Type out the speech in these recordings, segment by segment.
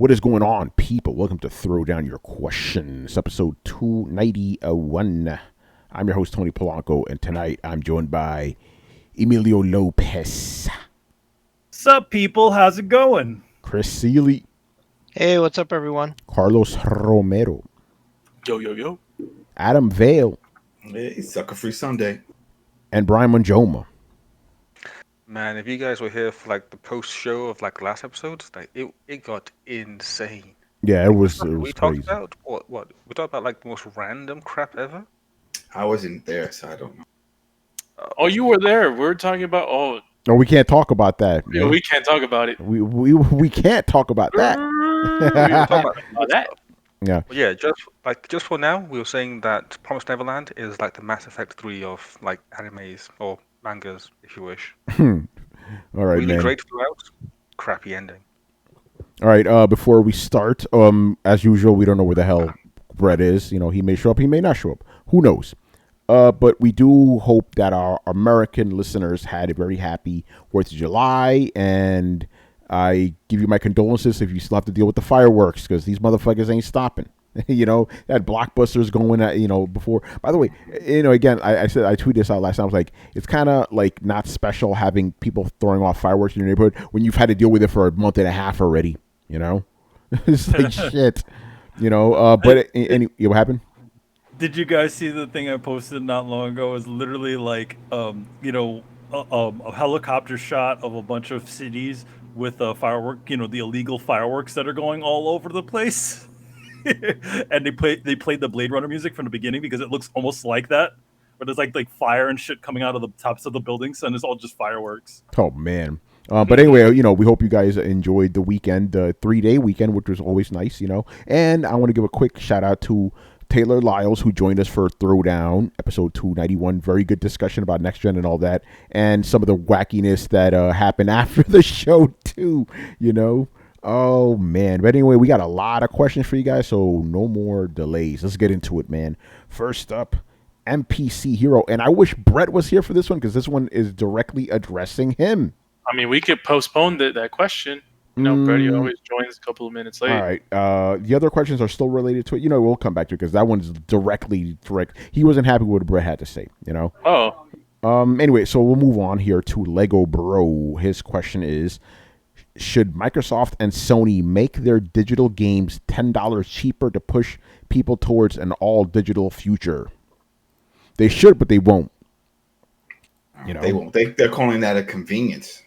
What is going on, people? Welcome to Throwdown Your Questions, episode 291. I'm your host, Tony Polanco, and tonight I'm joined by Emilio Lopez. Sup, people? How's it going? Chris Seeley. Hey, what's up, everyone? Carlos Romero. Yo. Adam Vale. Hey, Sucker Free Sunday. And Brian Manjoma. Man, if you guys were here for like the post show of like last episodes, like it got insane. Yeah, it was we crazy. talked about what? We talked about like the most random crap ever. I wasn't there, so I don't know. Oh, you were there. We're talking about No, we can't talk about that. Yeah, we can't talk about it. We can't talk about that. We were talking about that. Yeah. But yeah, just for now, we were saying that Promised Neverland is like the Mass Effect 3 of like animes or mangas, if you wish. All right, really man. great throughout, crappy ending. All right, before we start, as usual, we don't know where the hell Brett is. You know, he may show up, he may not show up. Who knows? But we do hope that our American listeners had a very happy 4th of July, and I give you my condolences if you still have to deal with the fireworks, because these motherfuckers ain't stopping. You know, that Blockbuster's going at, before. By the way, again, I said, I tweeted this out last time. I was like, it's kind of like not special having people throwing off fireworks in your neighborhood when you've had to deal with it for a month and a half already, It's like shit, but what happened? Did you guys see the thing I posted not long ago? It was literally like, a helicopter shot of a bunch of cities with firework, the illegal fireworks that are going all over the place. And they played the Blade Runner music from the beginning because it looks almost like that, but there's like fire and shit coming out of the tops of the buildings, and it's all just fireworks. Oh man. But anyway, we hope you guys enjoyed the weekend, the 3-day weekend, which was always nice, And I want to give a quick shout out to Taylor Lyles, who joined us for Throwdown, episode 291. Very good discussion about next gen and all that, and some of the wackiness that happened after the show too, Oh, man. But anyway, we got a lot of questions for you guys, so no more delays. Let's get into it, man. First up, NPC Hero. And I wish Brett was here for this one, because this one is directly addressing him. I mean, we could postpone that question. Brett always joins a couple of minutes late. All right. The other questions are still related to it. We'll come back to it, because that one's direct. He wasn't happy with what Brett had to say, Oh. Anyway, so we'll move on here to Lego Bro. His question is, should Microsoft and Sony make their digital games $10 cheaper to push people towards an all-digital future? They should, but they won't. They won't. They're calling that a convenience.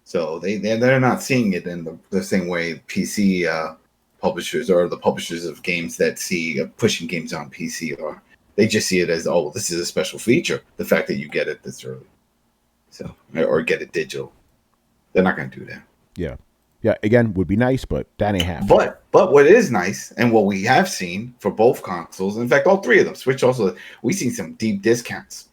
So they're not seeing it in the same way PC publishers or the publishers of games that see pushing games on PC are. They just see it as, oh, this is a special feature. The fact that you get it this early, or get it digital. They're not going to do that. Yeah. Again, would be nice, but that ain't happening. But what is nice, and what we have seen for both consoles, in fact, all three of them, Switch also, we've seen some deep discounts,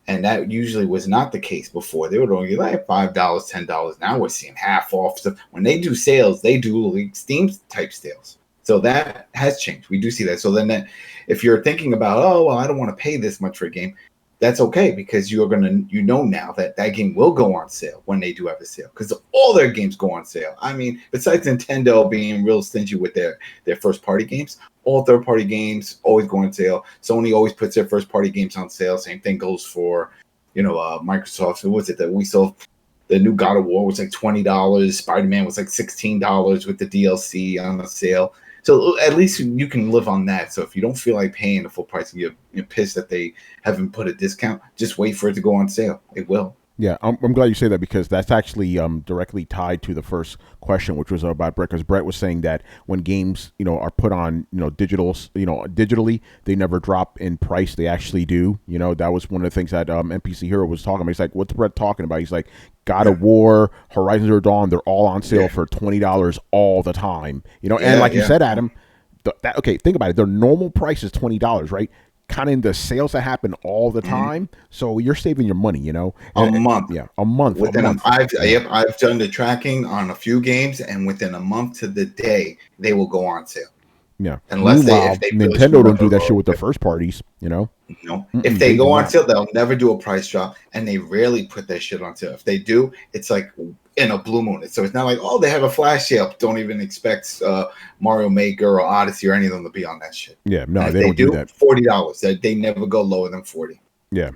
and that usually was not the case before. They would only like $5, $10. Now we're seeing half off stuff. When they do sales, they do like Steam type sales. So that has changed. We do see that. So then, if you're thinking about, oh well, I don't want to pay this much for a game, that's okay, because you're now that game will go on sale when they do have a sale, because all their games go on sale. I mean, besides Nintendo being real stingy with their first party games, all third party games always go on sale. Sony always puts their first party games on sale. Same thing goes for Microsoft. Who was it that we saw? The new God of War was like $20. Spider-Man was like $16 with the DLC on the sale. So at least you can live on that. So if you don't feel like paying the full price and you're pissed that they haven't put a discount, just wait for it to go on sale. It will. Yeah, I'm glad you say that, because that's actually directly tied to the first question, which was about Brett. Because Brett was saying that when games are put on digitally, they never drop in price. They actually do. That was one of the things that NPC Hero was talking about. He's like, what's Brett talking about? He's like, God of War, Horizon Zero Dawn, they're all on sale for $20 all the time. And like you said, Adam, okay, think about it. Their normal price is $20, right? Kind of in the sales that happen all the time, so you're saving your money, A month. Yeah, a month. I've done the tracking on a few games, and within a month to the day, they will go on sale. Yeah, unless Nintendo don't do that shit with their first parties, No, Mm-mm, if they they go do on not. sale, they'll never do a price drop, and they rarely put their shit on sale. If they do, it's like in a blue moon. So it's not like, oh, they have a flash sale. Don't even expect Mario Maker or Odyssey or any of them to be on that shit. Yeah, no, And if they don't do do, that. $40. They never go lower than 40. Yeah.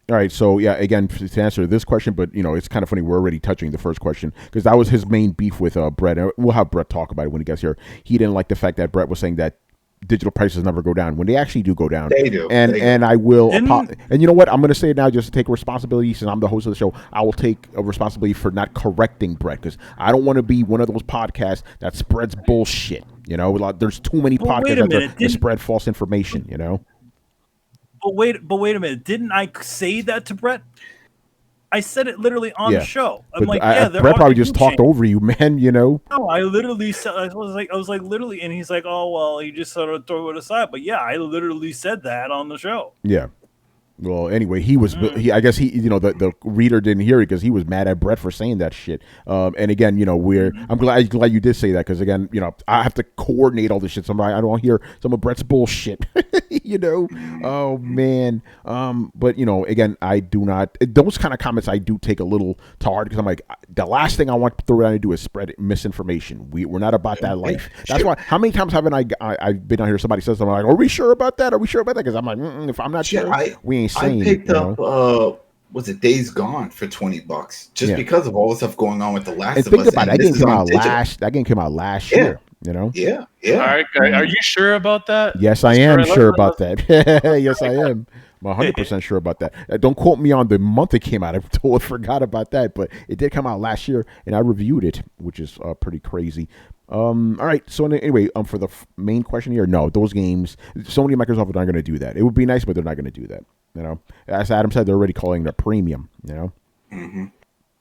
All right, so yeah, again, to answer this question, but it's kind of funny. We're already touching the first question because that was his main beef with Brett. And we'll have Brett talk about it when he gets here. He didn't like the fact that Brett was saying that digital prices never go down when they actually do go down. They do. And I will. Didn't- And you know what? I'm going to say it now just to take responsibility since I'm the host of the show. I will take a responsibility for not correcting Brett because I don't want to be one of those podcasts that spreads bullshit. There's too many But wait podcasts a out there minute, that spread false information. But wait a minute. Didn't I say that to Brett? I said it literally on Yeah. the show. I'm But like, Brett there probably are just huge talked changes. over you, man. No, I literally said, I was like literally, and he's like, oh well, he just sort of threw it aside. But yeah, I literally said that on the show. Yeah. Well, anyway, he was. I guess the reader didn't hear it because he was mad at Brett for saying that shit. And again, I'm glad you did say that because again, I have to coordinate all this shit. So I don't want to hear some of Brett's bullshit. Oh man. But again, I do not. Those kind of comments I do take a little to heart because I'm like, the last thing I want Throwdown to do is spread misinformation. We're not about that life. That's why. How many times haven't I've been out here? Somebody says something like, "Are we sure about that? Are we sure about that?" Because I'm like, if I'm not sure, we ain't saying I picked it. up was it Days Gone for $20 just because of all the stuff going on with The Last And of think Us. about it. That game came out last year. Yeah. All right, guys, are you sure about that? Yes, I am sure about that. Yes, I am. I'm 100% sure about that. Don't quote me on the month it came out. I totally forgot about that, but it did come out last year, and I reviewed it, which is pretty crazy. All right. So anyway, for the main question here, no, those games, Sony and Microsoft are not going to do that. It would be nice, but they're not going to do that. As Adam said, they're already calling it a premium. Mm-hmm.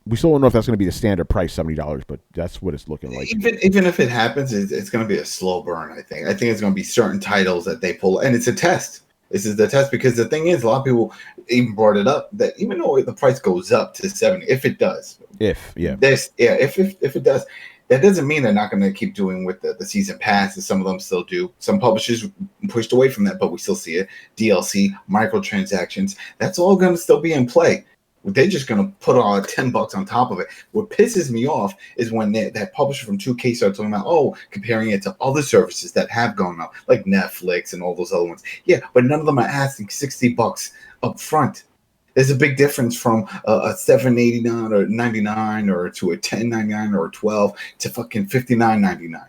We still don't know if that's going to be the standard price, $70, but that's what it's looking like. Even if it happens, it's going to be a slow burn. I think it's going to be certain titles that they pull, and it's a test. This is the test because the thing is, a lot of people even brought it up that even though the price goes up to 70, if it does, if it does, that doesn't mean they're not going to keep doing with the season pass, as some of them still do. Some publishers pushed away from that, but we still see it. DLC, microtransactions, that's all going to still be in play. They're just going to put on $10 on top of it. What pisses me off is when that publisher from 2K started talking about, comparing it to other services that have gone up, like Netflix and all those other ones. Yeah, but none of them are asking $60 up front. There's a big difference from a $7.89 or $99 or to a $10.99 or a $12 to fucking $59.99.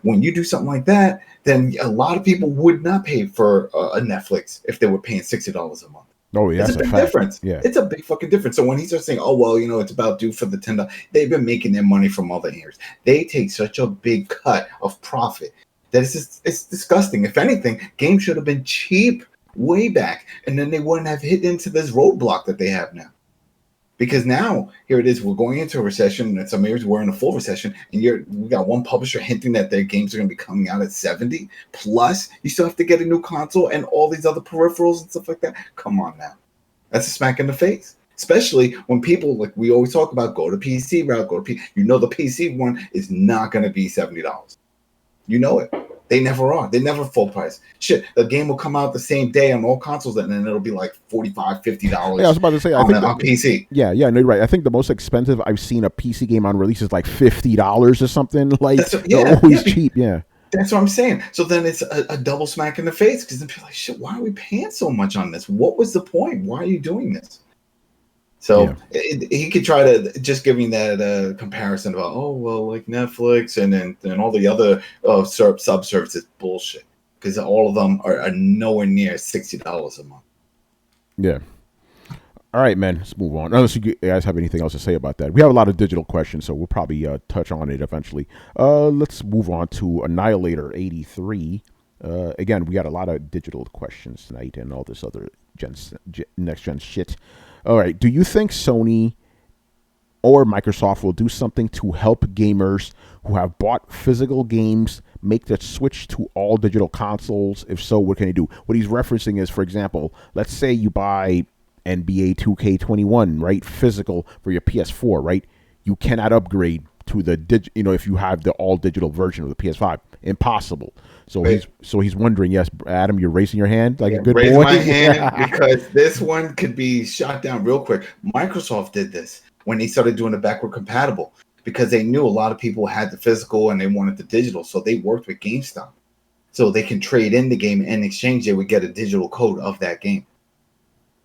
When you do something like that, then a lot of people would not pay for a Netflix if they were paying $60 a month. Oh yeah, it's a big difference. Yeah, it's a big fucking difference. So when he starts saying, "Oh well, it's about due for the $10," they've been making their money from other areas. They take such a big cut of profit that it's disgusting. If anything, games should have been cheap way back, and then they wouldn't have hit into this roadblock that they have now. Because now here it is, we're going into a recession, and some areas we're in a full recession, and we got one publisher hinting that their games are going to be coming out at 70. Plus, you still have to get a new console and all these other peripherals and stuff like that. Come on now, that's a smack in the face. Especially when people, like we always talk about, go to PC route, the PC one is not going to be $70. You know it. They never are. They never full price. Shit, the game will come out the same day on all consoles, and then it'll be like $45, $50. Yeah, I was about to say, on PC. Yeah, no, you're right. I think the most expensive I've seen a PC game on release is like $50 or something. Like, they're always cheap. Yeah. That's what I'm saying. So then it's a double smack in the face because then people are like, shit, why are we paying so much on this? What was the point? Why are you doing this? So he could try to just give me that comparison about, like Netflix and all the other sub-services. Bullshit. Because all of them are nowhere near $60 a month. Yeah. All right, man. Let's move on. Unless you guys have anything else to say about that. We have a lot of digital questions, so we'll probably touch on it eventually. Let's move on to Annihilator 83. Again, we got a lot of digital questions tonight and all this other next-gen shit. All right. Do you think Sony or Microsoft will do something to help gamers who have bought physical games make the switch to all digital consoles? If so, what can they do? What he's referencing is, for example, let's say you buy NBA 2K21, right? Physical for your PS4, right? You cannot upgrade to the if you have the all digital version of the PS5. Impossible. So he's wondering. Yes, Adam, you're raising your hand like a good raise boy. my hand because this one could be shot down real quick. Microsoft did this when they started doing the backward compatible because they knew a lot of people had the physical and they wanted the digital, so they worked with GameStop so they can trade in the game and in exchange they would get a digital code of that game.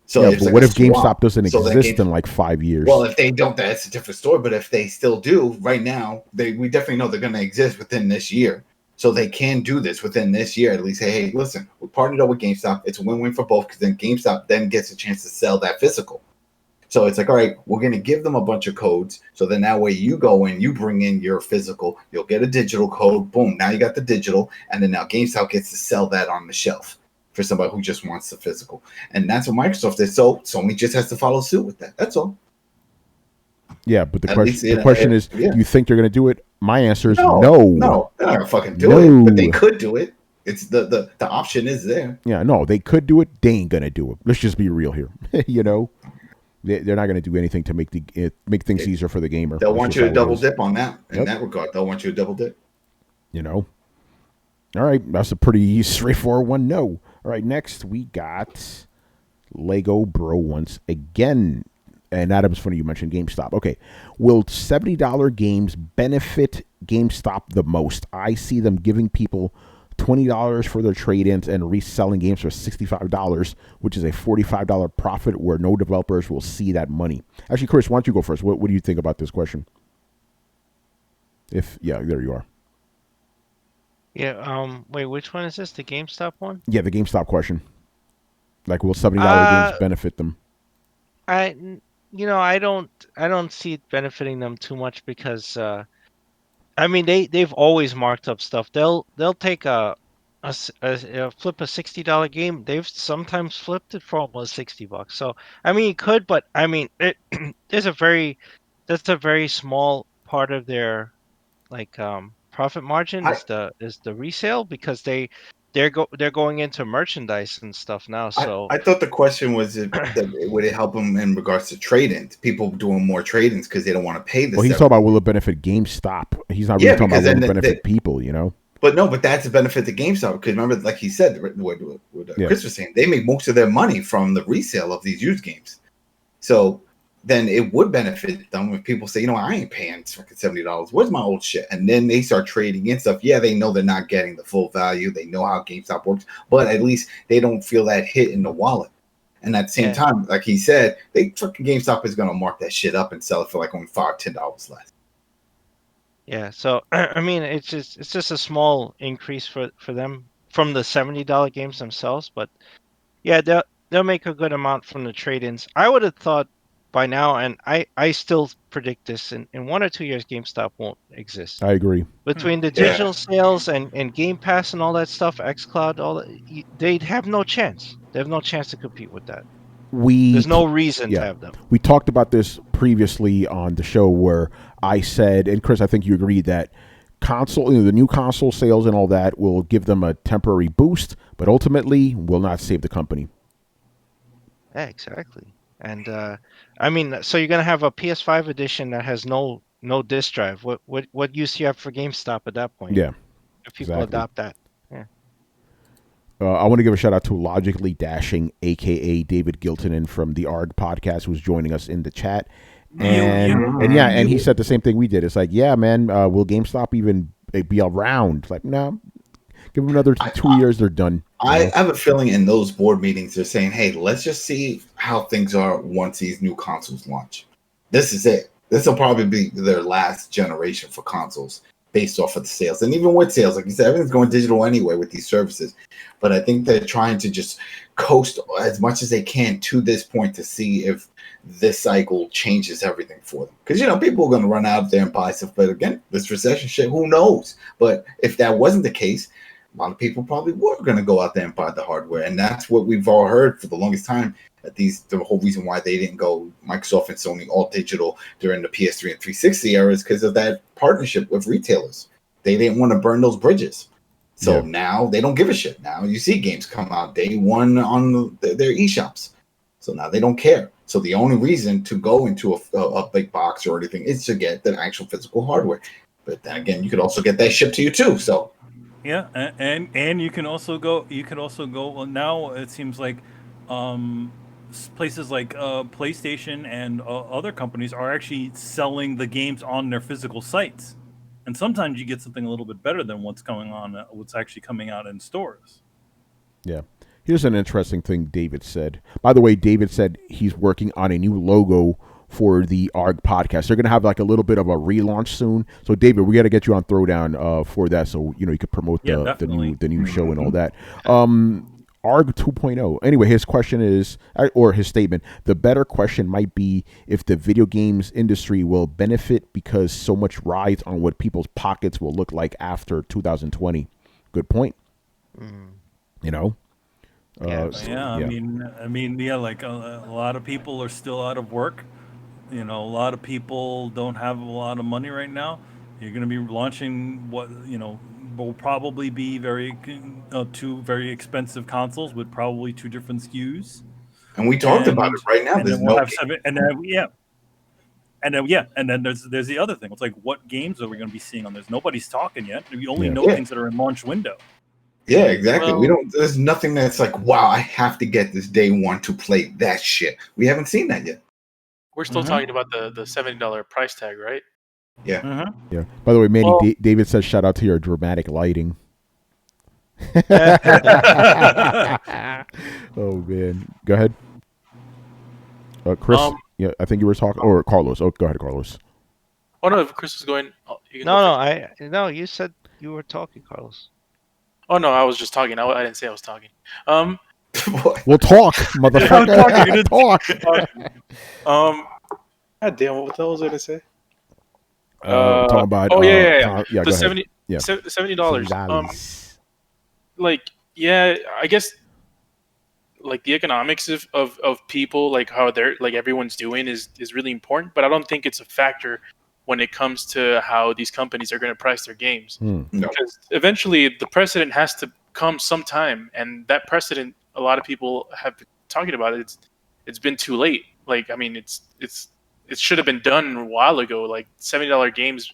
So yeah, it's but like what a if GameStop swap. doesn't So that exist in like 5 years? Well, if they don't, that's a different story. But if they still do, right now, we definitely know they're going to exist within this year. So they can do this within this year. At least say, hey, listen, we partnered up with GameStop. It's a win-win for both because then GameStop then gets a chance to sell that physical. So it's like, all right, we're going to give them a bunch of codes. So then that way you go in, you bring in your physical, you'll get a digital code. Boom, now you got the digital. And then now GameStop gets to sell that on the shelf for somebody who just wants the physical. And that's what Microsoft did. So Sony just has to follow suit with that. That's all. Yeah, but the At question least, you know, question is, yeah. do you think they're going to do it? My answer is no. No, they're not going to fucking do it. But they could do it. It's the option is there. Yeah, no, they could do it. They ain't going to do it. Let's just be real here. You know, they're not going to do anything to make things easier for the gamer. They'll want you to double dip on that in that regard. They'll want you to double dip. You know. All right, that's a pretty straightforward one. No. All right, next we got Lego Bro once again. And Adam's funny you mentioned GameStop. Okay. Will $70 games benefit GameStop the most? I see them giving people $20 for their trade-ins and reselling games for $65, which is a $45 profit where no developers will see that money. Actually, Chris, why don't you go first? What do you think about this question? Yeah, there you are. Yeah. Wait, which one is this? The GameStop one? Yeah, the GameStop question. Like, will $70 games benefit them? I don't see it benefiting them too much because I mean they've always marked up stuff. They'll take flip a $60 game. They've sometimes flipped it for almost $60. So I mean you could, but I mean that's a very small part of their profit margin is the resale because they're going into merchandise and stuff now. So I thought the question was would it help them in regards to trade-ins? People doing more trade-ins because they don't want to pay this. Well, he's talking about will it benefit GameStop. He's not really talking about will it benefit people, you know? But no, but that's a benefit to GameStop because remember, like he said, what Chris was saying, they make most of their money from the resale of these used games. So then it would benefit them if people say, you know, I ain't paying fucking $70. Where's my old shit? And then they start trading in stuff. Yeah, they know they're not getting the full value. They know how GameStop works, but at least they don't feel that hit in the wallet. And at the same time, like he said, fucking GameStop is going to mark that shit up and sell it for like only $5-10 less. Yeah, so I mean, it's just a small increase for them from the $70 games themselves, but yeah, they'll make a good amount from the trade-ins. I would have thought by now, and I still predict this in 1 or 2 years, GameStop won't exist. I agree. Between the digital sales and Game Pass and all that stuff, xCloud, all that, they'd have no chance. They have no chance to compete with that. There's no reason to have them. We talked about this previously on the show where I said, and Chris, I think you agreed that the new console sales and all that will give them a temporary boost, but ultimately will not save the company. Yeah, exactly. And I mean, so you're gonna have a PS5 edition that has no disk drive. What use do you have for GameStop at that point? Yeah, if people adopt that. Yeah. I want to give a shout out to Logically Dashing, aka David Giltonen from the ARD podcast, who's joining us in the chat. And he said the same thing we did. It's like, yeah, man, will GameStop even be around? Like, no, give them another 2 years, they're done. I have a feeling in those board meetings they're saying, hey, let's just see how things are once these new consoles launch. This is it. This will probably be their last generation for consoles based off of the sales. And even with sales, like you said, everything's going digital anyway with these services. But I think they're trying to just coast as much as they can to this point to see if this cycle changes everything for them. Because, you know, people are going to run out there and buy stuff. But again, this recession shit, who knows? But if that wasn't the case, a lot of people probably were going to go out there and buy the hardware. And that's what we've all heard for the longest time. That the whole reason why they didn't go Microsoft and Sony all digital during the PS3 and 360 era is because of that partnership with retailers. They didn't want to burn those bridges. So now they don't give a shit. Now you see games come out day one on their eShops. So now they don't care. So the only reason to go into a big box or anything is to get the actual physical hardware. But then again, you could also get that shipped to you too. So Yeah, and you can also go. You can also go. Well, now it seems like places like PlayStation and other companies are actually selling the games on their physical sites, and sometimes you get something a little bit better than what's going on. What's actually coming out in stores. Yeah. Here's an interesting thing David said. By the way, David said he's working on a new logo for the ARG podcast. They're going to have like a little bit of a relaunch soon. So, David, we got to get you on Throwdown for that, so you could promote the new show and all that. ARG 2.0. Anyway, his question is, or his statement, the better question might be if the video games industry will benefit because so much rides on what people's pockets will look like after 2020. Good point. You know. Yeah, I mean, yeah, like a lot of people are still out of work. A lot of people don't have a lot of money right now. You're going to be launching what will probably be two very expensive consoles with probably two different SKUs. And we talked about it right now. And There's then we'll no have seven, and then there's the other thing. It's like, what games are we going to be seeing on this? Nobody's talking yet. We only know things that are in launch window. Yeah, exactly. Well, There's nothing that's like, wow, I have to get this day one to play that shit. We haven't seen that yet. we're still talking about the $70 price tag, right? Yeah. Yeah. By the way, Manny, Well- David says shout out to your dramatic lighting. Oh man, go ahead. Chris, yeah, I think you were talking, or Carlos. Oh, go ahead, Carlos. Oh no, if Chris is going, you can go first. No, you said you were talking, Carlos. Oh no, I was just talking. I didn't say I was talking. We'll talk, motherfucker. Talk. God damn, what the hell was I gonna say? Talking about. Yeah. Yeah, The go ahead. Yeah. $70. Like, yeah, I guess, like the economics of people, like how they're like everyone's doing is really important, but I don't think it's a factor when it comes to how these companies are going to price their games. No. Because eventually the precedent has to come sometime, and that precedent, a lot of people have been talking about it. It's been too late. Like, I mean, it should have been done a while ago. Like $70 games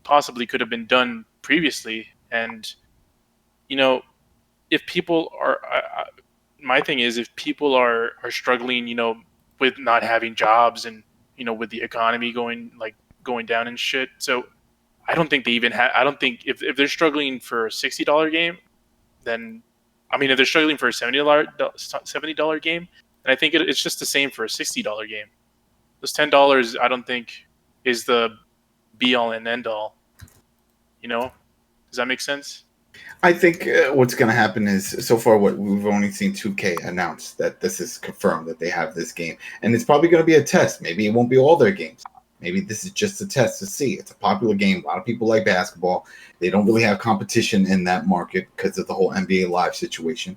possibly could have been done previously, and if people are, my thing is, if people are struggling, with not having jobs and with the economy going down and shit. So I don't think they even have. I don't think if they're struggling for a $60 game, then if they're struggling for a $70 game, then I think it's just the same for a $60 game. Those $10, I don't think is the be all and end all. Does that make sense? I think what's going to happen is, so far, what we've only seen 2K announce that this is confirmed that they have this game, and it's probably going to be a test. Maybe it won't be all their games. Maybe this is just a test to see. It's a popular game. A lot of people like basketball. They don't really have competition in that market because of the whole NBA Live situation.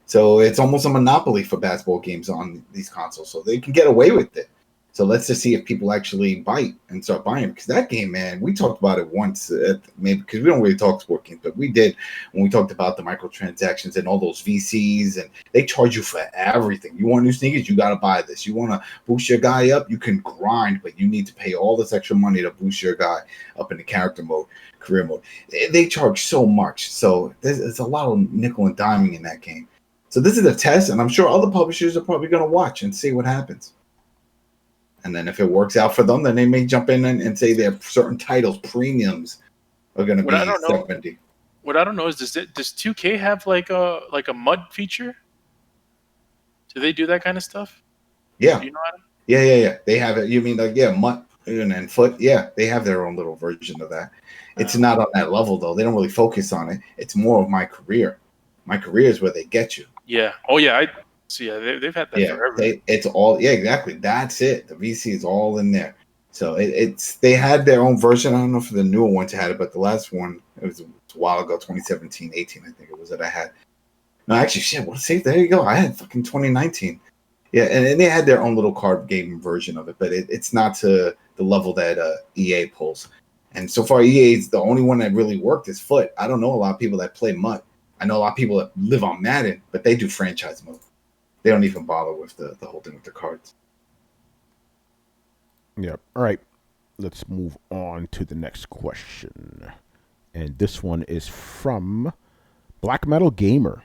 So it's almost a monopoly for basketball games on these consoles. So they can get away with it. So let's just see if people actually bite and start buying. Because that game, man, we talked about it once, maybe because we don't really talk sport games, but we did when we talked about the microtransactions and all those VCs, and they charge you for everything. You want new sneakers, you got to buy this. You want to boost your guy up, you can grind, but you need to pay all this extra money to boost your guy up in the character mode, career mode. They charge so much. So there's a lot of nickel and diming in that game. So this is a test, and I'm sure other publishers are probably going to watch and see what happens. And then if it works out for them, then they may jump in and say their certain titles, premiums, are going to be $70. What I don't know is does 2K have like a mud feature? Do they do that kind of stuff? Yeah. Do you know how to? Yeah. They have it. You mean mud and foot? Yeah, they have their own little version of that. It's not on that level though. They don't really focus on it. It's more of my career. My career is where they get you. Yeah. Oh yeah. They've had that forever. It's all exactly. That's it. The VC is all in there. So they had their own version. I don't know if the newer ones had it, but the last one, it was a while ago, 2017, 18, I think it was that I had. No, actually, shit. See, there you go. I had fucking 2019. Yeah, and they had their own little card game version of it, but it's not to the level that EA pulls. And so far, EA is the only one that really worked is Foot. I don't know a lot of people that play MUT. I know a lot of people that live on Madden, but they do franchise mode. They don't even bother with the whole thing with the cards. Yeah. All right. Let's move on to the next question. And this one is from Black Metal Gamer.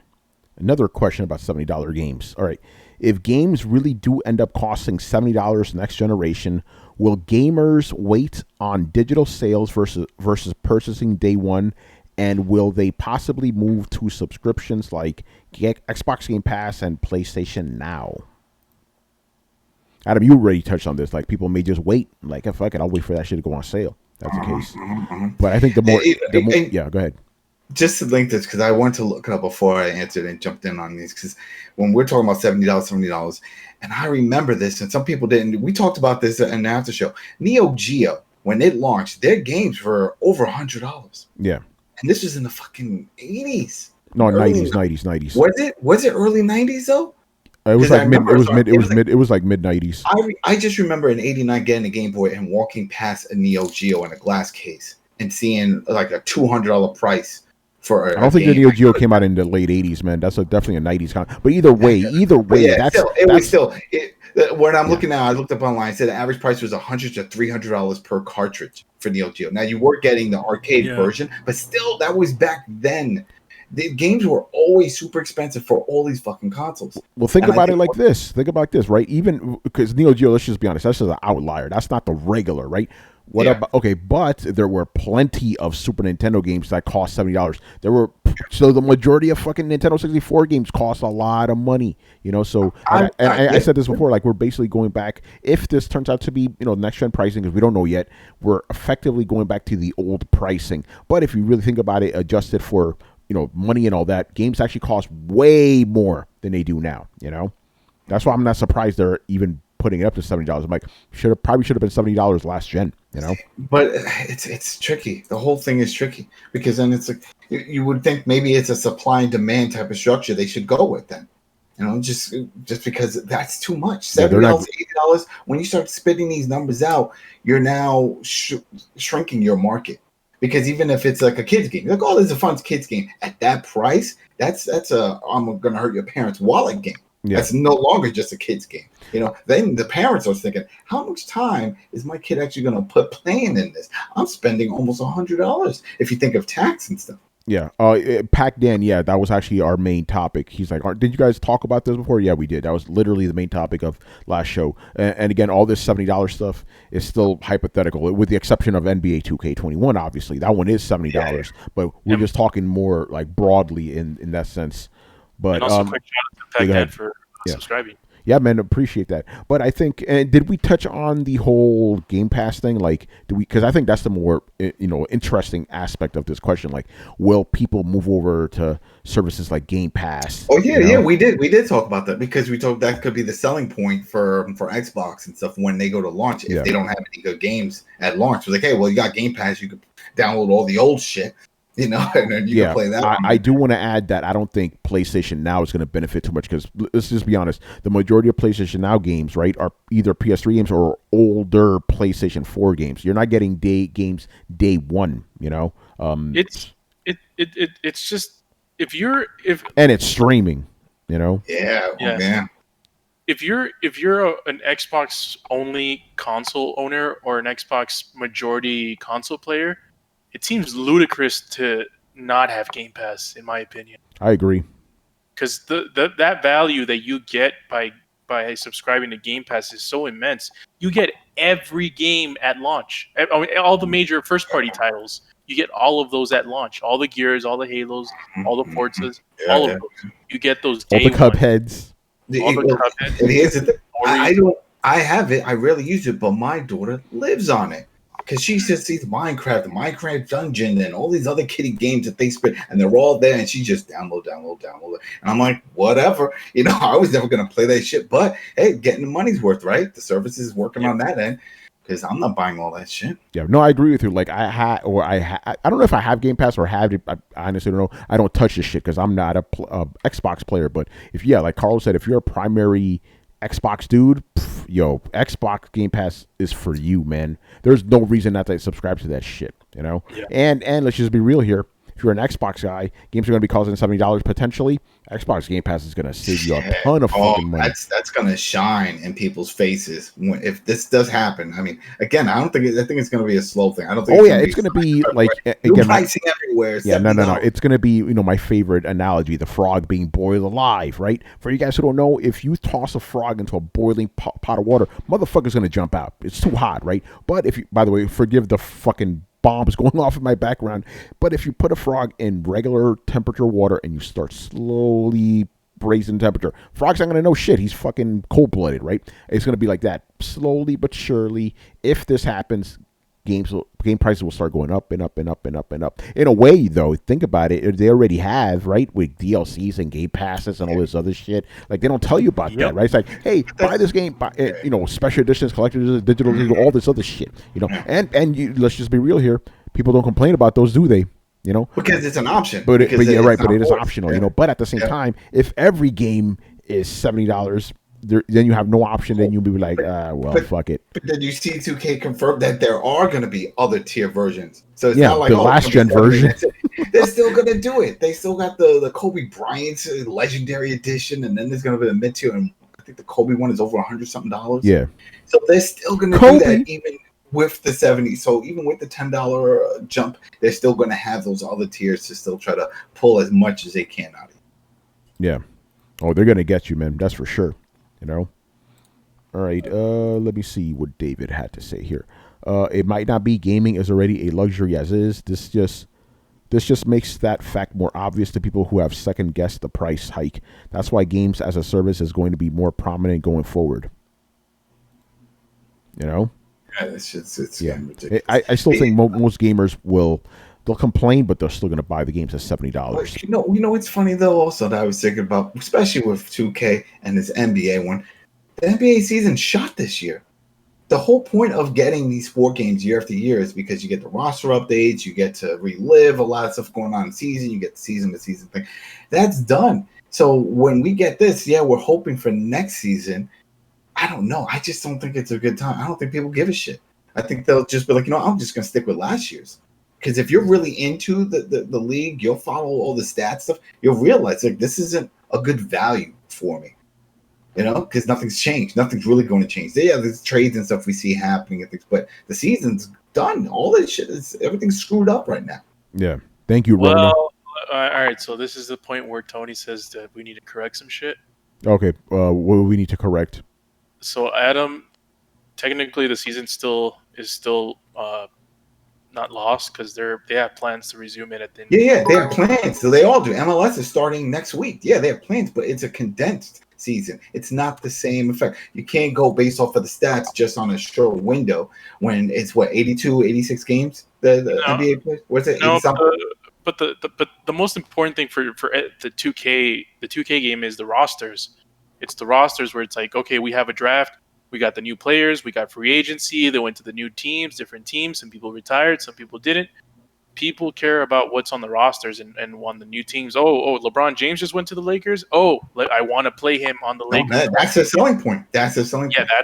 Another question about $70 games. All right. If games really do end up costing $70 next generation, will gamers wait on digital sales versus purchasing day one? And will they possibly move to subscriptions like Xbox Game Pass and PlayStation Now? Adam, you already touched on this. Like, people may just wait. Like, if fuck it, I'll wait for that shit to go on sale. That's the case. But I think the more, yeah, go ahead. Just to link this, because I wanted to look it up before I answered and jumped in on these, because when we're talking about $70, and I remember this, and some people didn't. We talked about this in the after show. Neo Geo, when it launched, their games were over $100. Yeah. And this was in the fucking 80s. No, 90s. Was it early 90s though? It was like mid. It was like mid 90s. I just remember in '89 getting a Game Boy and walking past a Neo Geo in a glass case and seeing like a $200 price for. I don't think the Neo Geo came out in the late '80s, man. That's definitely a '90s con. But either way, yeah, when I'm looking now, I looked up online. It said the average price was $100 to $300 per cartridge for Neo Geo. Now you were getting the arcade version, but still, that was back then. The games were always super expensive for all these fucking consoles. Well, think about it like this. Think about this, right? Even because Neo Geo, let's just be honest, that's just an outlier. That's not the regular, right? What about? Okay, but there were plenty of Super Nintendo games that cost $70. So the majority of fucking Nintendo 64 games cost a lot of money, you know. So I said this before, like we're basically going back. If this turns out to be, next gen pricing, because we don't know yet, we're effectively going back to the old pricing. But if you really think about it, adjusted for money and all that, games actually cost way more than they do now. That's why I'm not surprised they're even putting it up to $70. I'm like, probably should have been $70 last gen. But it's tricky. The whole thing is tricky because then it's like you would think maybe it's a supply and demand type of structure they should go with then. Just because that's too much. $70, $80. When you start spitting these numbers out, you're now shrinking your market. Because even if it's like a kid's game, like, oh, this is a fun kid's game. At that price, that's a I'm gonna hurt your parents' wallet game. Yeah. That's no longer just a kid's game. Then the parents are thinking, how much time is my kid actually gonna put playing in this? I'm spending almost $100 if you think of tax and stuff. Yeah. Pac Dan, yeah, that was actually our main topic. He's like, did you guys talk about this before? Yeah, we did. That was literally the main topic of last show. And again, all this $70 stuff is still hypothetical, with the exception of NBA 2K21, obviously. That one is $70. Yeah. But we're just talking more like broadly in that sense. But and also quick shout out to Pac Dan for subscribing. Yeah, man, appreciate that. But I think, and did we touch on the whole Game Pass thing? Like, because I think that's the more, interesting aspect of this question. Like, will people move over to services like Game Pass? Oh, yeah, we did talk about that because we talked that could be the selling point for Xbox and stuff when they go to launch. If they don't have any good games at launch, we're like, hey, well, you got Game Pass, you could download all the old shit. And then you can play that. I do want to add that I don't think PlayStation Now is going to benefit too much because let's just be honest, the majority of PlayStation Now games, right, are either PS3 games or older PlayStation 4 games. You're not getting games day one. It's just if it's streaming. Yeah. If you're an Xbox only console owner or an Xbox majority console player, it seems ludicrous to not have Game Pass, in my opinion. I agree. Because that value that you get by subscribing to Game Pass is so immense. You get every game at launch. All the major first-party titles. You get all of those at launch. All the Gears, all the Halos, all the Forzas, all of those. You get those day all the Cupheads. All the Cupheads. And here's the thing. I have it. I rarely use it, but my daughter lives on it. Because she just sees Minecraft, the Minecraft Dungeon, and all these other kiddie games that they spit, and they're all there, and she just download it. And I'm like, whatever. I was never going to play that shit. But, hey, getting the money's worth, right? The service is working on that end. Because I'm not buying all that shit. Yeah, no, I agree with you. Like, I don't know if I have Game Pass or have it. I honestly don't know. I don't touch this shit because I'm not a Xbox player. But, like Carlos said, if you're a primary Xbox dude, Xbox Game Pass is for you, man. There's no reason not to subscribe to that shit, Yeah. And let's just be real here. if you're an Xbox guy, games are going to be costing $70 potentially. Xbox Game Pass is going to save you a ton of fucking money. That's going to shine in people's faces if this does happen. I mean, again, I think it's going to be a slow thing. I don't think. It's going to be like again, pricing everywhere. Yeah, no. It's going to be my favorite analogy: the frog being boiled alive. Right? For you guys who don't know, if you toss a frog into a boiling pot of water, motherfucker's going to jump out. It's too hot, right? But if you, by the way, forgive the fucking bombs going off in my background. But if you put a frog in regular temperature water and you start slowly raising temperature, frog's not going to know shit. He's fucking cold-blooded, right? It's going to be like that, slowly but surely. If this happens, game prices will start going up and up and up and up and up. In a way, though, think about it. They already have, right, with DLCs and game passes and all this other shit. Like, they don't tell you about that, right? It's like, hey, buy this game, special editions, collector's digital, all this other shit, And let's just be real here. People don't complain about those, do they? Because it's an option. But you're right. But it is optional, But at the same time, if every game is $70. Then you have no option. Then you'll be like, fuck it. But then you see 2K confirm that there are going to be other tier versions. So it's not like the last gen version. They're still going to do it. They still got the Kobe Bryant Legendary Edition, and then there's going to be a mid tier. And I think the Kobe one is over $100-something. Yeah. So they're still going to do that even with the 70. So even with the $10 jump, they're still going to have those other tiers to still try to pull as much as they can out of you. Yeah. Oh, they're going to get you, man. That's for sure. All right, let me see what David had to say here. It might not be gaming is already a luxury as is. This just makes that fact more obvious to people who have second guessed the price hike. That's why games as a service is going to be more prominent going forward. Yeah, it's ridiculous. I still think most gamers they'll complain, but they're still going to buy the games at $70. You know, it's funny though. Also, that I was thinking about, especially with 2K and this NBA one. The NBA season shot this year. The whole point of getting these 4 games year after year is because you get the roster updates, you get to relive a lot of stuff going on in the season, you get the season to season thing. That's done. So when we get this, we're hoping for next season. I don't know. I just don't think it's a good time. I don't think people give a shit. I think they'll just be like, I'm just going to stick with last year's. Because if you're really into the league, you'll follow all the stats stuff. You'll realize like this isn't a good value for me, because nothing's changed. Nothing's really going to change. There's trades and stuff we see happening and things, but the season's done. All this shit everything's screwed up right now. Yeah. Thank you, Rona. Well, all right. So this is the point where Tony says that we need to correct some shit. Okay. What do we need to correct? So Adam, technically the season is still not lost because they have plans to resume it at the end. Yeah, they have plans. So they all do. MLS is starting next week. Yeah, they have plans, but it's a condensed season. It's not the same effect. You can't go based off of the stats just on a short window when it's 82, 86 games the NBA plays. What's it? No, but the most important thing for the 2K game is the rosters. It's the rosters where it's like, okay, we have a draft. We got the new players. We got free agency. They went to the new teams, different teams. Some people retired. Some people didn't. People care about what's on the rosters and on the new teams. Oh, LeBron James just went to the Lakers. Oh, I want to play him on the Lakers. That's a selling point. Yeah, that's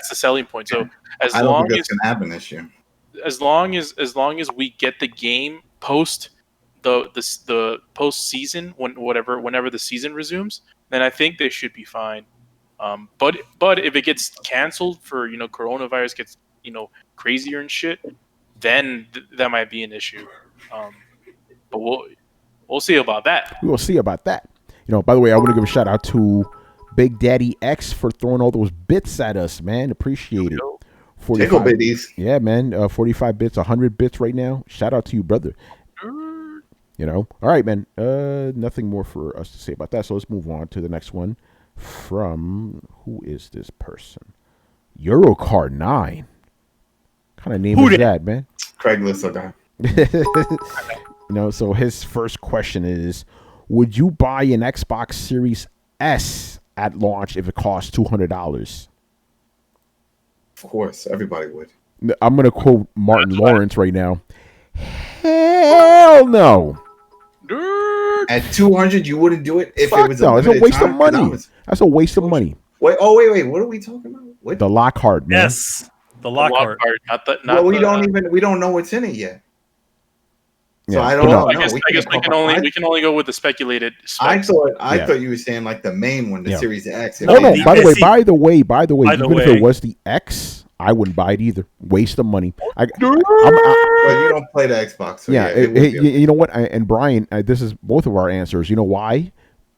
the selling point. So I don't think that's going to happen this year. As long as we get the game post the post season whenever the season resumes, then I think they should be fine. But if it gets canceled for coronavirus gets crazier and shit, then that might be an issue. But we'll see about that. We will see about that. By the way, I want to give a shout out to Big Daddy X for throwing all those bits at us, man. Appreciate it. 45 bitties. Yeah, man. 45 bits, 100 bits right now. Shout out to you, brother. All right, man. Nothing more for us to say about that. So let's move on to the next one. From who is this person? Eurocard 9. What kind of name is that, man? Craigslist or that. So his first question is, would you buy an Xbox Series S at launch if it costs $200? Of course, everybody would. I'm going to quote Martin Lawrence right now. Hell no. At $200, you wouldn't do it if Fuck it was no. It's a waste of money. That's a waste of money. Wait. What are we talking about? What? The Lockhart, man. Yes, the Lockhart. We don't know what's in it yet. So Yeah, I but don't no. know. I No, guess we can only go with the speculated I specs. thought Yeah. you were saying like the main one, the Yeah. Series X. No, Oh no! the- By the way, see, by the way, by the even if it way- was the X, I wouldn't buy it either. Waste of money. Well, you don't play the Xbox, so yeah. It would be You know what? And Brian, this is both of our answers. You know why?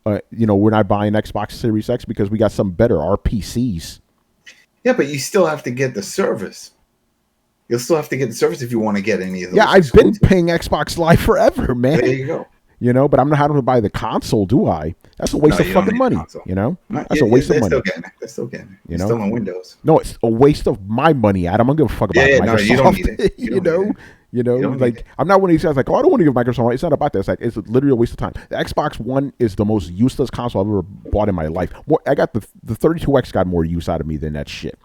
We're not buying Xbox Series X because we got some better. Our PCs. yeah, but you still have to get the service. You'll still have to get the service if you want to get any of those. Yeah, I've been exclusives. paying Xbox Live forever, man. There you go. But I'm not having to buy the console, do I? That's a waste No, of you don't fucking need money. the console. That's a waste of they're money. Still getting it. They're still getting it. You You're know? still on Windows. No, it's a waste of my money, Adam. I don't give a fuck about Yeah, Microsoft. no, you don't need it. You don't need Like it. I'm not one of these guys like, oh, I don't want to give Microsoft money. It's not about that. It's like it's literally a waste of time. The Xbox One is the most useless console I've ever bought in my life. I got the 32X got more use out of me than that shit.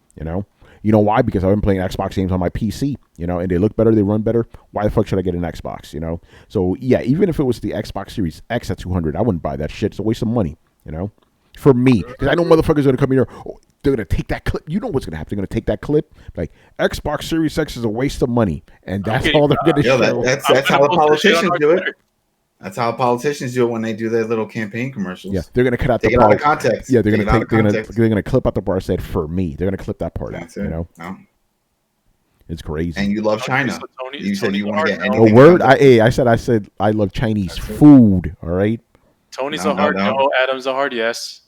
You know why? Because I've been playing Xbox games on my PC, and they look better, they run better. Why the fuck should I get an Xbox, So, yeah, even if it was the Xbox Series X at $200, I wouldn't buy that shit. It's a waste of money, For me. Because I know motherfuckers are going to come in here, they're going to take that clip. You know what's going to happen. They're going to take that clip, like, Xbox Series X is a waste of money. And that's all they're going to show. That's how the politicians do it. That's how politicians do it when they do their little campaign commercials. Yeah, they're gonna cut out Take the it part. out of context. Yeah, they're Take gonna it out of context. they're gonna clip out the part that said "for me." They're gonna clip that part That's out. it. No. It's crazy. And you love China. So You said you Tony's want to a get hard anything. A word. I said I love Chinese food. All right. Tony's No, a hard no. no. Adam's a hard yes.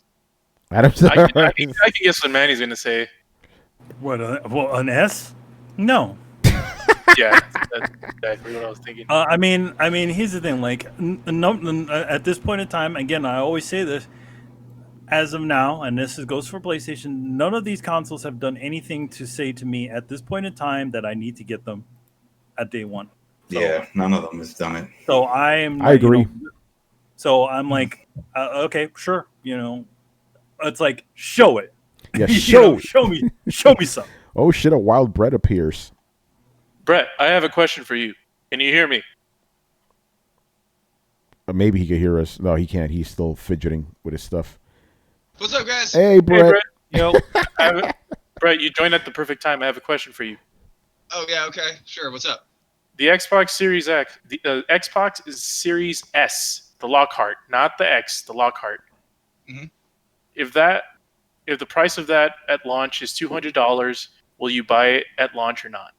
Adam's I can guess what Manny's gonna say. What? An S? No. Yeah, that's exactly what I was thinking. I mean, here's the thing. Like, at this point in time, again, I always say this. As of now, and goes for PlayStation, none of these consoles have done anything to say to me at this point in time that I need to get them at day one. So, Yeah, none of them has done it. So I agree. So I'm like, okay, sure. It's like show it. Yeah, show me something. Oh shit! A wild bread appears. Brett, I have a question for you. Can you hear me? Maybe he could hear us. No, he can't. He's still fidgeting with his stuff. What's up, guys? Hey, Brett. Hey, Brett. Brett, you joined at the perfect time. I have a question for you. Oh, yeah, okay. Sure, what's up? The Xbox Series X, the Xbox is Series S, the Lockhart, not the X, the Lockhart. Mhm. If the price of that at launch is $200, will you buy it at launch or not?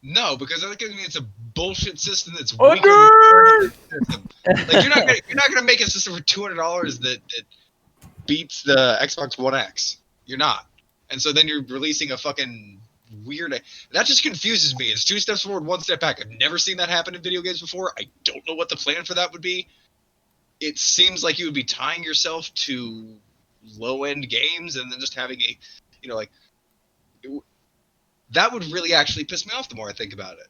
No, because I think it's a bullshit system that's weaker than the current system. Like you're not gonna make a system for $200 that beats the Xbox One X. You're not. And so then you're releasing a fucking weird. That just confuses me. It's 2 steps forward, 1 step back. I've never seen that happen in video games before. I don't know what the plan for that would be. It seems like you would be tying yourself to low end games and then just having that would really actually piss me off the more I think about it.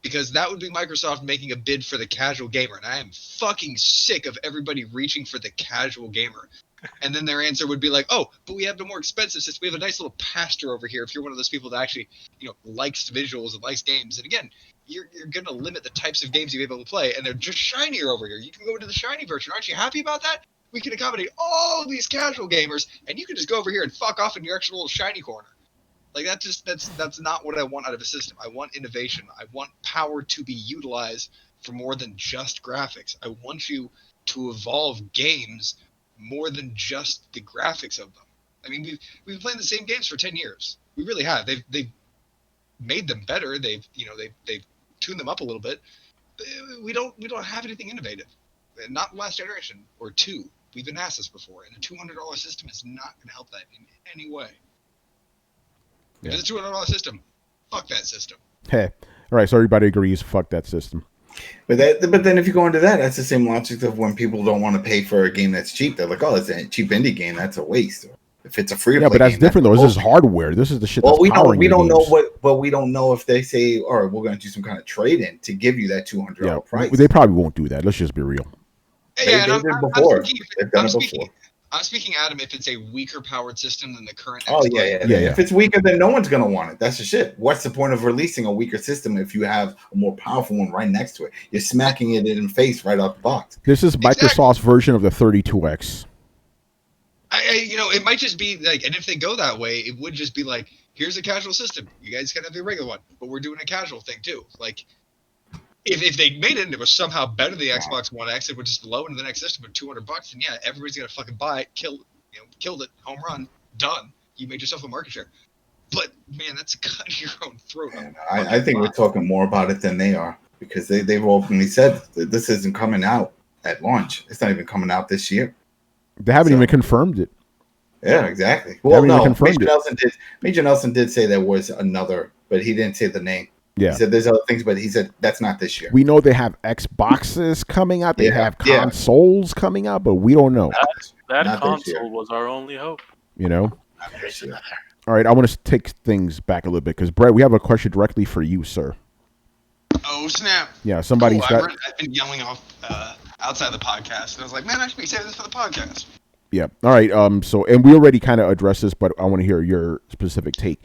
Because that would be Microsoft making a bid for the casual gamer. And I am fucking sick of everybody reaching for the casual gamer. And then their answer would be like, oh, but we have the more expensive system. We have a nice little pasture over here if you're one of those people that actually, likes visuals and likes games. And again, you're going to limit the types of games you're able to play. And they're just shinier over here. You can go into the shiny version. Aren't you happy about that? We can accommodate all these casual gamers. And you can just go over here and fuck off in your extra little shiny corner. Like that's not what I want out of a system. I want innovation. I want power to be utilized for more than just graphics. I want you to evolve games more than just the graphics of them. I mean, we've been playing the same games for 10 years. We really have. They've made them better. They've tuned them up a little bit. We don't have anything innovative. Not last generation or 2. We've been asked this before, and a $200 system is not going to help that in any way. Yeah. It's a $200 system. Fuck that system. Hey, all right. So everybody agrees. Fuck that system. But then if you go into that, that's the same logic of when people don't want to pay for a game that's cheap. They're like, oh, it's a cheap indie game. That's a waste. If it's a free to play Yeah, but that's game, different though. This is hardware. This is the shit. Well, that's we powering don't your know games. we don't know if they say, all right, we're going to do some kind of trade in to give you that $200 price. They probably won't do that. Let's just be real. Yeah, They did before. They've done it before. I'm speaking, Adam, if it's a weaker powered system than the current Oh, Xbox. yeah. If it's weaker, then no one's going to want it. That's the shit. What's the point of releasing a weaker system if you have a more powerful one right next to it? You're smacking it in the face right out the box. This is Microsoft's version of the 32X. It might just be like, and if they go that way, it would just be like, here's a casual system. You guys can have the regular one, but we're doing a casual thing too. Like, if they made it and it was somehow better than the Xbox One X, it would just load into the next system at $200, and yeah, everybody's gonna fucking buy it, killed it, home run, done. You made yourself a market share. But man, that's a cut in your own throat. And I think we're talking more about it than they are, because they've openly said that this isn't coming out at launch. It's not even coming out this year. They haven't even confirmed it. Yeah, exactly. They Well, haven't even no, confirmed Major it. Nelson did. Major Nelson did say there was another, but he didn't say the name. Yeah. He said there's other things, but he said that's not this year. We know they have Xboxes coming out. They have consoles coming out, but we don't know. That Not this year. console was our only hope. You know? Not this year. All right, I want to take things back a little bit because, Brett, we have a question directly for you, sir. Oh snap! Yeah, somebody's got... I've been yelling off outside the podcast, and I was like, man, I should be saving this for the podcast. Yeah. All right. So, and we already kind of addressed this, but I want to hear your specific take.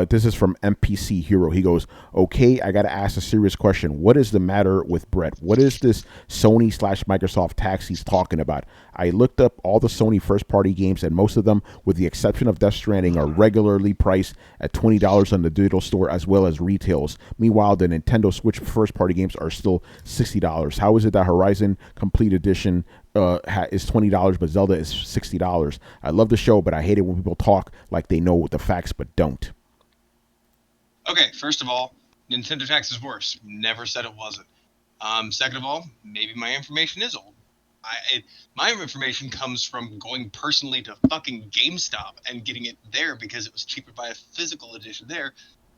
This is from MPC Hero. He goes, "Okay, I got to ask a serious question. What is the matter with Brett? What is this Sony/Microsoft tax he's talking about? I looked up all the Sony first-party games, and most of them, with the exception of Death Stranding, are regularly priced at $20 on the digital store as well as retails. Meanwhile, the Nintendo Switch first-party games are still $60. How is it that Horizon Complete Edition is $20, but Zelda is $60? I love the show, but I hate it when people talk like they know the facts but don't." Okay, first of all, Nintendo tax is worse. Never said it wasn't. Second of all, maybe my information is old. My information comes from going personally to fucking GameStop and getting it there because it was cheaper to buy a physical edition there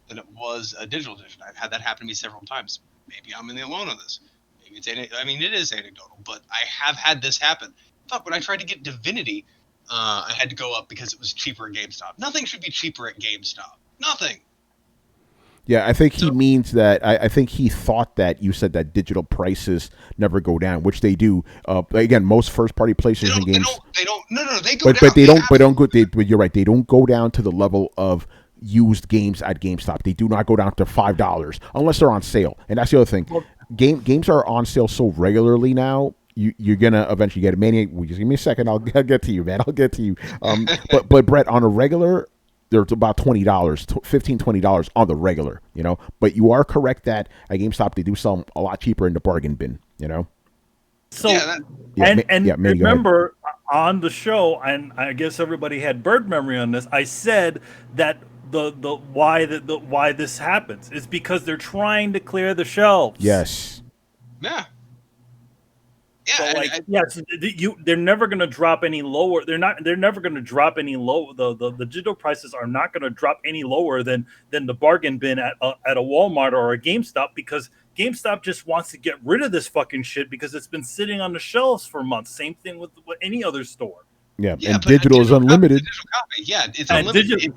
than it was a digital edition. I've had that happen to me several times. Maybe I'm in the alone on this. Maybe it is anecdotal, but I have had this happen. Fuck, when I tried to get Divinity, I had to go up because it was cheaper at GameStop. Nothing should be cheaper at GameStop. Nothing. Yeah, I think he means that. I think he thought that you said that digital prices never go down, which they do. Again, most first-party PlayStation games. They don't. No, they go but, down. But they don't. But don't go. But you're right. They don't go down to the level of used games at GameStop. They do not go down to $5 unless they're on sale. And that's the other thing. Games are on sale so regularly now. You're gonna eventually get a Maniac. Just give me a second. I'll get to you, man. I'll get to you. But Brett, on a regular, they're about $20, $15, $20 on the regular, you know. But you are correct that at GameStop they do sell them a lot cheaper in the bargain bin, you know. So remember on the show, and I guess everybody had bird memory on this. I said that the why this happens is because they're trying to clear the shelves. Yes. Yeah. So they're never going to drop any lower. They're never going to drop any low. The digital prices are not going to drop any lower than the bargain bin at a Walmart or a GameStop, because GameStop just wants to get rid of this fucking shit because it's been sitting on the shelves for months. Same thing with any other store. Yeah, and digital is unlimited. Yeah, it's unlimited.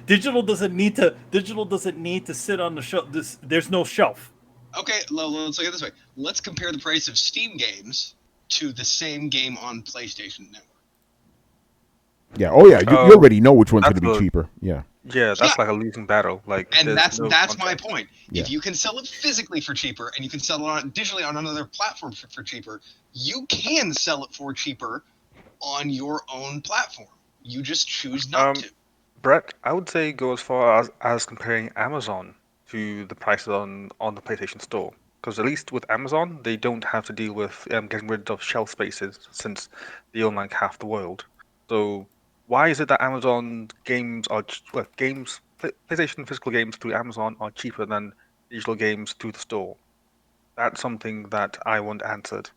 Digital doesn't need to sit on the shelf. There's no shelf. Okay, let's look at it this way. Let's compare the price of Steam games to the same game on PlayStation Network. Yeah. Oh, yeah. You already know which one's going to be cheaper. Yeah. Yeah, that's like a losing battle. And that's my point. Yeah. If you can sell it physically for cheaper and you can sell it digitally on another platform for cheaper, you can sell it for cheaper on your own platform. You just choose not to. Brett, I would say go as far as comparing Amazon to the prices on the PlayStation Store. Because at least with Amazon, they don't have to deal with getting rid of shelf spaces, since they own like half the world. So why is it that Amazon games are PlayStation physical games through Amazon are cheaper than digital games through the store? That's something that I want answered.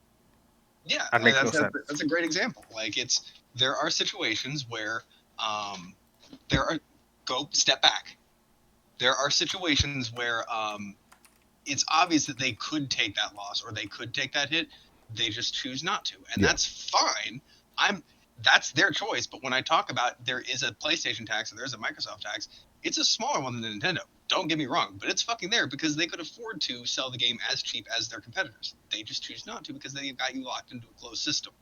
Yeah, and makes no sense. That's a great example. Like there are situations where step back. There are situations where it's obvious that they could take that loss or they could take that hit. They just choose not to, and that's fine. That's their choice. But when I talk about there is a PlayStation tax and there's a Microsoft tax, it's a smaller one than Nintendo. Don't get me wrong, but it's fucking there because they could afford to sell the game as cheap as their competitors. They just choose not to because they've got you locked into a closed system.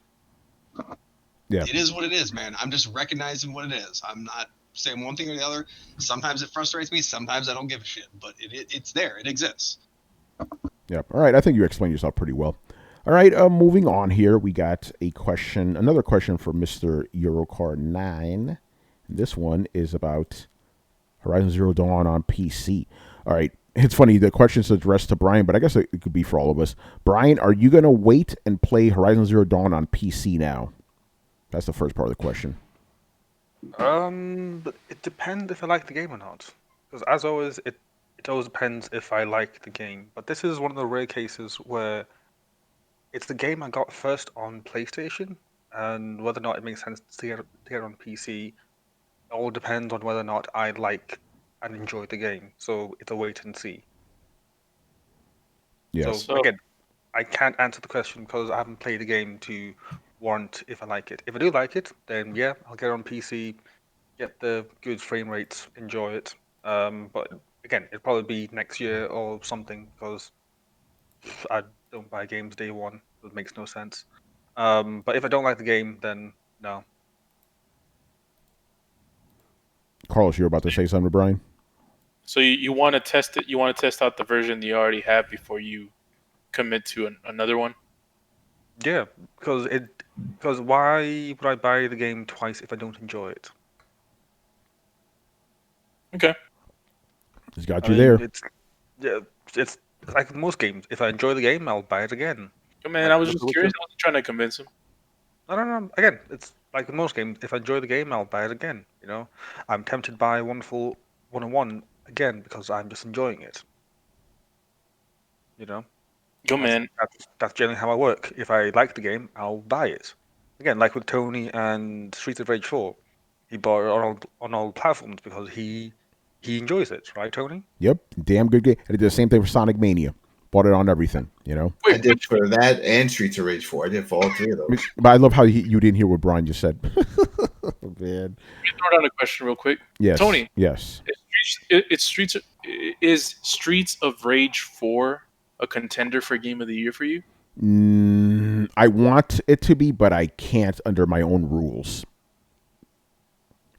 Yeah, it is what it is, man. I'm just recognizing what it is. I'm not saying one thing or the other. Sometimes it frustrates me. Sometimes I don't give a shit. But it's there. It exists. Yeah. All right. I think you explained yourself pretty well. All right. Moving on here, we got another question for Mr. Eurocar9. This one is about Horizon Zero Dawn on PC. All right. It's funny. The question's addressed to Brian, but I guess it could be for all of us. Brian, are you gonna wait and play Horizon Zero Dawn on PC now? That's the first part of the question. But it depends if I like the game or not. Because as always, it always depends if I like the game. But this is one of the rare cases where it's the game I got first on PlayStation, and whether or not it makes sense to get it on PC, it all depends on whether or not I like and enjoy the game. So it's a wait and see. Yes. So again, I can't answer the question because I haven't played the game to warrant if I like it. If I do like it, then yeah, I'll get it on PC, get the good frame rates, enjoy it. But again, it'll probably be next year or something because I don't buy games day one. It makes no sense. But if I don't like the game, then no. Carlos, you're about to say something to Brian? So you want to test it? You want to test out the version you already have before you commit to another one? Yeah, because why would I buy the game twice if I don't enjoy it? Okay. He's got I you mean, there. it's like most games. If I enjoy the game, I'll buy it again. Oh, man, Like I was with just The curious. Witcher. I was trying to convince him. No. Again, it's like with most games. If I enjoy the game, I'll buy it again. You know, I'm tempted by Wonderful 101 again because I'm just enjoying it. You know, Go, man. that's generally how I work. If I like the game, I'll buy it. Again, like with Tony and Streets of Rage 4, he bought it on all platforms because he enjoys it, right, Tony? Yep, damn good game. I did the same thing for Sonic Mania. Bought it on everything, you know. I did for that and Streets of Rage 4. I did for all three of those. But I love how you didn't hear what Brian just said. Oh, man. Let me throw down a question real quick. Yes, Tony. Yes. Is Streets of Rage 4 a contender for Game of the Year for you? I want it to be, but I can't under my own rules.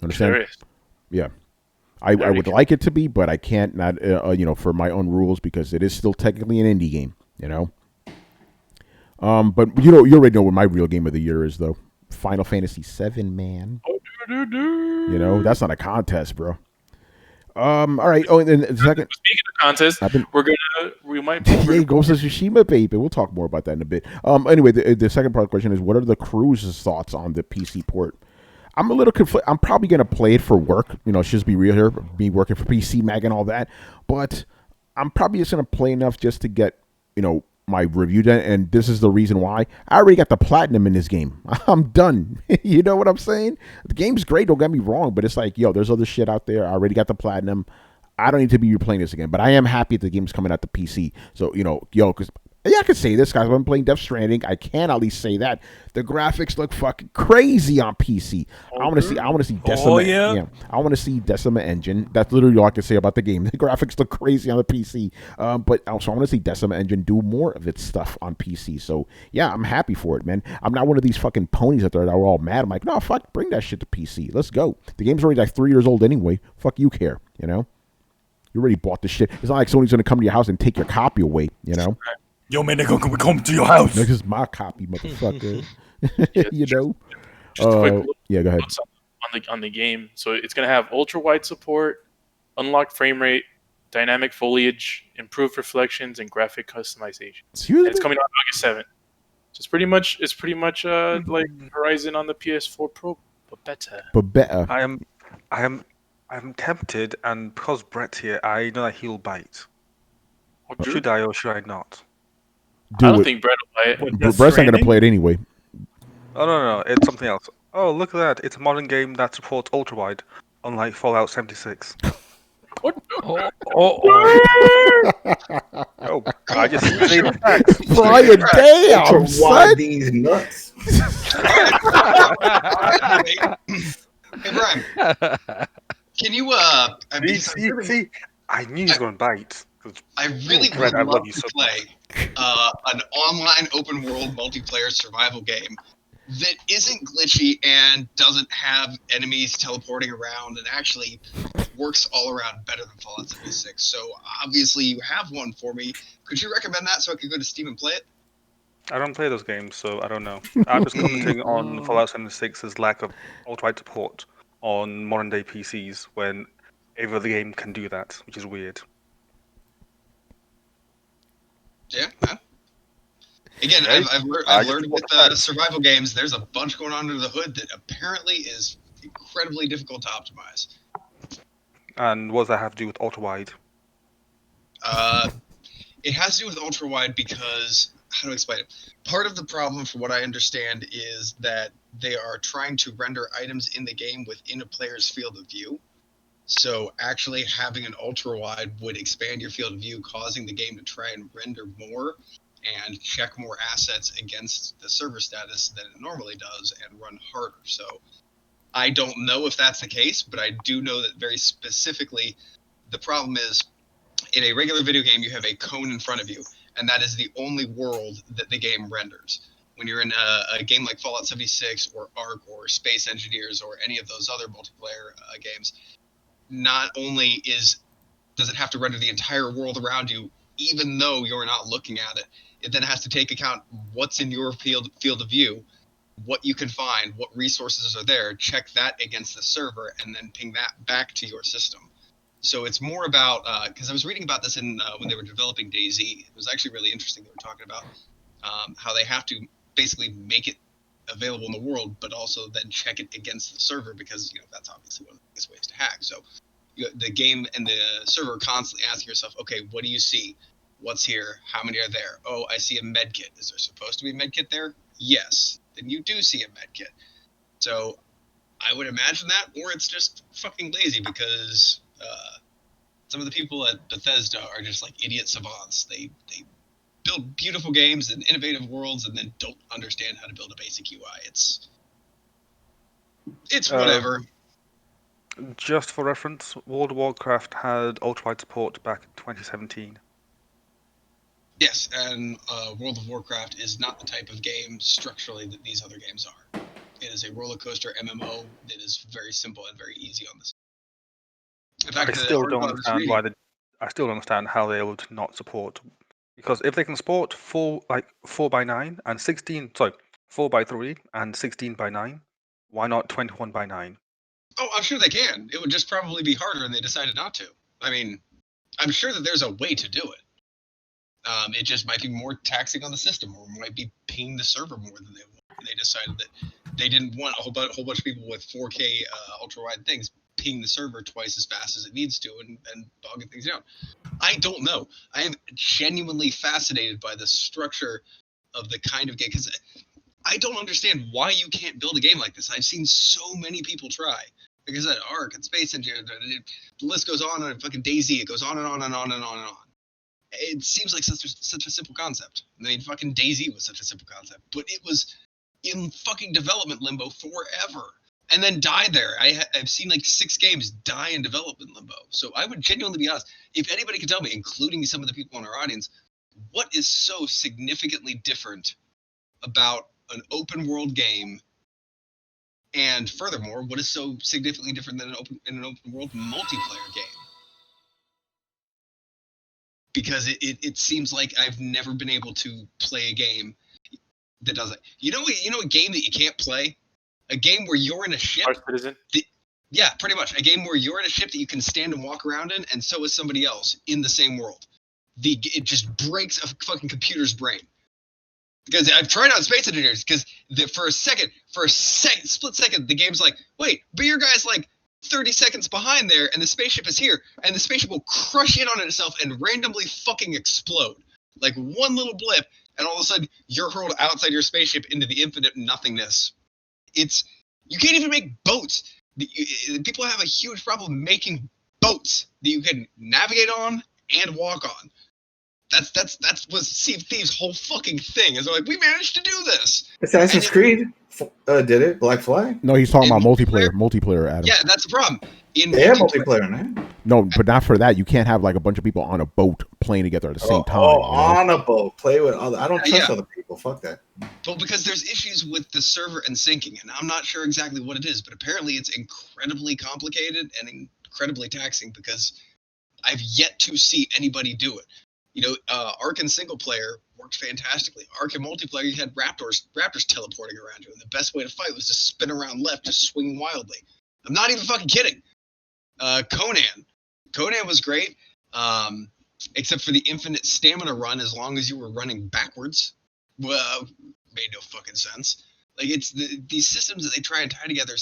Understand? Curious. Yeah. I would like it to be, but I can't not for my own rules because it is still technically an indie game, you know. But you already know what my real game of the year is though. Final Fantasy VII, man. You know, that's not a contest, bro. All right. Oh, and then the second. Speaking of contest, we might. Yeah, Ghost of Tsushima, baby. We'll talk more about that in a bit. Anyway, the second part of the question is, what are the crew's thoughts on the PC port? I'm a little conflicted. I'm probably going to play it for work. You know, let's just be real here. Me working for PC Mag and all that. But I'm probably just going to play enough just to get, my review done. And this is the reason why. I already got the platinum in this game. I'm done. You know what I'm saying? The game's great. Don't get me wrong. But it's like, there's other shit out there. I already got the platinum. I don't need to be replaying this again. But I am happy the game's coming out to PC. So, because... yeah, I could say this, guys. I've been playing Death Stranding. I can at least say that the graphics look fucking crazy on PC. I want to see Decima. Oh, yeah? I want to see Decima Engine. That's literally all I can say about the game. The graphics look crazy on the PC. But also I want to see Decima Engine do more of its stuff on PC. So yeah, I'm happy for it, man. I'm not one of these fucking ponies out there that are all mad. I'm like, no, fuck, bring that shit to PC. Let's go. The game's already like 3 years old anyway. Fuck you care, You already bought this shit. It's not like Sony's gonna come to your house and take your copy away, Yo, man, they're going to come to your house. This is my copy, motherfucker. Just a quick look Yeah, go ahead. on the game. So it's going to have ultra wide support, unlocked frame rate, dynamic foliage, improved reflections, and graphic customization. And it's coming out August 7th. So it's pretty much like Horizon on the PS4 Pro, but better. I am tempted, and because Brett's here, I know that he'll bite. Should I or should I not? I don't think Brett will buy it. Brett's not gonna play it anyway. Oh no, it's something else. Oh, look at that! It's a modern game that supports ultra wide, unlike Fallout 76. What? Oh, I just say the facts. Brian, damn, son. These nuts. Hey Brian, can you See, I knew he was going to bite. I really Brett, would I love love you to so play an online open world multiplayer survival game that isn't glitchy and doesn't have enemies teleporting around and actually works all around better than Fallout 76. So obviously you have one for me. Could you recommend that so I could go to Steam and play it? I don't play those games, so I don't know. I'm just commenting on Fallout 76's lack of ultra-wide support on modern-day PCs when every other game can do that, which is weird. Yeah. Again, Okay. I've Just learned what with the facts. survival games, there's a bunch going on under the hood that apparently is incredibly difficult to optimize. And what does that have to do with ultra wide? It has to do with ultra wide because, how do I explain it? Part of the problem, from what I understand, is that they are trying to render items in the game within a player's field of view. So actually having an ultra wide would expand your field of view, causing the game to try and render more and check more assets against the server status than it normally does and run harder. So I don't know if that's the case, but I do know that very specifically the problem is in a regular video game, you have a cone in front of you, and that is the only world that the game renders. When you're in a game like Fallout 76 or Ark or Space Engineers or any of those other multiplayer games, not only does it have to render the entire world around you, even though you're not looking at it, it then has to take account what's in your field of view, what you can find, what resources are there, check that against the server, and then ping that back to your system. So it's more about, because I was reading about this when they were developing DayZ. It was actually really interesting. They were talking about how they have to basically make it available in the world, but also then check it against the server, because that's obviously one of the biggest ways to hack. So the game and the server are constantly asking yourself, okay, what do you see? What's here? How many are there? Oh, I see a med kit. Is there supposed to be a med kit there? Yes. Then you do see a med kit. So I would imagine that, or it's just fucking lazy because some of the people at Bethesda are just like idiot savants. They build beautiful games and innovative worlds and then don't understand how to build a basic UI. It's whatever. Just for reference, World of Warcraft had ultra-wide support back in 2017. Yes, and World of Warcraft is not the type of game structurally that these other games are. It is a roller coaster MMO that is very simple and very easy on this. In fact, I still don't understand how they're able to not support, because if they can support 4x9 and 4x3 and 16x9, why not 21x9? Oh, I'm sure they can. It would just probably be harder, and they decided not to. I mean, I'm sure that there's a way to do it. It just might be more taxing on the system, or might be pinging the server more than they want. And they decided that they didn't want a whole bunch of people with 4K ultra wide things ping the server twice as fast as it needs to and bogging things down. I don't know. I am genuinely fascinated by the structure of the kind of game, because I don't understand why you can't build a game like this. I've seen so many people try. Like I said, Ark and Space Engineer, the list goes on, and fucking DayZ, it goes on and on and on and on and on. It seems like such a simple concept. I mean, fucking DayZ was such a simple concept, but it was in fucking development limbo forever, and then died there. I've seen like 6 games die in development limbo. So I would genuinely be honest, if anybody could tell me, including some of the people in our audience, what is so significantly different about an open world game, and furthermore, what is so significantly different than an open world multiplayer game? Because it seems like I've never been able to play a game that does it. You know a game that you can't play? A game where you're in a ship. Star Citizen. Yeah, pretty much. A game where you're in a ship that you can stand and walk around in, and so is somebody else in the same world. It just breaks a fucking computer's brain. Because I've tried out Space Engineers, because for a split second, the game's like, wait, but your guy's like 30 seconds behind there, and the spaceship is here, and the spaceship will crush in on itself and randomly fucking explode. Like one little blip, and all of a sudden, you're hurled outside your spaceship into the infinite nothingness. You can't even make boats. People have a huge problem making boats that you can navigate on and walk on. That was Sea of Thieves' whole fucking thing. Is like, we managed to do this. Assassin's Creed did it. Black Flag. No, he's talking about multiplayer, Adam. Yeah, that's the problem. They have multiplayer, man. No, but not for that. You can't have like a bunch of people on a boat playing together at the same time. On a boat, play with other. I don't trust other people. Fuck that. Well, because there's issues with the server and syncing, and I'm not sure exactly what it is, but apparently it's incredibly complicated and incredibly taxing, because I've yet to see anybody do it. Ark in single player worked fantastically. Ark in multiplayer, you had raptors teleporting around you, and the best way to fight was to spin around left, just swing wildly. I'm not even fucking kidding. Conan was great. except for the infinite stamina run as long as you were running backwards. Well, made no fucking sense. Like, it's these systems that they try and tie together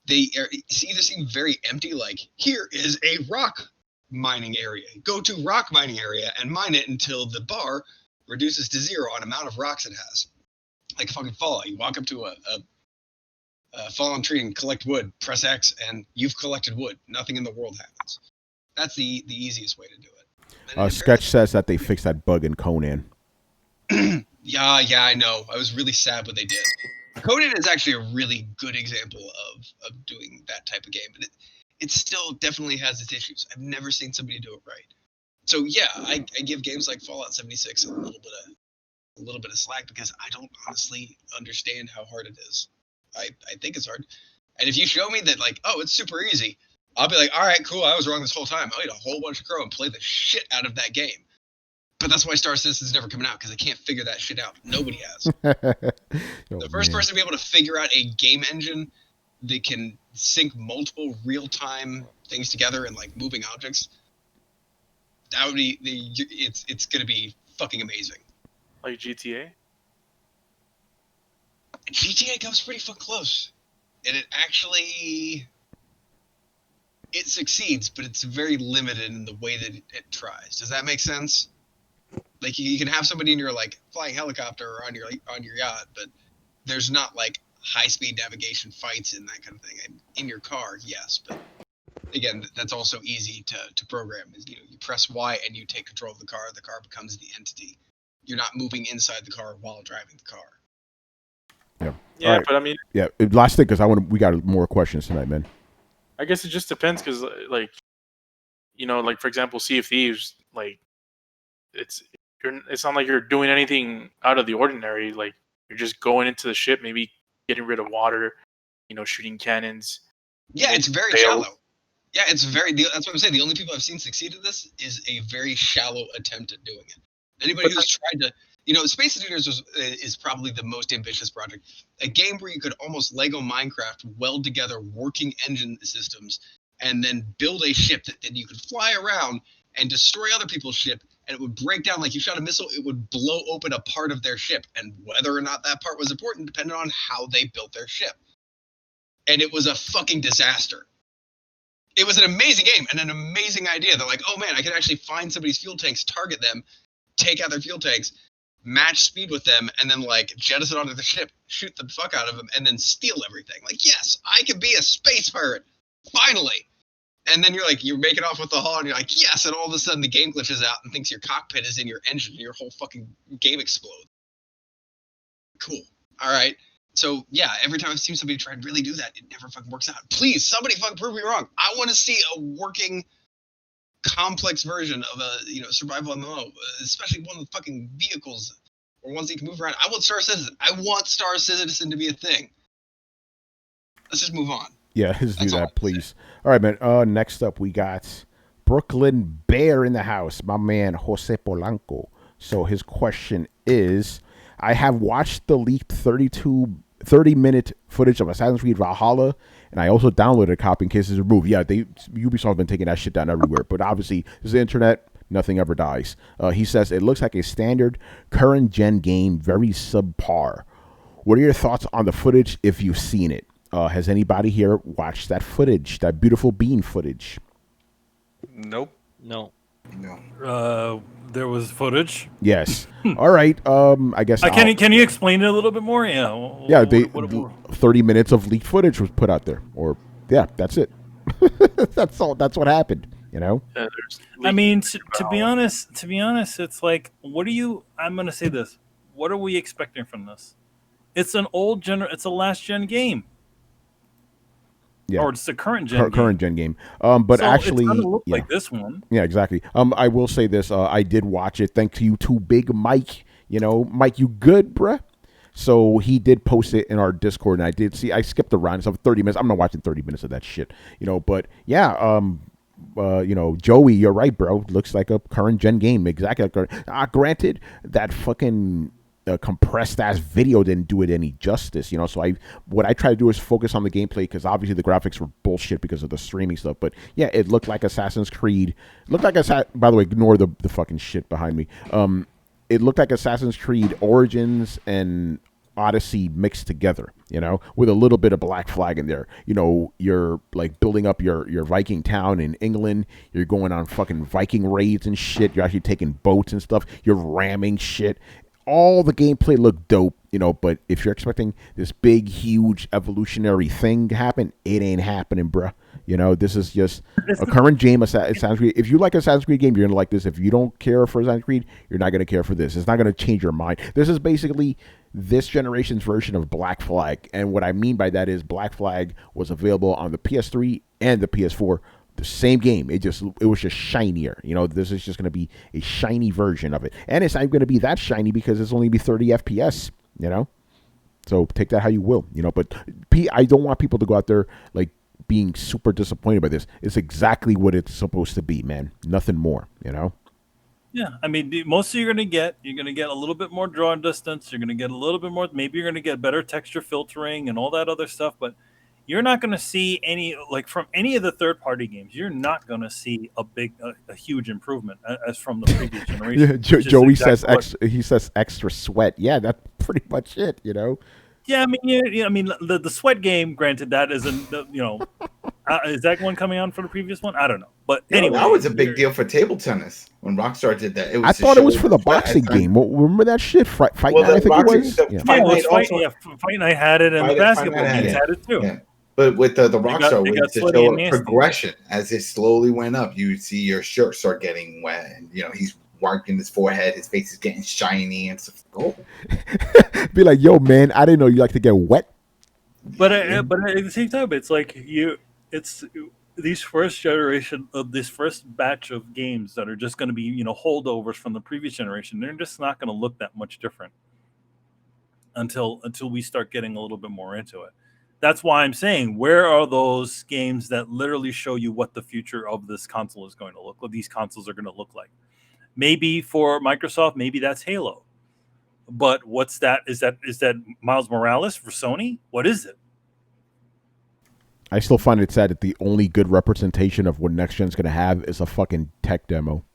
either seem very empty, like, here is a rock mining area. Go to rock mining area and mine it until the bar reduces to 0 on amount of rocks it has. Like fucking Fallout. You walk up to a fallen tree and collect wood, press X, and you've collected wood. Nothing in the world happens. That's the easiest way to do it. Sketch says that they fixed that bug in Conan. Yeah, I know. I was really sad what they did. Conan is actually a really good example of doing that type of game, but it still definitely has its issues. I've never seen somebody do it right. So yeah, I give games like Fallout 76 a little bit of slack because I don't honestly understand how hard it is. I think it's hard. And if you show me that, like, oh, it's super easy, I'll be like, all right, cool, I was wrong this whole time. I'll eat a whole bunch of crow and play the shit out of that game. But that's why Star Citizen's never coming out, because they can't figure that shit out. Nobody has. The first person to be able to figure out a game engine that can sync multiple real-time things together and, like, moving objects, that would be it's going to be fucking amazing. Like GTA? GTA comes pretty fucking close. And it succeeds, but it's very limited in the way that it tries. Does that make sense? Like, you can have somebody in your, like, flying helicopter or on your yacht, but there's not, like, high-speed navigation fights and that kind of thing. And in your car, yes, but again, that's also easy to program. Is, you press Y and you take control of the car becomes the entity. You're not moving inside the car while driving the car. Yeah, right. But I mean, yeah. Last thing, because we got more questions tonight, man. I guess it just depends, because, like, like, for example, Sea of Thieves, like, it's not like you're doing anything out of the ordinary. Like, you're just going into the ship, maybe getting rid of water, shooting cannons. Yeah, it's very shallow. Yeah, that's what I'm saying. The only people I've seen succeed at this is a very shallow attempt at doing it. Anybody who's tried to, Space Invaders is probably the most ambitious project. A game where you could almost Lego Minecraft weld together working engine systems and then build a ship that you could fly around and destroy other people's ship, and it would break down. Like, you shot a missile, it would blow open a part of their ship, and whether or not that part was important depended on how they built their ship. And it was a fucking disaster. It was an amazing game and an amazing idea. They're like, oh man, I can actually find somebody's fuel tanks, target them, take out their fuel tanks, match speed with them, and then, like, jettison onto the ship, shoot the fuck out of them, and then steal everything. Like, yes, I can be a space pirate, finally. And then you're making off with the hull, and you're like, yes, and all of a sudden the game glitches out and thinks your cockpit is in your engine, and your whole fucking game explodes. Cool. All right. So, yeah, every time I've seen somebody try and really do that, it never fucking works out. Please, somebody fucking prove me wrong. I want to see a working, complex version of a, survival MMO, especially one with fucking vehicles or ones that you can move around. I want Star Citizen. I want Star Citizen to be a thing. Let's just move on. Yeah, let's do that, please. All right, man. Next up, we got Brooklyn Bear in the house, my man, Jose Polanco. So his question is, I have watched the leaked 30-minute footage of Assassin's Creed Valhalla, and I also downloaded a copy in case it's removed. Yeah, Ubisoft have been taking that shit down everywhere, but obviously, this is the internet. Nothing ever dies. He says, it looks like a standard current-gen game, very subpar. What are your thoughts on the footage if you've seen it? Has anybody here watched that footage, that beautiful bean footage? Nope. No. There was footage. Yes. All right. I guess. Can you explain it a little bit more? Yeah. Yeah. 30 minutes of leaked footage was put out there, or yeah, that's it. That's all. That's what happened. I mean, to be honest, it's like, I'm gonna say this. What are we expecting from this? It's an it's a last gen game. Yeah. Or it's a current gen game. But so actually, it's gonna look like this one. Yeah, exactly. I will say this. I did watch it. Thanks to you to Big Mike. Mike, you good, bruh? So he did post it in our Discord, and I did see. I skipped around. So 30 minutes. I'm not watching 30 minutes of that shit. But yeah. Joey, you're right, bro. Looks like a current gen game. Exactly. Granted, that fucking compressed ass video didn't do it any justice, you know. So what I try to do is focus on the gameplay, because obviously the graphics were bullshit because of the streaming stuff. But yeah, it looked like Assassin's Creed. It looked like by the way, ignore the fucking shit behind me. It looked like Assassin's Creed Origins and Odyssey mixed together, you know, with a little bit of Black Flag in there. You know, you're like building up your Viking town in England. You're going on fucking Viking raids and shit. You're actually taking boats and stuff. You're ramming shit. All the gameplay looked dope, you know, but if you're expecting this big, huge evolutionary thing to happen, it ain't happening, bruh. You know, this is just a current game. Assassin's Creed. If you like Assassin's Creed game, you're gonna like this. If you don't care for Assassin's Creed, you're not gonna care for this. It's not gonna change your mind. This is basically this generation's version of Black Flag, and what I mean by that is Black Flag was available on the PS3 and the PS4. The same game. It was just shinier. You know, this is just gonna be a shiny version of it, and it's not gonna be that shiny because it's only be 30 FPS. You know, so take that how you will. You know, but I don't want people to go out there like being super disappointed by this. It's exactly what it's supposed to be, man. Nothing more, you know? Yeah, I mean, most you're gonna get a little bit more draw distance. You're gonna get a little bit more. Maybe you're gonna get better texture filtering and all that other stuff. But you're not gonna see any from any of the third-party games. You're not gonna see a huge improvement as from the previous generation. Yeah, Joey says he says extra sweat. Yeah, that's pretty much it. You know. Yeah, I mean, I mean, the sweat game. Granted, that isn't, you know, is that one coming on for the previous one? I don't know, but anyway, that was a big deal for table tennis when Rockstar did that. I thought it was for the boxing game. Remember that shit? Fight Night, I think it was. Fight Night had it, and the basketball games had it too. Yeah. But with the Rockstar, to show a progression as it slowly went up, you would see your shirt start getting wet, and you know he's wiping his forehead, his face is getting shiny and stuff. Oh. Be like, yo, man, I didn't know you like to get wet. But at the same time, it's like it's these first generation of this first batch of games that are just going to be, you know, holdovers from the previous generation. They're just not going to look that much different until we start getting a little bit more into it. That's why I'm saying, where are those games that literally show you what the future of this console is going to look like? What these consoles are going to look like? Maybe for Microsoft, maybe that's Halo. But what's that? Is that Miles Morales for Sony? What is it? I still find it sad that the only good representation of what next gen's going to have is a fucking tech demo.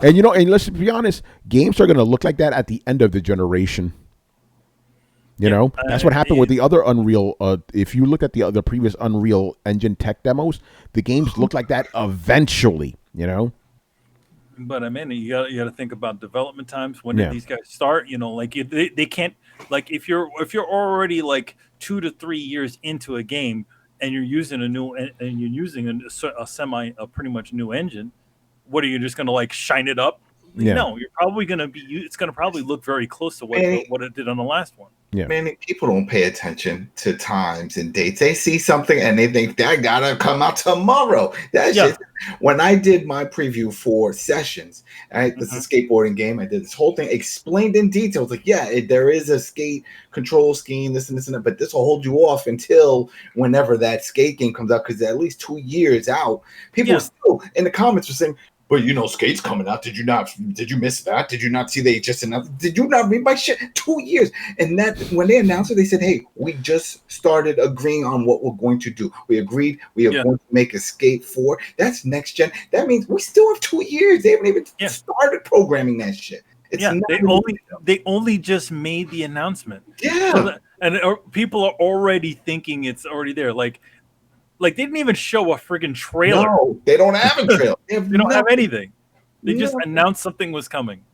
And you know, and let's be honest, games are going to look like that at the end of the generation. You know, that's what happened with the other Unreal. If you look at the previous Unreal Engine tech demos, the games look like that eventually. You know. But I mean, you got to think about development times. When did these guys start? You know, like they can't, like if you're already like 2 to 3 years into a game and you're using a pretty much new engine, what are you just going to like shine it up? Yeah. No, you're probably going to be. It's going to probably look very close to what it did on the last one. Yeah. Man, people don't pay attention to times and dates. They see something and they think that gotta come out tomorrow. That's just when I did my preview for Sessions. This is a skateboarding game. I did this whole thing explained in detail. It's like, there is a skate control scheme, this and this and that, but this will hold you off until whenever that skate game comes out, because at least 2 years out, people still in the comments were saying, but you know, Skate's coming out. Did you miss that? Did you not see they just announced? Did you not read my shit? 2 years. And that when they announced it, they said, hey, we just started agreeing on what we're going to do. We agreed we are going to make a Skate 4. That's next gen. That means we still have 2 years. They haven't even started programming that shit. They only just made the announcement. Yeah. And people are already thinking it's already there. Like they didn't even show a friggin' trailer. No, they don't have a trailer. They don't have anything. They just announced something was coming.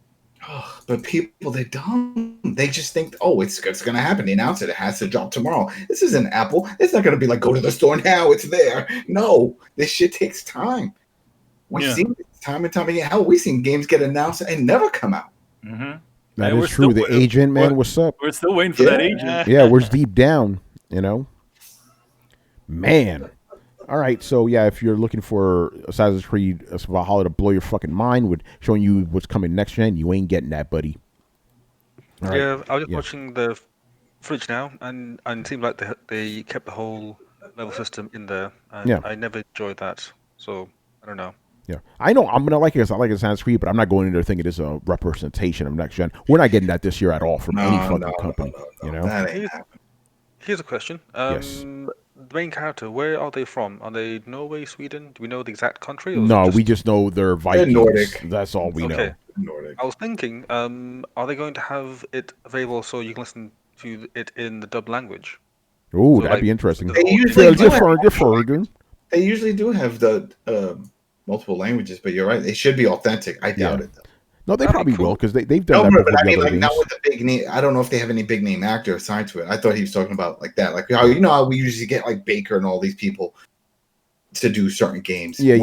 But people, they don't. They just think, it's going to happen. They announced it. It has to drop tomorrow. This isn't Apple. It's not going to be like, go to the store now. It's there. No, this shit takes time. We've seen it time and time again. Hell, we've seen games get announced and never come out. Mm-hmm. That is true. The agent, man, what's up? We're still waiting for that agent. Yeah, we're deep down, you know. Man. All right, so if you're looking for Assassin's Creed Valhalla to blow your fucking mind with showing you what's coming next gen, you ain't getting that, buddy. Right. Yeah, I was just watching the footage now, and it seemed like they kept the whole level system in there. And I never enjoyed that, so I don't know. Yeah, I know. I'm gonna like it. 'Cause I like Assassin's Creed, but I'm not going in there thinking it's a representation of next gen. We're not getting that this year at all from any fucking company. You know? That ain't Here's, happening. here's a question. Yes. The main character, where are they from? Are they Norway, Sweden? Do we know the exact country, or is it No, we just just know they're Vikings. Nordic. That's all we okay? know. Nordic. I was thinking, are they going to have it available so you can listen to it in the dub language? Ooh, So, that'd like, be interesting. the They whole- usually do have Fergen. They usually do have the multiple languages, but you're right. They should be authentic. I doubt Yeah. it though. No, they That'd be probably cool. will because they've done No, that but before I the mean, other like not games. with the big name. I don't know if they have any big name actor assigned to it. I thought he was talking about like that, like how how we usually get like Baker and all these people to do certain games. Yeah.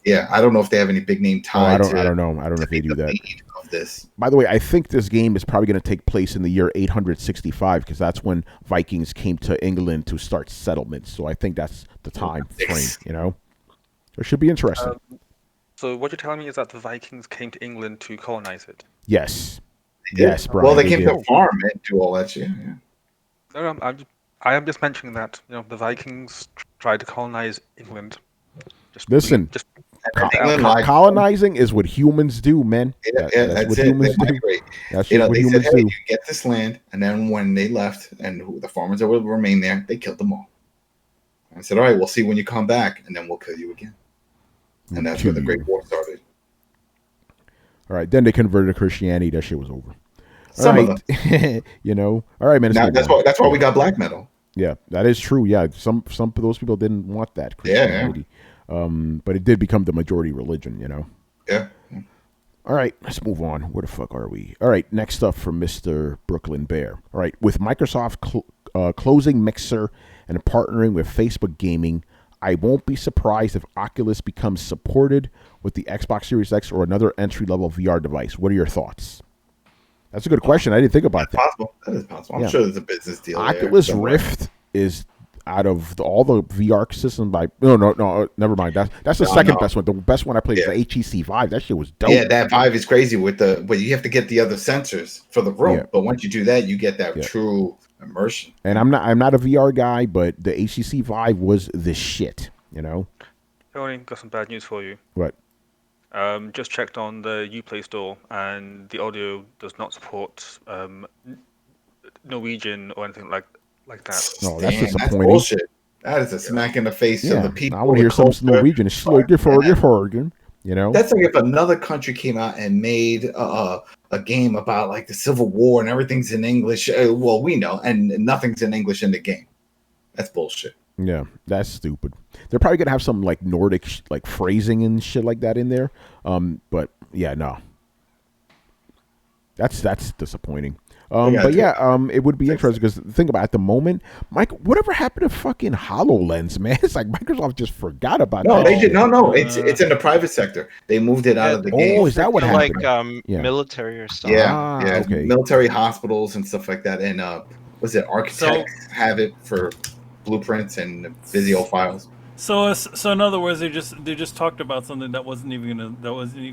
Yeah, I don't know if they have any big name Oh, tied I don't know. I don't know if they do the that. lead of this. By the way, I think this game is probably going to take place in the year 865 because that's when Vikings came to England to start settlements. So I think that's the time frame. You know, it should be interesting. So what you're telling me is that the Vikings came to England to colonize it? Yes. They did. Yes, Brian. Well, they they came did. to farm it, do all that shit. Yeah. No, I am just mentioning that the Vikings tried to colonize England. Listen, just England lied. colonizing is what humans do, man. Yeah, That's what it. humans They do. migrate. That's just what They said, humans hey, do. you get this land, and then when they left, and the farmers that would remain there, they killed them all. I said, all right, we'll see when you come back, and then we'll kill you again. And that's where the Great War started. All right, then they converted to Christianity. That shit was over. Some all of right. All right, man. Now, that's why we got black metal. Yeah, that is true. Yeah, some of those people didn't want that Christianity. But it did become the majority religion, Yeah. All right, let's move on. Where the fuck are we? All right, next up from Mr. Brooklyn Bear. All right, with Microsoft closing Mixer and partnering with Facebook Gaming, I won't be surprised if Oculus becomes supported with the Xbox Series X or another entry-level VR device. What are your thoughts? That's a good question. I didn't think about that. Possible. That is possible. I'm sure there's a business deal. Oculus Rift is out of all the VR systems. No, never mind. That's the second best one. The best one I played is the HTC Vive. That shit was dope. Yeah, that Vive is crazy but you have to get the other sensors for the room. Yeah. But once you do that, you get that true immersion. And I'm not a VR guy, but the HTC Vive was the shit. Tony, got some bad news for you. What? Just checked on the Uplay store, and the audio does not support Norwegian or anything like that. No, that's Damn, disappointing. That's bullshit. That is a smack in the face to the people. I want to hear some Norwegian. It's like That's like if another country came out and made a game about like the Civil War and everything's in English. Well, we know, and nothing's in English in the game. That's bullshit. Yeah, that's stupid. They're probably gonna have some like Nordic like phrasing and shit like that in there. But yeah, no. That's disappointing. It would be interesting because think about it, at the moment, Mike, whatever happened to fucking HoloLens, man? It's like Microsoft just forgot about that. No, they did. No, it's in the private sector. They moved it out of the game. Oh, is that what happened? Like military or stuff. Yeah, okay. Military hospitals and stuff like that. And was it architects have it for blueprints and Visio files? So in other words, they just talked about something that wasn't even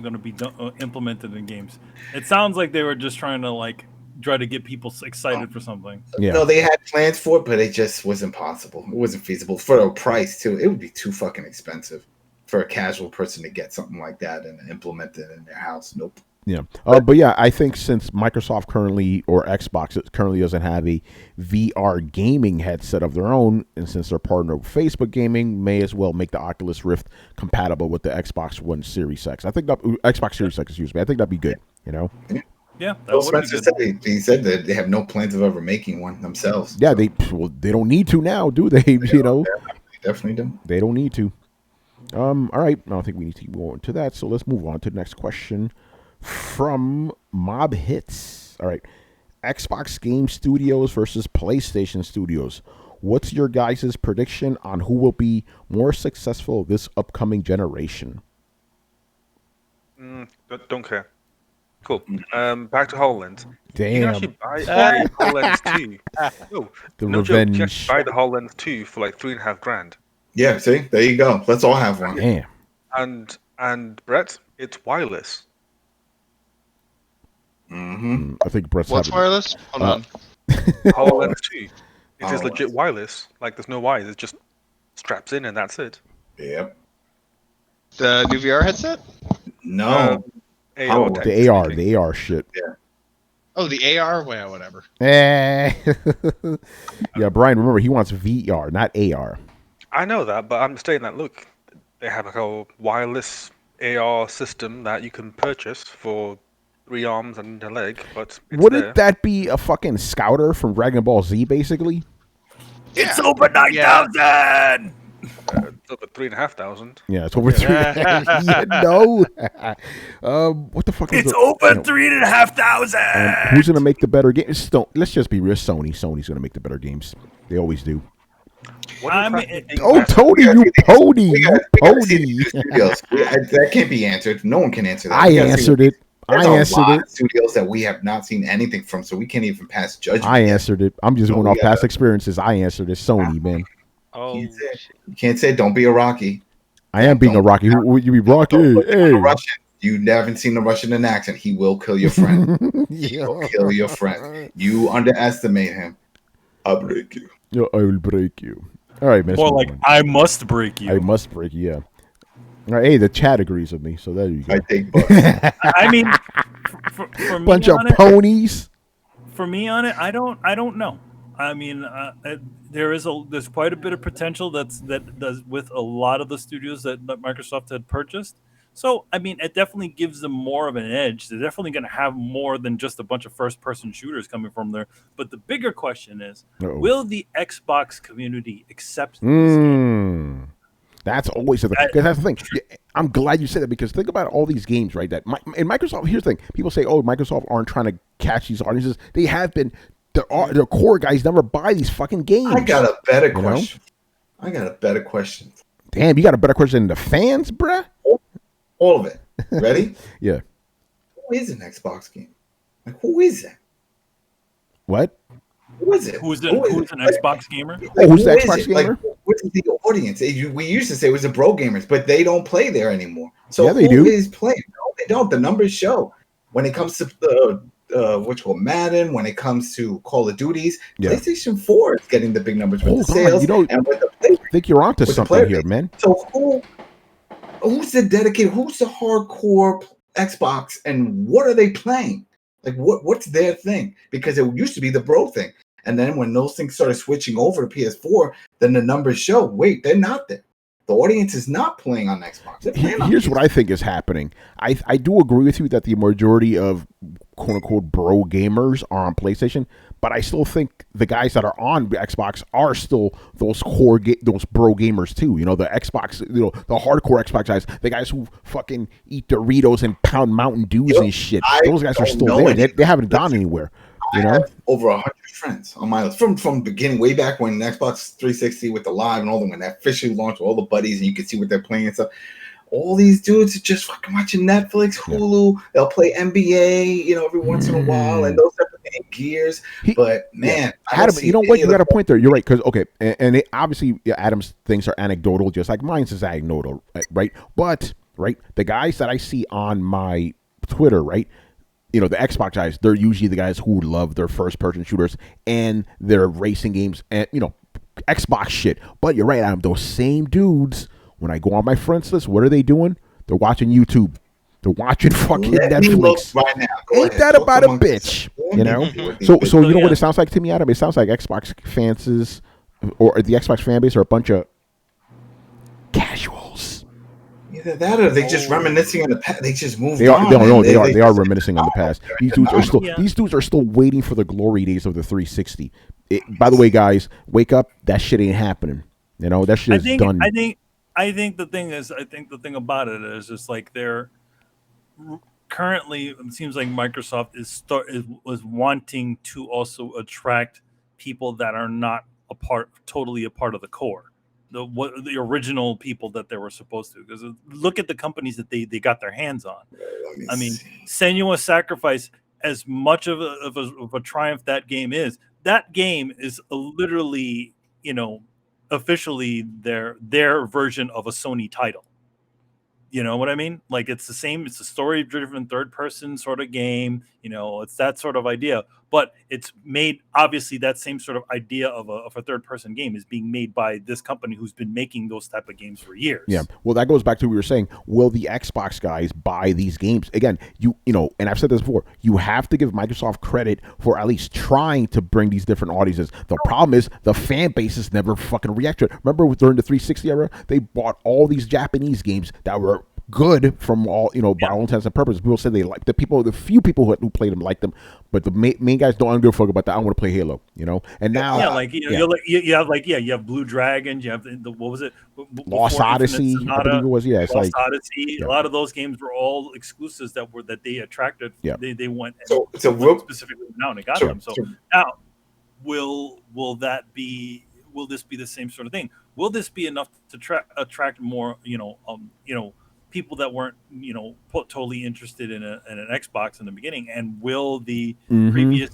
gonna be implemented in games. It sounds like they were just trying to try to get people excited for something. Yeah. No, they had plans for it, but it just wasn't possible. It wasn't feasible for the price too. It would be too fucking expensive for a casual person to get something like that and implement it in their house. Nope. Yeah. But yeah, I think since Microsoft currently, or Xbox currently doesn't have a VR gaming headset of their own, and since they're partnered with Facebook Gaming, may as well make the Oculus Rift compatible with the Xbox One Series X. I think Xbox Series X, excuse me. I think that'd be good, Yeah. Phil Spencer said he said that they have no plans of ever making one themselves. Yeah, so. they don't need to now, do they? They definitely don't. They don't need to. All right. I don't think we need to go on to that. So let's move on to the next question from Mob Hits. All right. Xbox Game Studios versus PlayStation Studios. What's your guys' prediction on who will be more successful this upcoming generation? Don't care. Cool. Back to HoloLens. Damn. You can actually buy HoloLens 2. No, The no revenge. joke. You can actually buy the HoloLens 2 for like $3,500. Yeah, see, there you go. Let's all have one. Damn. And Brett, it's wireless. Mm-hmm. I think Brett's What's having- wireless? Hold on. HoloLens 2. It is Oh, legit wireless. Like there's no wires. It just straps in and that's it. Yep. The new VR headset? No. AR Oh, The AR shit. Oh, the AR? Well, whatever. Yeah, Brian, remember, he wants VR, not AR. I know that, but I'm saying that, look, they have like a wireless AR system that you can purchase for 3 arms and a leg, but it's Wouldn't there. that be a fucking scouter from Dragon Ball Z, basically? It's over 9,000. It's over 3,500. Yeah, it's over 3. Yeah, no. What the fuck? It's the, over 3,500. who's gonna make the better games? Let's just be real. Sony's gonna make the better games. They always do. I mean, Oh, Tony, you pony, you pony. Studios. That can't be answered. No one can answer that. I answered it. There's I a answered lot it. of studios that we have not seen anything from, so we can't even pass judgment. I yet. answered it. I'm just No, going we off past gotta- experiences. I answered it. Sony, man. Oh, You can't say don't be a Rocky. I am being a Rocky. Who would you be Rocky? Don't look Hey. a Russian. You haven't seen a Russian in action. He will kill your friend. He Yeah. will kill your friend. You underestimate him. I'll break you. Yeah, I will break you. All right, man. Or like, I must break you. I must break you. Yeah. All right, hey, the chat agrees with me, so there you go. I take books. I mean, for me Bunch of on it, ponies. for me on it, I don't know. I mean, there's quite a bit of potential that does with a lot of the studios that Microsoft had purchased. So I mean, it definitely gives them more of an edge. They're definitely going to have more than just a bunch of first-person shooters coming from there. But the bigger question is, Uh-oh. will the Xbox community accept this game? That's always the thing. 'Cause that's the thing. Yeah, I'm glad you said that, because think about all these games, right? That in Microsoft. Here's the thing: people say, "Oh, Microsoft aren't trying to catch these audiences." They have been. The core guys never buy these fucking games. I got a better You know? question. I got a better question. Damn, you got a better question than the fans, bruh? All of it. Ready? Yeah. Who is an Xbox game? Like, who is that? What? Who is it? Who's Who is an it? Xbox gamer? Oh, who's who the is Xbox it? gamer? Like, what is the audience? We used to say it was the bro gamers, but they don't play there anymore. So Yeah, they who do. is playing? No, they don't. The numbers show. When it comes to what you call Madden, when it comes to Call of Duties, Yeah. PlayStation 4 is getting the big numbers with Hold the on, sales you know- and with the play. I think you're onto With the something player here, base. man. So who's the dedicated? Who's the hardcore Xbox, and what are they playing? Like what's their thing? Because it used to be the bro thing, and then when those things started switching over to PS4, then the numbers show. Wait, they're not there. The audience is not playing on Xbox. They're playing on Here's PS4. what I think is happening. I do agree with you that the majority of quote unquote bro gamers are on PlayStation, but I still think the guys that are on Xbox are still those those bro gamers too. You know, the Xbox, the hardcore Xbox guys, the guys who fucking eat Doritos and pound Mountain Dews and shit. Those guys are still there. They haven't gone anywhere. I have over 100 friends on my list from beginning, way back when Xbox 360 with the live and all them, when that officially launched with all the buddies and you could see what they're playing and stuff. All these dudes are just fucking watching Netflix, Hulu. They'll play NBA, every once in a while, and those type of things, Gears. But man, I don't Adam, see you know what? any You of got a the- point there. You're right, because and obviously Adam's things are anecdotal, just like mine's is anecdotal, right? But the guys that I see on my Twitter, right? The Xbox guys, they're usually the guys who love their first-person shooters and their racing games and, Xbox shit. But you're right, Adam, those same dudes, when I go on my friends list, what are they doing? They're watching YouTube. They're watching fucking Let me look Netflix. right now. Go Ain't ahead. that Talk about a amongst bitch? yourself. You know? Let me see So what you know what yeah. it sounds like to me, Adam? It sounds like Xbox fans or the Xbox fan base are a bunch of casuals. Either that or they just reminiscing on the past. They just moved They are. on. No, and they are just- reminiscing on the past. These dudes are still. Yeah. These dudes are still waiting for the glory days of the 360. By the way, guys, wake up! That shit ain't happening. That shit is done. I think the thing about it is just like they're currently, it seems like Microsoft is wanting to also attract people that are not totally a part of the core, the original people that they were supposed to. Because look at the companies that they got their hands on. Let me I mean, see. Senua's Sacrifice, as much of a triumph that game is literally, officially their version of a Sony title. You know what I mean? Like, it's the same. It's a story-driven third-person sort of game. It's that sort of idea. but it's made, obviously that same sort of idea of a third person game is being made by this company who's been making those type of games for years. Yeah. Well, that goes back to what we were saying. Will the Xbox guys buy these games? Again, you know, and I've said this before, you have to give Microsoft credit for at least trying to bring these different audiences. The problem is the fan bases never fucking reacted. Remember during the 360 era, they bought all these Japanese games that were good from all, you know, by all intents and purposes. People said they like the few people who played them liked them, but the main guys don't give a fuck about that. I want to play Halo, you know. And now, you have Blue Dragon, you have the what was it, Lost Odyssey, I believe it was. Yeah, it's Lost like Odyssey. A lot of those games were all exclusives that they attracted. Yeah. They went So specifically now and they got them. So now, will this be the same sort of thing? Will this be enough to attract more, people that weren't, totally interested in an Xbox in the beginning? And will the previous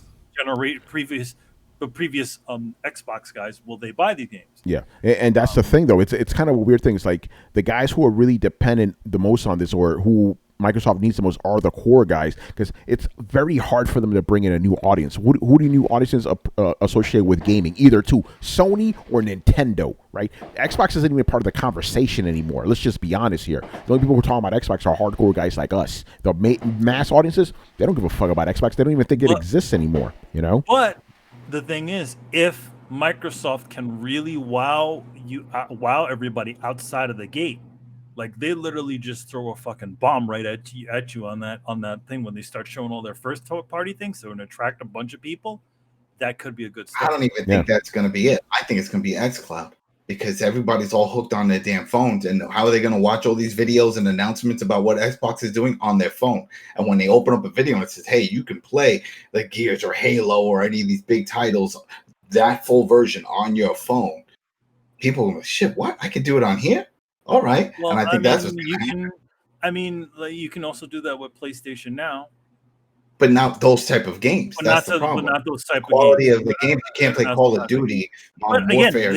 Xbox guys, will they buy these games? Yeah, and that's the thing, though. It's kind of a weird thing. It's like the guys who are really dependent the most on this, or who Microsoft needs the most, are the core guys, because it's very hard for them to bring in a new audience. Who do new audiences associate with gaming? Either to Sony or Nintendo, right? Xbox isn't even part of the conversation anymore. Let's just be honest here. The only people who are talking about Xbox are hardcore guys like us. The mass audiences, they don't give a fuck about Xbox. They don't even think it exists anymore, you know? But the thing is, if Microsoft can really wow everybody outside of the gate, like they literally just throw a fucking bomb right at you on that thing when they start showing all their first party things, so to attract a bunch of people, that could be a good start. I don't even think that's going to be it. I think it's going to be xCloud, because everybody's all hooked on their damn phones, and how are they going to watch all these videos and announcements about what Xbox is doing on their phone? And when they open up a video and it says, hey, you can play the Gears or Halo or any of these big titles, that full version on your phone, people are going, shit, what? I can do it on here? All right. Well, and I think that's what's you can also do that with PlayStation Now. But not those type of games. But that's the problem. But not those type quality of games. of the games. You can't play Call of Duty on Warfare.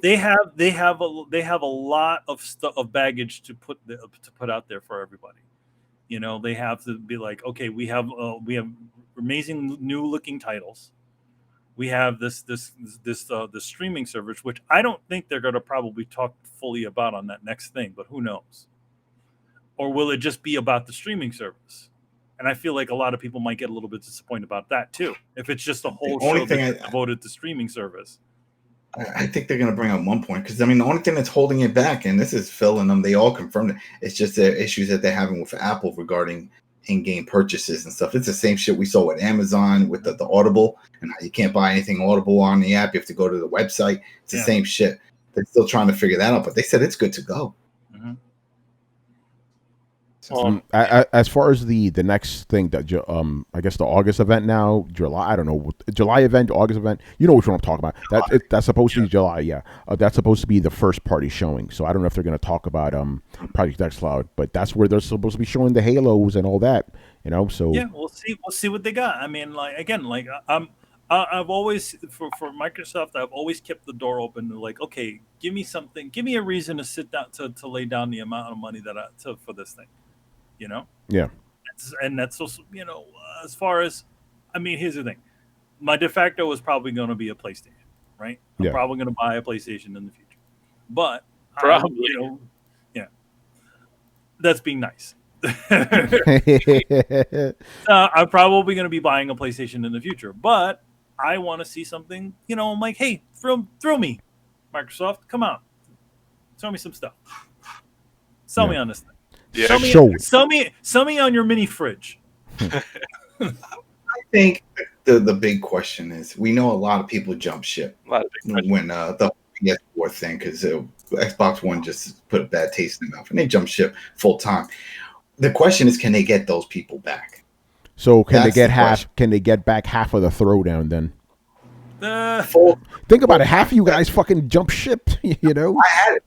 They have a lot of stuff, of baggage to put out there for everybody. You know, they have to be like, okay, we have amazing new looking titles. We have this streaming service, which I don't think they're going to probably talk fully about on that next thing, but who knows? Or will it just be about the streaming service? And I feel like a lot of people might get a little bit disappointed about that too, if it's just a whole show that's devoted to streaming service. I think they're going to bring up one point, because I mean, the only thing that's holding it back, and this is Phil and them, they all confirmed it, it's just the issues that they're having with Apple regarding in-game purchases and stuff. It's the same shit we saw with Amazon with the Audible, and you can't buy anything Audible on the app. You have to go to the website. It's the same shit. They're still trying to figure that out, but they said it's good to go. Mm-hmm. As far as the next thing that I guess the August event now, July, I don't know, July event, August event, you know which one I'm talking about. That's supposed to be July, yeah. That's supposed to be the first party showing. So I don't know if they're going to talk about Project xCloud, but that's where they're supposed to be showing the Halos and all that, you know. So yeah, we'll see what they got. I mean, I've always for Microsoft, I've always kept the door open to like, okay, give me something, give me a reason to sit down to lay down the amount of money that for this thing. You know? Yeah. And that's also, as far as, I mean, here's the thing. My de facto is probably going to be a PlayStation, right? I'm probably going to buy a PlayStation in the future. But, probably. That's being nice. I'm probably going to be buying a PlayStation in the future. But I want to see something, I'm like, hey, throw me, Microsoft, come on. Throw me some stuff. Sell me on this thing. Yeah. Sell me on your mini fridge. I think the big question is, we know a lot of people jump ship when the PS4 thing, because Xbox One just put a bad taste in their mouth, and they jump ship full time. The question is, can they get those people back? So Can they get back half of the throwdown then? Think about it. Half of you guys fucking jump ship. You know. I had it.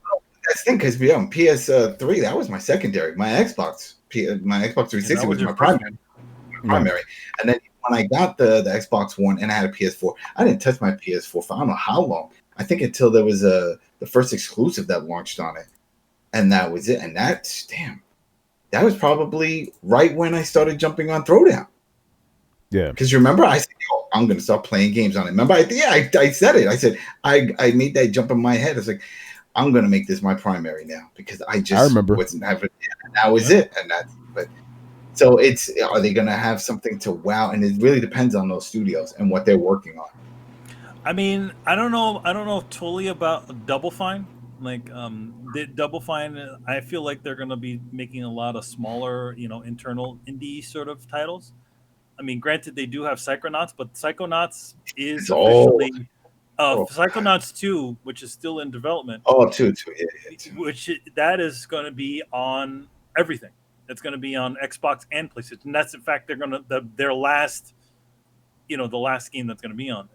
That's the thing, because PS3, that was my secondary. My Xbox 360 was my primary. And then when I got the Xbox One and I had a PS4, I didn't touch my PS4 for I don't know how long. I think until there was the first exclusive that launched on it, and that was it. And that was probably right when I started jumping on Throwdown. Yeah, because remember I said, I'm gonna start playing games on it. Remember, I said it. I said I made that jump in my head. It's like I'm gonna make this my primary now because I remember. wasn't having it. And that was it. And that's but so are they gonna have something to wow? And it really depends on those studios and what they're working on. I mean, I don't know totally about Double Fine. Like, the Double Fine, I feel like they're gonna be making a lot of smaller, internal indie sort of titles. I mean, granted, they do have Psychonauts, but Psychonauts is It's all- officially Psychonauts 2, which is still in development. Two. Which that is going to be on everything. It's going to be on Xbox and PlayStation. And that's in fact their last, the last game that's going to be on.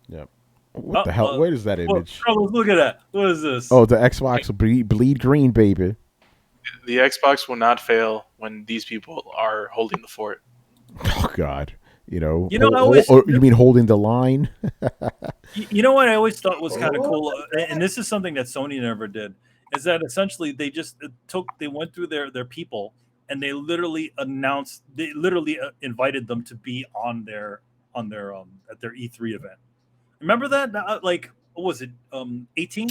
Yeah. What the hell? Where is that image? Carlos, look at that. What is this? Oh, the Xbox bleed green, baby. The Xbox will not fail when these people are holding the fort. Oh God. I always, you mean holding the line? You know what I always thought was kind of cool, and this is something that Sony never did, is that essentially they just went through their people and they literally invited them to be on their at their E3 event. Remember that? Like, what was it? 18?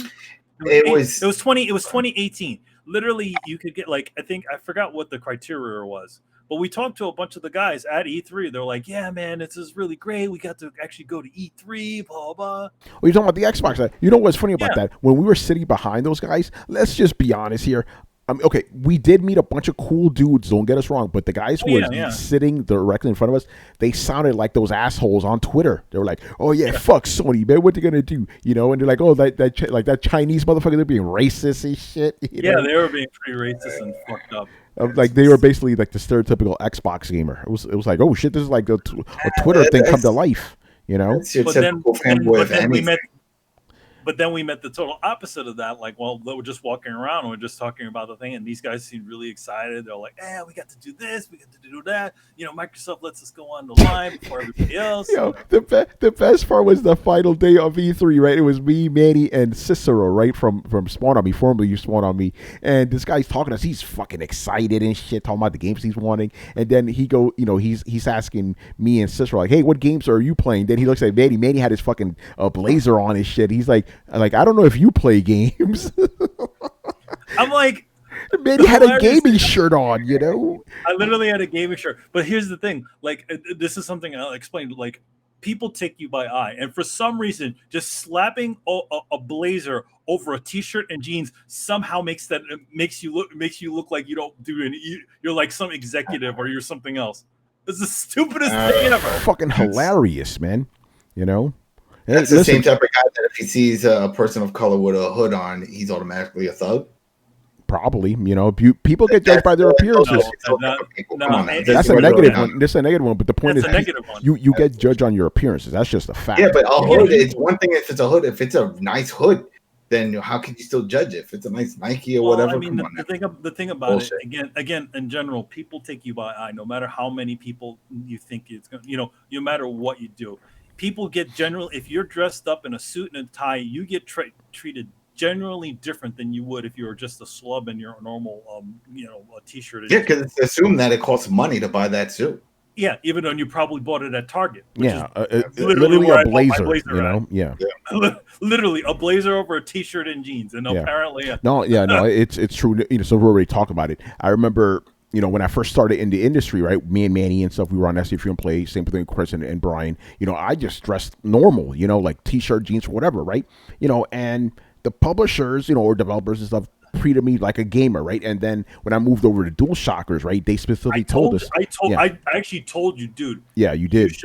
It was 2018. Literally, you could get I forgot what the criteria was. But we talked to a bunch of the guys at E3. They're like, yeah, man, this is really great. We got to actually go to E3, blah, blah. Well, you're talking about the Xbox. You know what's funny about that? When we were sitting behind those guys, let's just be honest here. Okay, we did meet a bunch of cool dudes, don't get us wrong, but the guys who were sitting directly in front of us, they sounded like those assholes on Twitter. They were like, oh, yeah, fuck Sony, man, what they going to do? And they're like, oh, that Chinese motherfucker, they're being racist and shit. They were being pretty racist and fucked up. Like they were basically like the stereotypical Xbox gamer. It was like, oh shit, this is like a Twitter thing come to life, That's your typical fanboy of anything. But then we met the total opposite of that. Like, well, we're just walking around and we're just talking about the thing, and these guys seemed really excited. They're like, we got to do this, we got to do that. Microsoft lets us go on the line before everybody else. The best part was the final day of E3, right? It was me, Manny, and Cicero, right, from Spawn on Me, formerly you Spawn on Me. And this guy's talking to us. He's fucking excited and shit, talking about the games he's wanting. And then he's asking me and Cicero, like, hey, what games are you playing? Then he looks at Manny. Manny had his fucking blazer on his shit. He's like, I don't know if you play games. I'm like, man, he had a gaming shirt on, I literally had a gaming shirt. But here's the thing, like, this is something I'll explain. Like, people take you by eye, and for some reason, just slapping a blazer over a t-shirt and jeans somehow makes you look like you don't do any. You're like some executive or you're something else. It's the stupidest thing ever. Fucking hilarious, man. That's the same type of guy that if he sees a person of color with a hood on, he's automatically a thug. Probably, people get judged by their appearances. That's a negative one. That's a negative one. But the point is, you get judged on your appearances. That's just a fact. Yeah, but a hood, it's one thing if it's a hood. If it's a nice hood, then how can you still judge it? If it's a nice Nike or whatever. I mean, the thing about it, again, in general, people take you by eye. No matter how many people you think it's going, no matter what you do. People get if you're dressed up in a suit and a tie, you get treated generally different than you would if you were just a slub in your normal, a t-shirt. Yeah, because it's assumed that it costs money to buy that suit. Yeah, even though you probably bought it at Target. Yeah, literally a blazer, Yeah. Literally a blazer over a t-shirt and jeans, and apparently, it's true. So we already talked about it. I remember. When I first started in the industry, right, me and Manny and stuff, we were on SC Free and Play, same thing with Chris and Brian, I just dressed normal, like t-shirt, jeans, or whatever, right? And the publishers, or developers and stuff treated me like a gamer, right? And then when I moved over to DualShockers, right, they specifically told us. I actually told you, dude. Yeah, you did.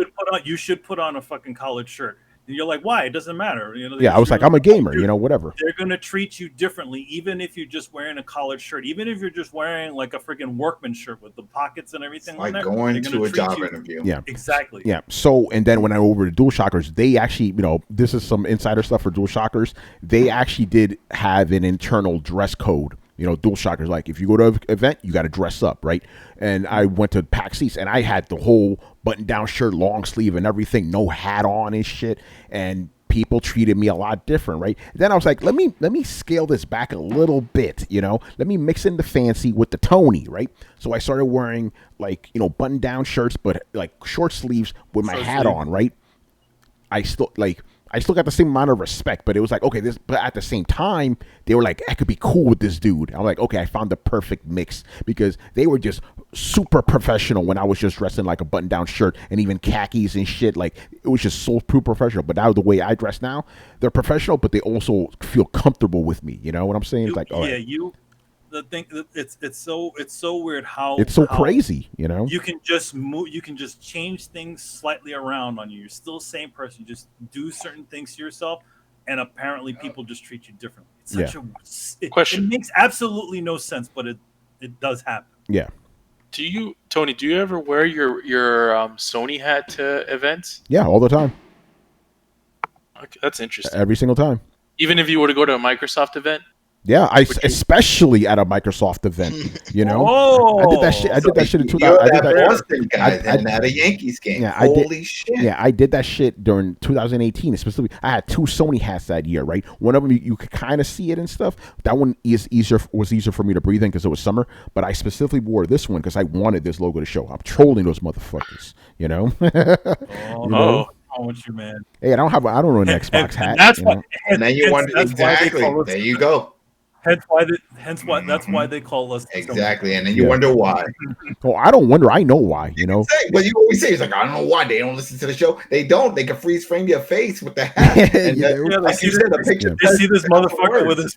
You should put on a fucking collared shirt. And you're like, why? It doesn't matter. I was like, I'm a gamer, whatever. They're going to treat you differently, even if you're just wearing a collared shirt, even if you're just wearing like a freaking workman shirt with the pockets and everything like going to a job interview. Yeah, exactly. Yeah. So, and then when I went over to DualShockers, they actually, this is some insider stuff for DualShockers. They actually did have an internal dress code. DualShockers, like if you go to an event, you got to dress up, right? And I went to PAX East and I had the whole button-down shirt, long sleeve and everything, no hat on and shit. And people treated me a lot different, right? Then I was like, let me scale this back a little bit, Let me mix in the fancy with the Tony, right? So I started wearing like, button down shirts, but like short sleeves with my Short hat sleeve. on, right? I still got the same amount of respect, but it was like, okay, but at the same time, they were like, I could be cool with this dude. I'm like, okay, I found the perfect mix because they were just super professional when I was just dressing like a button down shirt and even khakis and shit. Like, it was just so professional. But now the way I dress now, they're professional, but they also feel comfortable with me. You know what I'm saying? It's like, all right. The thing it's so weird how It's so crazy, you can just move, you can just change things slightly around on you. You're still the same person. You just do certain things to yourself, and apparently people just treat you differently. It's such Question. It makes absolutely no sense, but it does happen. Yeah. Tony, do you ever wear your Sony hat to events? Yeah, all the time. Okay, that's interesting. Every single time. Even if you were to go to a Microsoft event? Yeah, especially at a Microsoft event, Oh, I did that shit. I did that shit in 2000. You're I did that that. Boston guy then at a Yankees game. Yeah, Holy shit. Yeah, I did that shit during 2018. Specifically, I had 2 Sony hats that year, right? One of them you could kind of see it and stuff. That one was easier for me to breathe in because it was summer. But I specifically wore this one because I wanted this logo to show. I'm trolling those motherfuckers, How much you, man? Hey, I don't know an Xbox hat. And that's why. And then you wonder exactly. There you go. That's why they call us exactly. And then you wonder why. Oh, I don't wonder. I know why. But you always say it's like, I don't know why they don't listen to the show. They don't. They can freeze frame your face with the hat. And they see this motherfucker with his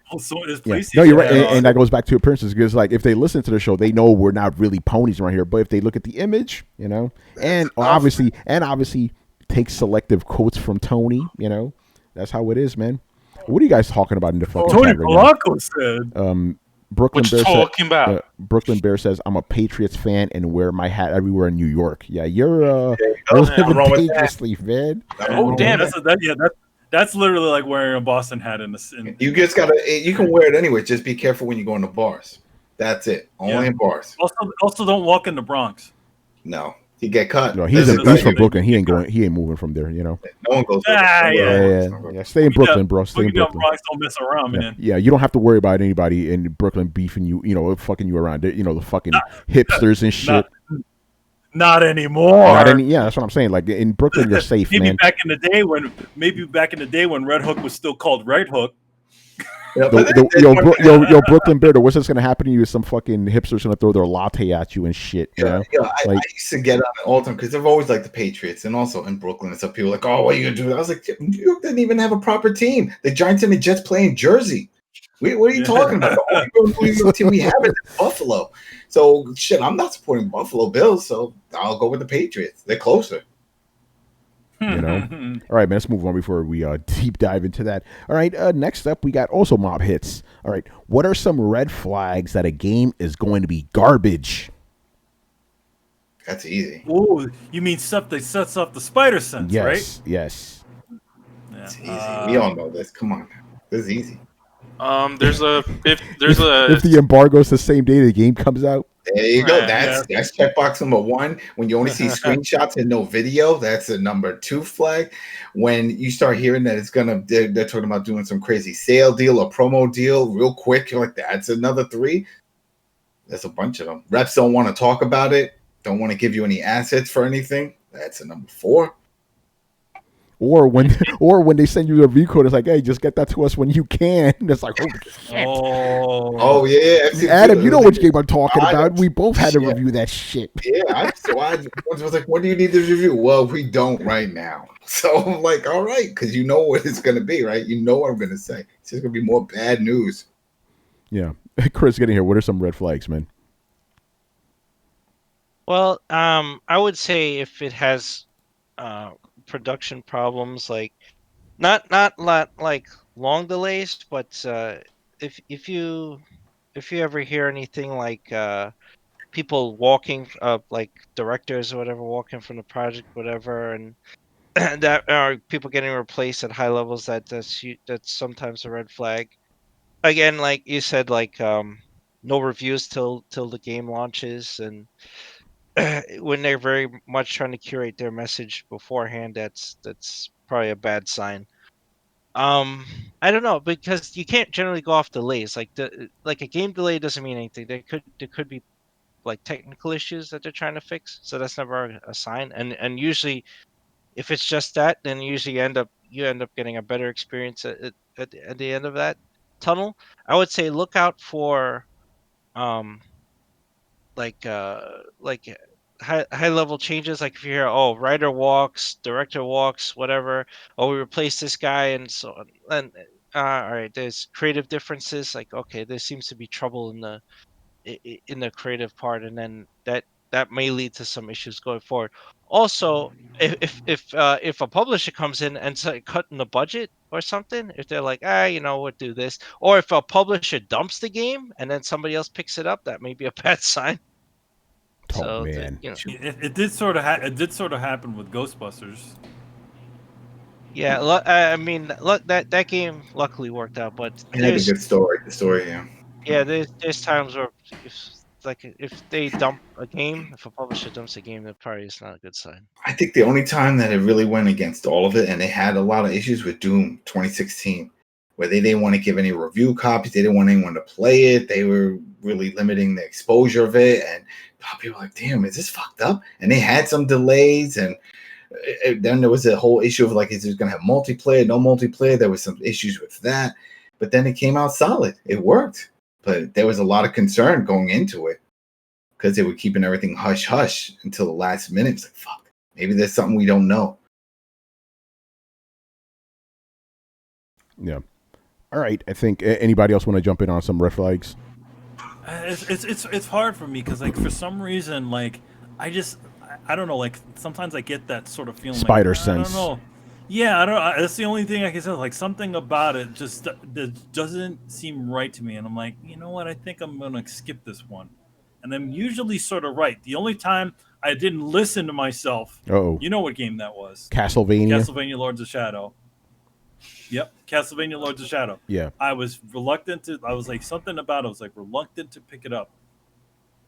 police. No, you're right, and that goes back to appearances because, like, if they listen to the show, they know we're not really ponies around here. But if they look at the image, and obviously take selective quotes from Tony, that's how it is, man. What are you guys talking about in the fucking Tony chat right Polanco said. Brooklyn Bear says, I'm a Patriots fan and wear my hat everywhere in New York. Yeah, you're living dangerously, man. Oh, damn. That's literally like wearing a Boston hat in the. You just you can wear it anyway. Just be careful when you go into bars. That's it. Only in bars. Also, don't walk in the Bronx. No. He get cut. No, he's from Brooklyn. He ain't moving from there. No one goes. Yeah. Stay in Brooklyn, bro. Stay in Brooklyn. Bronx, don't mess around, man. Yeah, you don't have to worry about anybody in Brooklyn beefing you. Fucking you around. The fucking hipsters and shit. Not anymore. Yeah, that's what I'm saying. Like in Brooklyn, you're safe, man. Maybe back in the day when Red Hook was still called Red Hook. Yo, Brooklyn Bear, what's just gonna happen to you is some fucking hipsters gonna throw their latte at you and shit. I used to get on it all the time because I've always liked the Patriots, and also in Brooklyn, and some people are like, oh, what are you gonna do? I was like, New York didn't even have a proper team. The Giants and the Jets play in Jersey. What are you talking about? The only New York team we have is Buffalo. So shit, I'm not supporting Buffalo Bills, so I'll go with the Patriots. They're closer. All right, man, let's move on before we deep dive into that. All right, next up, we got also mob hits. All right, what are some red flags that a game is going to be garbage? That's easy. Oh, you mean stuff that sets off the spider sense, right? Yes. It's easy. We all know this. Come on, this is easy. If the embargo is the same day the game comes out. There you go. That's checkbox number 1. When you only see screenshots and no video, that's a number 2 flag. When you start hearing that they're talking about doing some crazy sale deal or promo deal real quick, you're like, that's another 3. There's a bunch of them. Reps don't want to talk about it. Don't want to give you any assets for anything. That's a number 4. Or when they send you the review code, it's like, hey, just get that to us when you can. It's like, holy shit. Oh yeah. Adam, you know which game I'm talking about. We both had to review that shit. Yeah, I was like, what do you need to review? Well, we don't right now. So I'm like, all right, because you know what it's gonna be, right? You know what I'm gonna say. It's just gonna be more bad news. Yeah. Chris, getting here. What are some red flags, man? Well, I would say if it has production problems, like not like long delays, but if you ever hear anything like people walking, like directors or whatever, walking from the project, whatever, and that are people getting replaced at high levels, that's sometimes a red flag. Again, like you said, like no reviews till the game launches, and when they're very much trying to curate their message beforehand, that's probably a bad sign. I don't know because you can't generally go off delays. Like a game delay doesn't mean anything. There could be like technical issues that they're trying to fix, so that's never a sign. And usually, if it's just that, then usually you end up getting a better experience at the end of that tunnel. I would say look out for um like high level changes. Like if you hear, oh, writer walks, director walks, whatever, oh, we replaced this guy and so on. And all right, there's creative differences. Like, okay, there seems to be trouble in the creative part, and then that may lead to some issues going forward. Also, if a publisher comes in and cutting the budget or something, if they're like, we'll do this, or if a publisher dumps the game and then somebody else picks it up, that may be a bad sign. Oh So man. It did sort of happen with Ghostbusters. yeah, I mean, that game luckily worked out, but It had a good story. The story, yeah. yeah, there's times where if they dump a game, if a publisher dumps a game, that probably is not a good sign. I think the only time that it really went against all of it, and they had a lot of issues with Doom 2016, where they didn't want to give any review copies. They didn't want anyone to play it. They were really limiting the exposure of it. And people were like, damn, is this fucked up? And they had some delays. And then there was a whole issue of like, is it going to have multiplayer, no multiplayer? There was some issues with that. But then it came out solid. It worked. But there was a lot of concern going into it because they were keeping everything hush-hush until the last minute. It's like, fuck, maybe there's something we don't know. Yeah. All right. I think anybody else want to jump in on some red flags? It's hard for me because like for some reason like I don't know, like sometimes I get that sort of feeling Spider like, sense. I don't know. Yeah, I don't know. That's the only thing I can say. Like something about it just that doesn't seem right to me, and I'm like, you know what? I think I'm gonna skip this one, and I'm usually sort of right. The only time I didn't listen to myself, Uh-oh. you know what game that was? Castlevania Lords of Shadow. Yep, Castlevania Lords of Shadow. Yeah. I was reluctant to. I was like something about it. I was like reluctant to pick it up,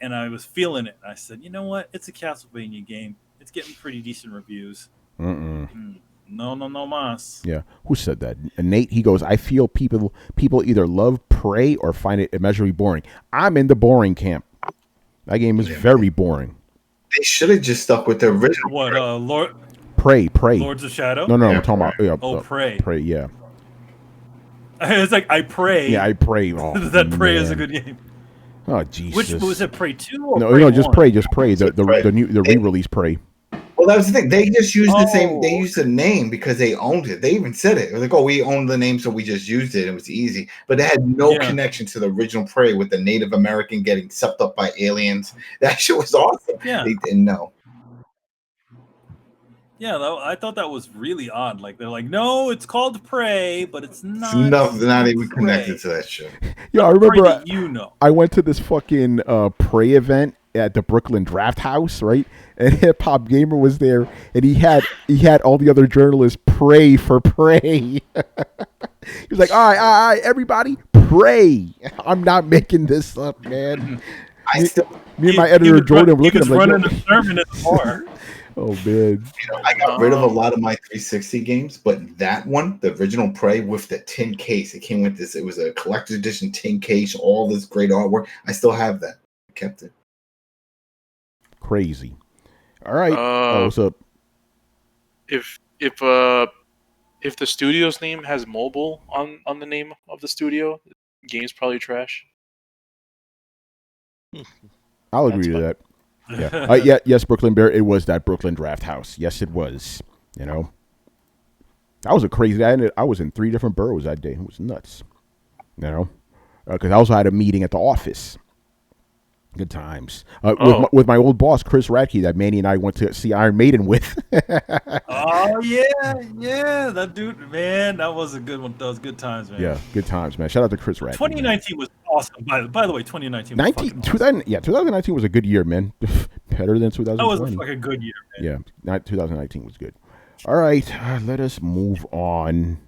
and I was feeling it. I said, you know what? It's a Castlevania game. It's getting pretty decent reviews. No mas. Yeah. Who said that? Nate, he goes, I feel people either love Prey or find it immeasurably boring. I'm in the boring camp. That game is very boring. They should have just stuck with the original. What, Prey. Lords of Shadow? No, Yeah, I'm talking about Prey. Prey, yeah. It's like I pray. Yeah, I pray. Oh, that Prey is a man. good game. Oh Jesus. Which was it? Prey 2 or No, Prey 1? just Prey. The Prey. re-release Prey. Well, that was the thing. They just used the same. Oh. They used the name because they owned it. They even said it. It was like, "Oh, we owned the name, so we just used it. It was easy." But it had no connection to the original Prey with the Native American getting sucked up by aliens. That shit was awesome. Yeah. They didn't know. Yeah, I thought that was really odd. Like they're like, no, it's called Prey, but it's not. It's not even Prey. connected to that shit. Yeah, I Prey remember. that you know. I went to this fucking Prey event at the Brooklyn Draft House, right? And Hip Hop Gamer was there, and he had all the other journalists pray for Prey. He was like, all right, everybody, pray. I'm not making this up, man. Me and my editor Jordan were looking at him like, running a sermon at the bar. oh man. You know, I got rid of a lot of my 360 games, but that one, the original Prey with the tin case, it came with this. It was a collector's edition tin case, all this great artwork. I still have that. I kept it. Crazy. All right. What's up? If the studio's name has mobile on the name of the studio, the game's probably trash. I'll agree to that. Yeah. Yes, Brooklyn Bear. It was that Brooklyn Draft House. Yes, it was. You know, that was a crazy. I was in 3 different boroughs that day. It was nuts. You know, because I also had a meeting at the office. Good times with my old boss Chris Radke that Manny and I went to see Iron Maiden with. Oh yeah, that dude, man, that was a good one. That was good times, man. Yeah, good times, man. Shout out to Chris Radke. 2019 was awesome. By the way, 2019 was fucking awesome. 2019 was a good year, man. Better than 2020. That was a fucking good year, man. Yeah, 2019 was good. All right, let us move on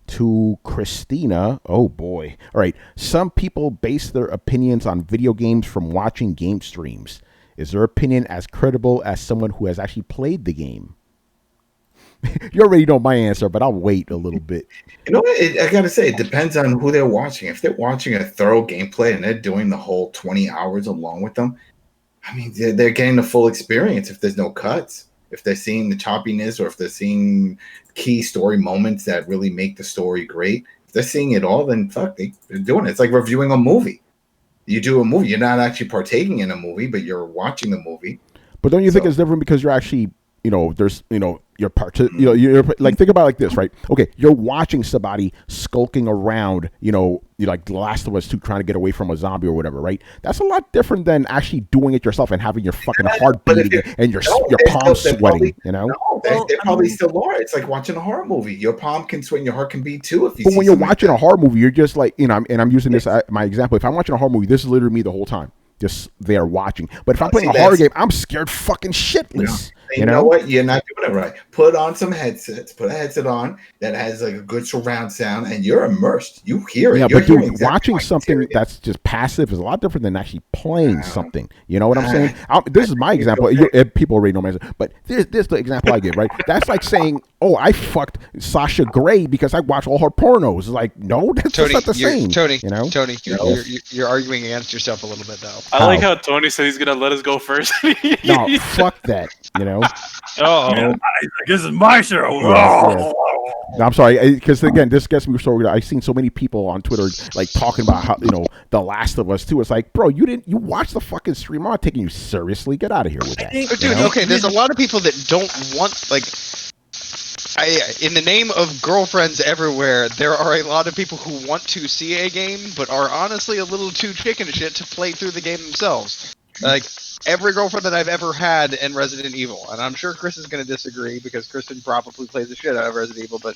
to Christina. Oh boy. All right. Some people base their opinions on video games from watching game streams. Is their opinion as credible as someone who has actually played the game? You already know my answer, but I'll wait a little bit. You know what? I gotta say, it depends on who they're watching. If they're watching a thorough gameplay and they're doing the whole 20 hours along with them, I mean, they're getting the full experience. If there's no cuts, if they're seeing the choppiness, or if they're seeing key story moments that really make the story great, if they're seeing it all, then fuck, they're doing it. It's like reviewing a movie. You do a movie, you're not actually partaking in a movie, but you're watching the movie. But don't you think it's different because you're actually, there's, you're you're like, think about it like this, right? Okay, you're watching somebody skulking around, you're like The Last of Us 2 trying to get away from a zombie or whatever, right? That's a lot different than actually doing it yourself and having your fucking heart beating and your palms sweating, No, they probably still are. It's like watching a horror movie. Your palm can sweat and your heart can beat too. If you but when you're watching a horror movie, you're just like, and I'm using this, my example. If I'm watching a horror movie, this is literally me the whole time. Just there watching. But if I'm playing a horror game, I'm scared fucking shitless. You know what? You're not doing it right. Put on some headsets. Put a headset on that has like a good surround sound, and you're immersed. You hear it. Yeah, you're but dude, watching something that's just passive is a lot different than actually playing something. You know what I'm saying? This is my example. People already know my answer, but this is the example I give, right? That's like saying, "Oh, I fucked Sasha Grey because I watch all her pornos." It's like, no, that's just not the same. Tony, you're arguing against yourself a little bit, though. I like how Tony said he's gonna let us go first. No, fuck that. Oh, I guess it's my show. Yeah. No, I'm sorry, because again, this gets me so weird. I've seen so many people on Twitter like talking about how The Last of Us 2. It's like, bro, you watched the fucking stream. I'm not taking you seriously. Get out of here with that. Dude, okay, there's a lot of people that don't want in the name of girlfriends everywhere, there are a lot of people who want to see a game, but are honestly a little too chicken shit to play through the game themselves. Like, every girlfriend that I've ever had in Resident Evil, and I'm sure Chris is going to disagree because Kristen probably plays the shit out of Resident Evil, but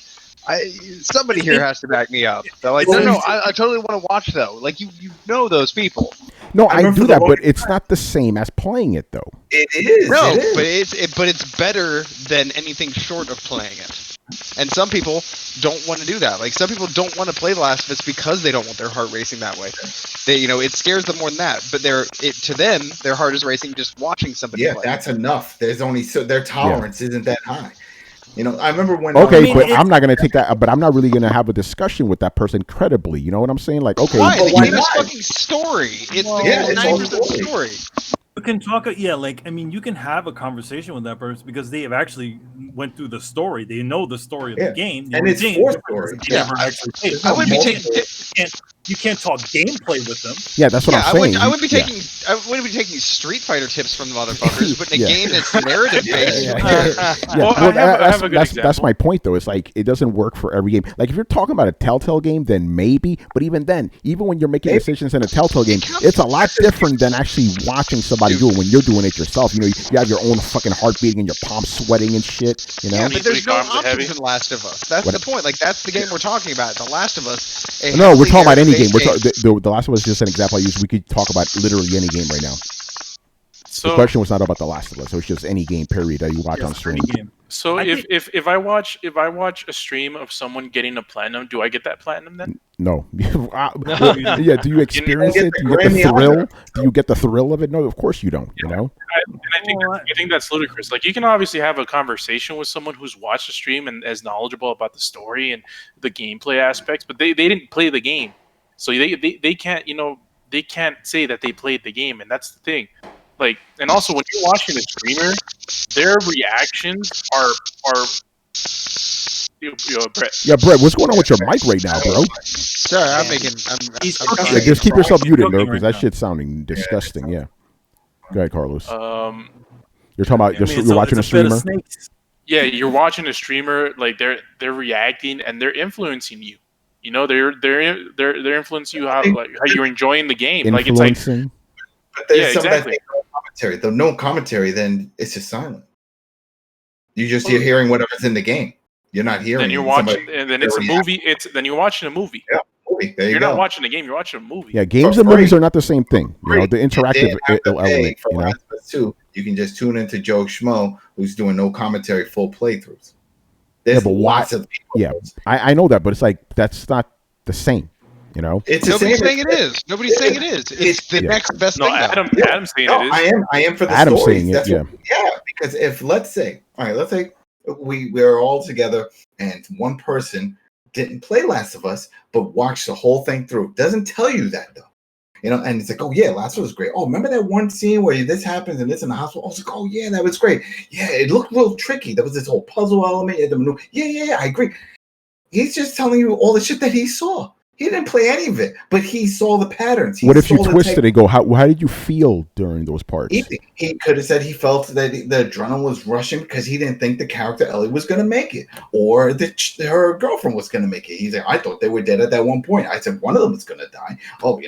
somebody here has to back me up. So, like, no, I totally want to watch, though. Like, you know those people. No, I do that, but it's not the same as playing it, though. It is. No, it is. but it's better than anything short of playing it. And some people don't want to do that. Like, some people don't want to play The Last of Us because they don't want their heart racing that way. It scares them more than that. But to them, their heart is racing just watching somebody play. That's enough. There's only their tolerance isn't that high. I remember when. Okay, but I'm not going to take that. But I'm not really going to have a discussion with that person credibly. You know what I'm saying? Like, okay, why? The game is fucking story. It's 90% story. You can talk, you can have a conversation with that person because they have actually went through the story. They know the story of the game, and it's for story. I would be taking. You can't talk gameplay with them. Yeah, that's what I'm saying. I wouldn't be taking Street Fighter tips from the motherfuckers, but in a game that's narrative based. That's my point, though. It's like it doesn't work for every game. Like if you're talking about a Telltale game, then maybe. But even then, even when you're making decisions in a Telltale game, it's a lot different than actually watching somebody do it when you're doing it yourself. You have your own fucking heart beating and your palms sweating and shit. Yeah, but there's no options in Last of Us. That's the point. Like that's the game we're talking about. The Last of Us. No, we're talking about any game. The Last of Us is just an example I use. We could talk about literally any game right now. So, the question was not about The Last of Us. So it's just any game, period, that you watch on stream. So if I watch a stream of someone getting a platinum, do I get that platinum then? No. Yeah. Do you experience it? Do you get the thrill? Do you get the thrill of it? No, of course you don't. I think that's ludicrous. Like you can obviously have a conversation with someone who's watched the stream and is knowledgeable about the story and the gameplay aspects, but they didn't play the game, so they can't they can't say that they played the game, and that's the thing. Like, and also when you're watching a streamer, their reactions are Brett. Yeah, Brett, what's going on with your mic right now, bro? Sorry, I'm just keep yourself muted, bro, because that shit's sounding disgusting. Yeah. Go ahead, Carlos. You're talking about you're watching a streamer. Yeah, you're watching a streamer. Like they're reacting and they're influencing you. They're influencing you how you're enjoying the game. Like it's like. But there's some that commentary. Though no commentary, then it's just silent. You're hearing whatever's in the game. You're not hearing. Then you're watching, and then it's a movie. Then you're watching a movie. Yeah, movie. There you you're go. not watching a game. You're watching a movie. Yeah, games and movies are not the same thing. The interactive element. Too, you can just tune into Joe Schmo, who's doing no commentary, full playthroughs. There's lots of people. Yeah, I know that, but it's like that's not the same. Nobody's saying it is. Nobody's saying it is. It's the next best thing. Adam's saying it is. I am for the Adam's stories. saying it. Yeah, because if let's say we're all together, and one person didn't play Last of Us, but watched the whole thing through. Doesn't tell you that though. And it's like, oh yeah, Last of Us was great. Oh, remember that one scene where this happens and this in the hospital? I was like, oh yeah, that was great. Yeah, it looked a little tricky. There was this whole puzzle element. Yeah, I agree. He's just telling you all the shit that he saw. He didn't play any of it, but he saw the patterns. What if you twisted and go, how did you feel during those parts? He could have said he felt that the adrenaline was rushing because he didn't think the character Ellie was going to make it, or her girlfriend was going to make it. He's like, I thought they were dead at that one point. I said one of them was going to die. Oh,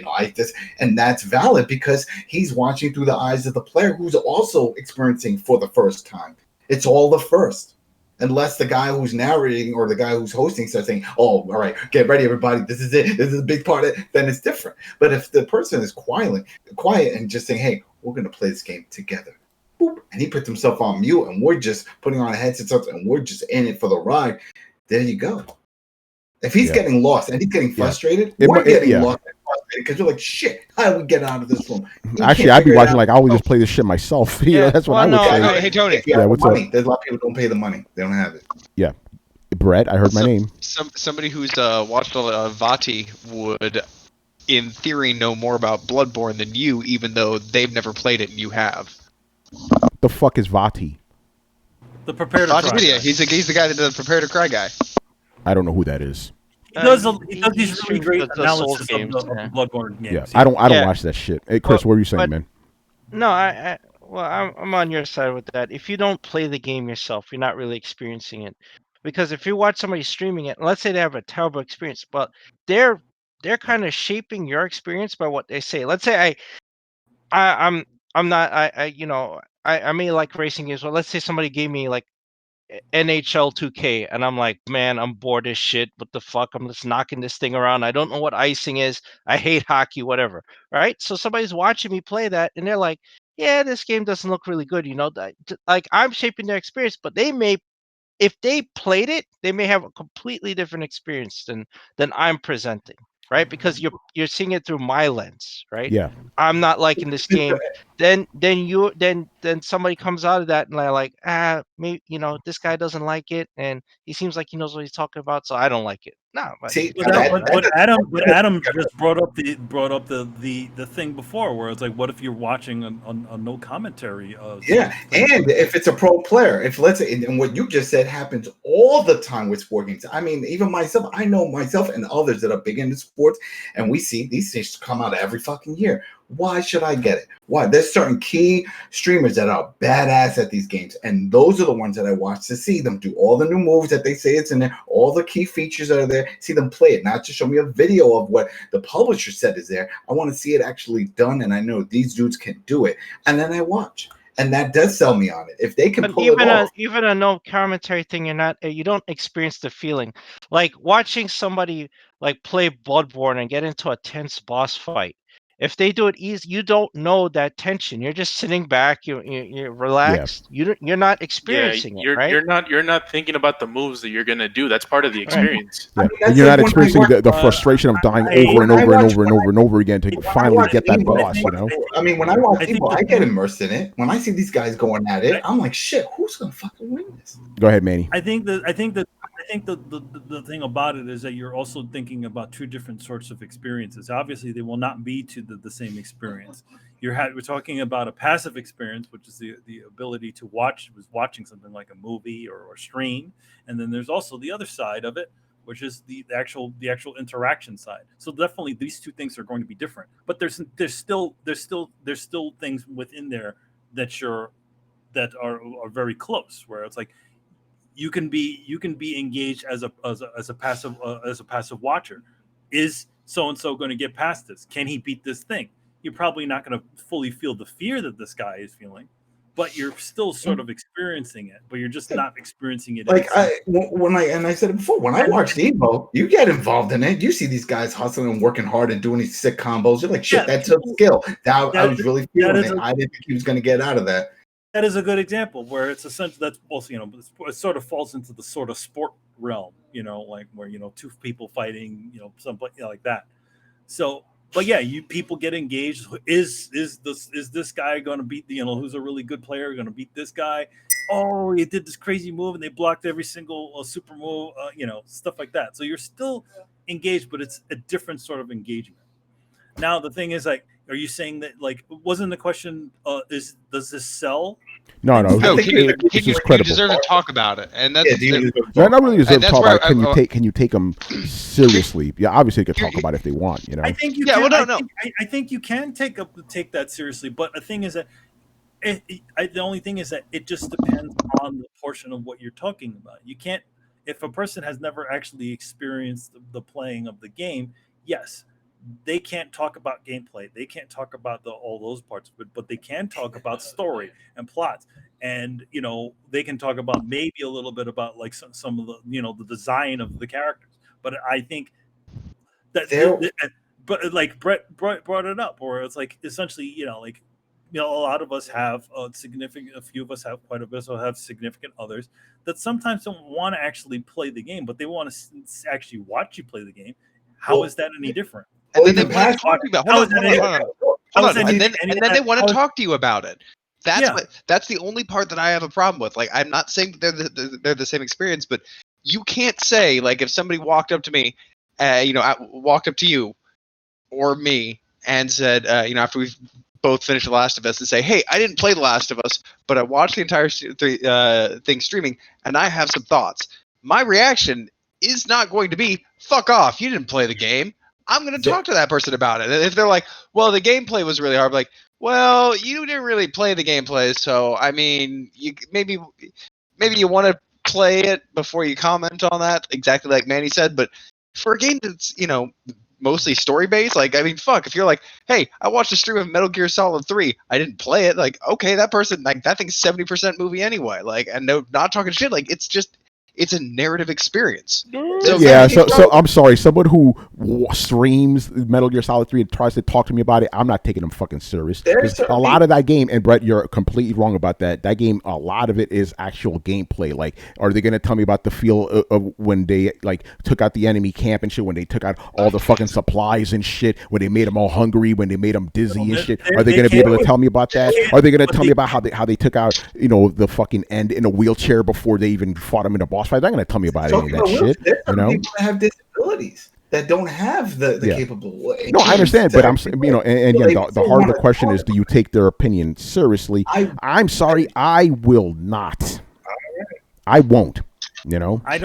and that's valid because he's watching through the eyes of the player who's also experiencing for the first time. It's all the first. Unless the guy who's narrating or the guy who's hosting starts saying, oh, all right, get ready, everybody. This is it. This is a big part of it. Then it's different. But if the person is quiet and just saying, hey, we're going to play this game together. Boop, and he puts himself on mute and we're just putting on a headset and we're just in it for the ride. There you go. If he's getting lost and he's getting frustrated, we're getting lost and frustrated because you're like, shit, how do we get out of this room? Actually, I'd be watching like I would just play this shit myself. That's what I would say. Hey, Tony. What's money. up? There's a lot of people who don't pay the money. They don't have it. Yeah. Brett, I heard my name. Somebody who's watched a lot of Vati would, in theory, know more about Bloodborne than you, even though they've never played it and you have. The fuck is Vati? The Prepare to Cry. Yeah, he's the guy that does the Prepare to Cry guy. I don't know who that is. He does these really great analysis of the Bloodborne games. Yeah, I don't watch that shit. Hey, Chris, what were you saying, man? No, I'm on your side with that. If you don't play the game yourself, you're not really experiencing it. Because if you watch somebody streaming it, let's say they have a terrible experience, but they're kind of shaping your experience by what they say. Let's say I may like racing games, but let's say somebody gave me like NHL 2K, and I'm like, man, I'm bored as shit. What the fuck? I'm just knocking this thing around. I don't know what icing is. I hate hockey, whatever. Right? So somebody's watching me play that, and they're like, yeah, this game doesn't look really good. Like I'm shaping their experience, but they may, if they played it, they may have a completely different experience than I'm presenting. Right? Because you're seeing it through my lens, right? Yeah. I'm not liking this game. Then somebody comes out of that and they're like, maybe this guy doesn't like it, and he seems like he knows what he's talking about, so I don't like it. No, but Adam just brought up the thing before, where it's like, what if you're watching a no commentary? And if it's a pro player, if let's say, and what you just said happens all the time with sport games. I mean, even myself, I know myself and others that are big into sports, and we see these things come out every fucking year. Why should I get it? Why? There's certain key streamers that are badass at these games, and those are the ones that I watch to see them do all the new moves that they say it's in there, all the key features that are there, see them play it, not just show me a video of what the publisher said is there. I want to see it actually done, and I know these dudes can do it, and then I watch. And that does sell me on it. If they can pull it off. Even a no commentary thing, you don't experience the feeling. Like watching somebody like play Bloodborne and get into a tense boss fight. If they do it easy, you don't know that tension. You're just sitting back. You're relaxed. Yeah. You're not experiencing it, right? You're not thinking about the moves that you're gonna do. That's part of the experience. Right. Yeah. And you're not experiencing the frustration of dying over and over again to finally get that boss. I mean, when I watch people, I get immersed in it. When I see these guys going at it, I'm like, shit, who's gonna fucking win this? Go ahead, Manny. I think the thing about it is that you're also thinking about two different sorts of experiences. Obviously, they will not be to the same experience. We're talking about a passive experience, which is the ability to watching something like a movie or stream, and then there's also the other side of it, which is the actual interaction side. So definitely these two things are going to be different. But there's still things within there that are very close, where it's like you can be engaged as a passive watcher. Is so and so going to get past this? Can he beat this thing? You're probably not going to fully feel the fear that this guy is feeling, but you're still sort of experiencing it. But you're just not experiencing it. Like I said it before, when I watch Evo, you get involved in it. You see these guys hustling and working hard and doing these sick combos. You're like, shit, that took skill. I was really feeling it. I didn't think he was going to get out of that. That is a good example where it's essentially that's also it sort of falls into the sort of sport realm, like where two people fighting, something like that. So, but yeah, people get engaged. Is this guy going to beat who's a really good player going to beat this guy? oh, it did this crazy move and they blocked every single super move, stuff like that. So you're still engaged, but it's a different sort of engagement. Now the thing is, like, are you saying that, like, wasn't the question does this sell? No, I No, think can you, it's can you, just you credible. deserve to talk about it? And that's Yeah, do you No, not really deserve to that's talk where about it. I- Can you take them seriously? Yeah, obviously they could talk about it if they want. I think you Yeah, can. well, no, I no. think, I think you can take that seriously, but the thing is that the only thing is that it just depends on the portion of what you're talking about. You can't, if a person has never actually experienced the playing of the game, yes, they can't talk about gameplay. They can't talk about all those parts of it, but they can talk about story and plots. And they can talk about maybe a little bit about like some of the the design of the characters. But I think that There- but like Brett brought it up, or it's like essentially like a lot of us have a few of us have quite a bit, so have significant others that sometimes don't want to actually play the game, but they want to actually watch you play the game. How Well, is that any different? and then they even want to past- talk to you about. how Hold is on, that hold any- on, hold on. how Hold is on. that And any- then they want how to is- talk to you about it. That's Yeah. that's the only part that I have a problem with. Like, I'm not saying that they're the same experience, but you can't say, like, if somebody walked up to me, walked up to you or me and said, after we've both finished The Last of Us, and say, hey, I didn't play The Last of Us, but I watched the entire thing streaming, and I have some thoughts. My reaction is not going to be, fuck off, you didn't play the game. I'm going to talk to that person about it. And if they're like, well, the gameplay was really hard, I'm like, well, you didn't really play the gameplay, so, I mean, maybe you want to play it before you comment on that, exactly like Manny said, but for a game that's, mostly story based, like, I mean, fuck, if you're like, hey, I watched a stream of Metal Gear Solid 3, I didn't play it, like, okay, that person, like, that thing's 70% movie anyway, like, and no, not talking shit, like, it's a narrative experience. So Yeah, so I'm sorry. Someone who streams Metal Gear Solid 3 and tries to talk to me about it, I'm not taking them fucking serious. There's A lot of that game, and Brett, you're completely wrong about that. That game, a lot of it is actual gameplay. Like, are they going to tell me about the feel of when they like took out the enemy camp and shit, when they took out all the fucking supplies and shit, when they made them all hungry, when they made them dizzy and shit? Are they going to be able to tell me about that? Are they going to tell me about how they took out the fucking end in a wheelchair before they even fought him in a boss fight? They're not going to tell me about any of that shit. There's some people that have disabilities that don't have the capable. No, I understand, but I'm and again, the heart of the question is, do you take their opinion seriously? I'm sorry, I will not. I won't. I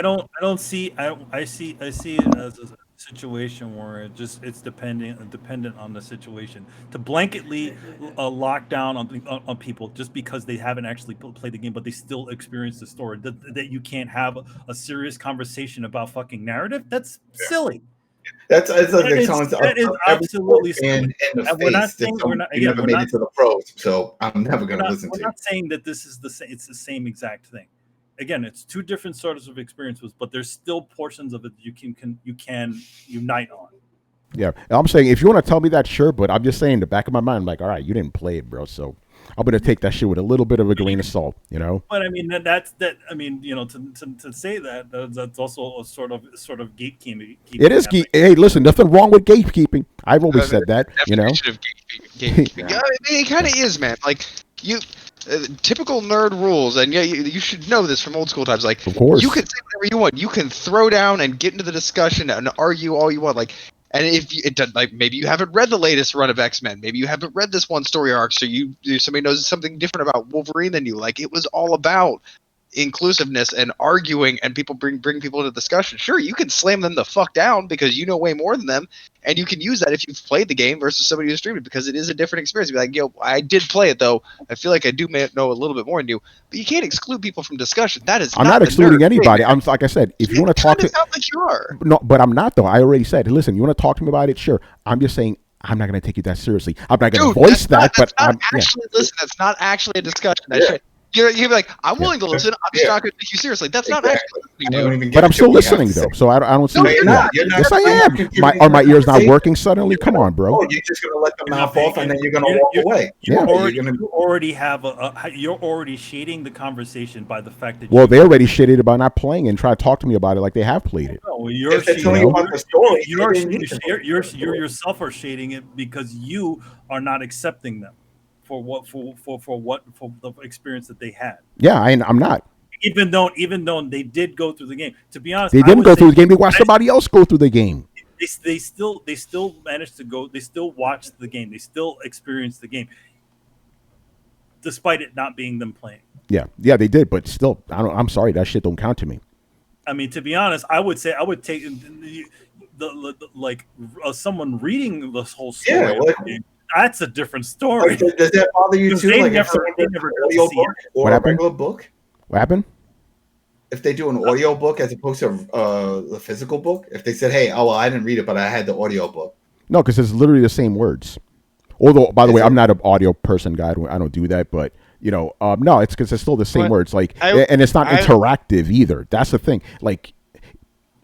don't see. I see it as a situation where it's dependent on the situation. To blanketly lock down on people just because they haven't actually played the game, but they still experience the story. That you can't have a serious conversation about fucking narrative. That's silly. It's like that is absolutely silly. And we're not saying we're not. You Again, never we're made not. it to the pros, so I'm never going to We're listen to you. not saying that this is the same. It's the same exact thing. Again, it's two different sorts of experiences, but there's still portions of it you can unite on. Yeah, and I'm saying if you want to tell me that, sure, but I'm just saying in the back of my mind, I'm like, all right, you didn't play it, bro, so I'm gonna take that shit with a little bit of a grain of salt, But I mean that's I mean to say that's also a sort of gatekeeping. It is. Hey, listen, nothing wrong with gatekeeping. I've always said that, definition of gatekeeping. Yeah, I mean, it kind of is, man. Like, you typical nerd rules, and yeah, you should know this from old school times. Like, of course, you can say whatever you want. You can throw down and get into the discussion and argue all you want. Like, and if like maybe you haven't read the latest run of X-Men, maybe you haven't read this one story arc, so somebody knows something different about Wolverine than you. Like, it was all about inclusiveness and arguing, and people bring people into discussion. Sure, you can slam them the fuck down because you know way more than them, and you can use that if you've played the game versus somebody who's streamed it, because it is a different experience. Be like, yo, I did play it though. I feel like I do know a little bit more than you, but you can't exclude people from discussion. That is. I'm not excluding anybody. I'm like I said, if you want to talk to, sound like you are. No, but I'm not though. I already said, listen, you want to talk to me about it? Sure. I'm just saying, I'm not going to take you that seriously. I'm not going to voice that, but I'm actually listen. That's not actually a discussion. You're be like, I'm willing to listen. I'm just not going to take you seriously. That's not actually listening. But I'm still listening though, so I don't see. No, you're not. You're not. Yes, I am. Are my ears not working suddenly? Come on, bro. You're just gonna let them mouth off, and then you're gonna walk away. You already have you're already shading the conveation by the fact that. Well, they already shitted about not playing and try to talk to me about it like they have played it. No, you're telling about the story. You yourself are shading it because you are not accepting them the experience that they had. Yeah, I'm not. Even though they did go through the game. To be honest, They I didn't would go say through the game. They watched somebody else go through the game. they still managed to go. They still watched the game. They still experienced the game, despite it not being them playing. Yeah, they did, but still, I'm sorry, that shit don't count to me. I mean, to be honest, I would say I would take someone reading this whole story. Yeah, that's a different story. Does that bother you too? Like if someone does never an audio book or a regular book? What happened? If they do an audio book as opposed to the physical book, if they said, "Hey, I didn't read it, but I had the audio book." No, because it's literally the same words. Although, by the way, I'm not an audio person guy. I don't do that, but no, it's because it's still the same words. Like, and it's not interactive either. That's the thing. Like,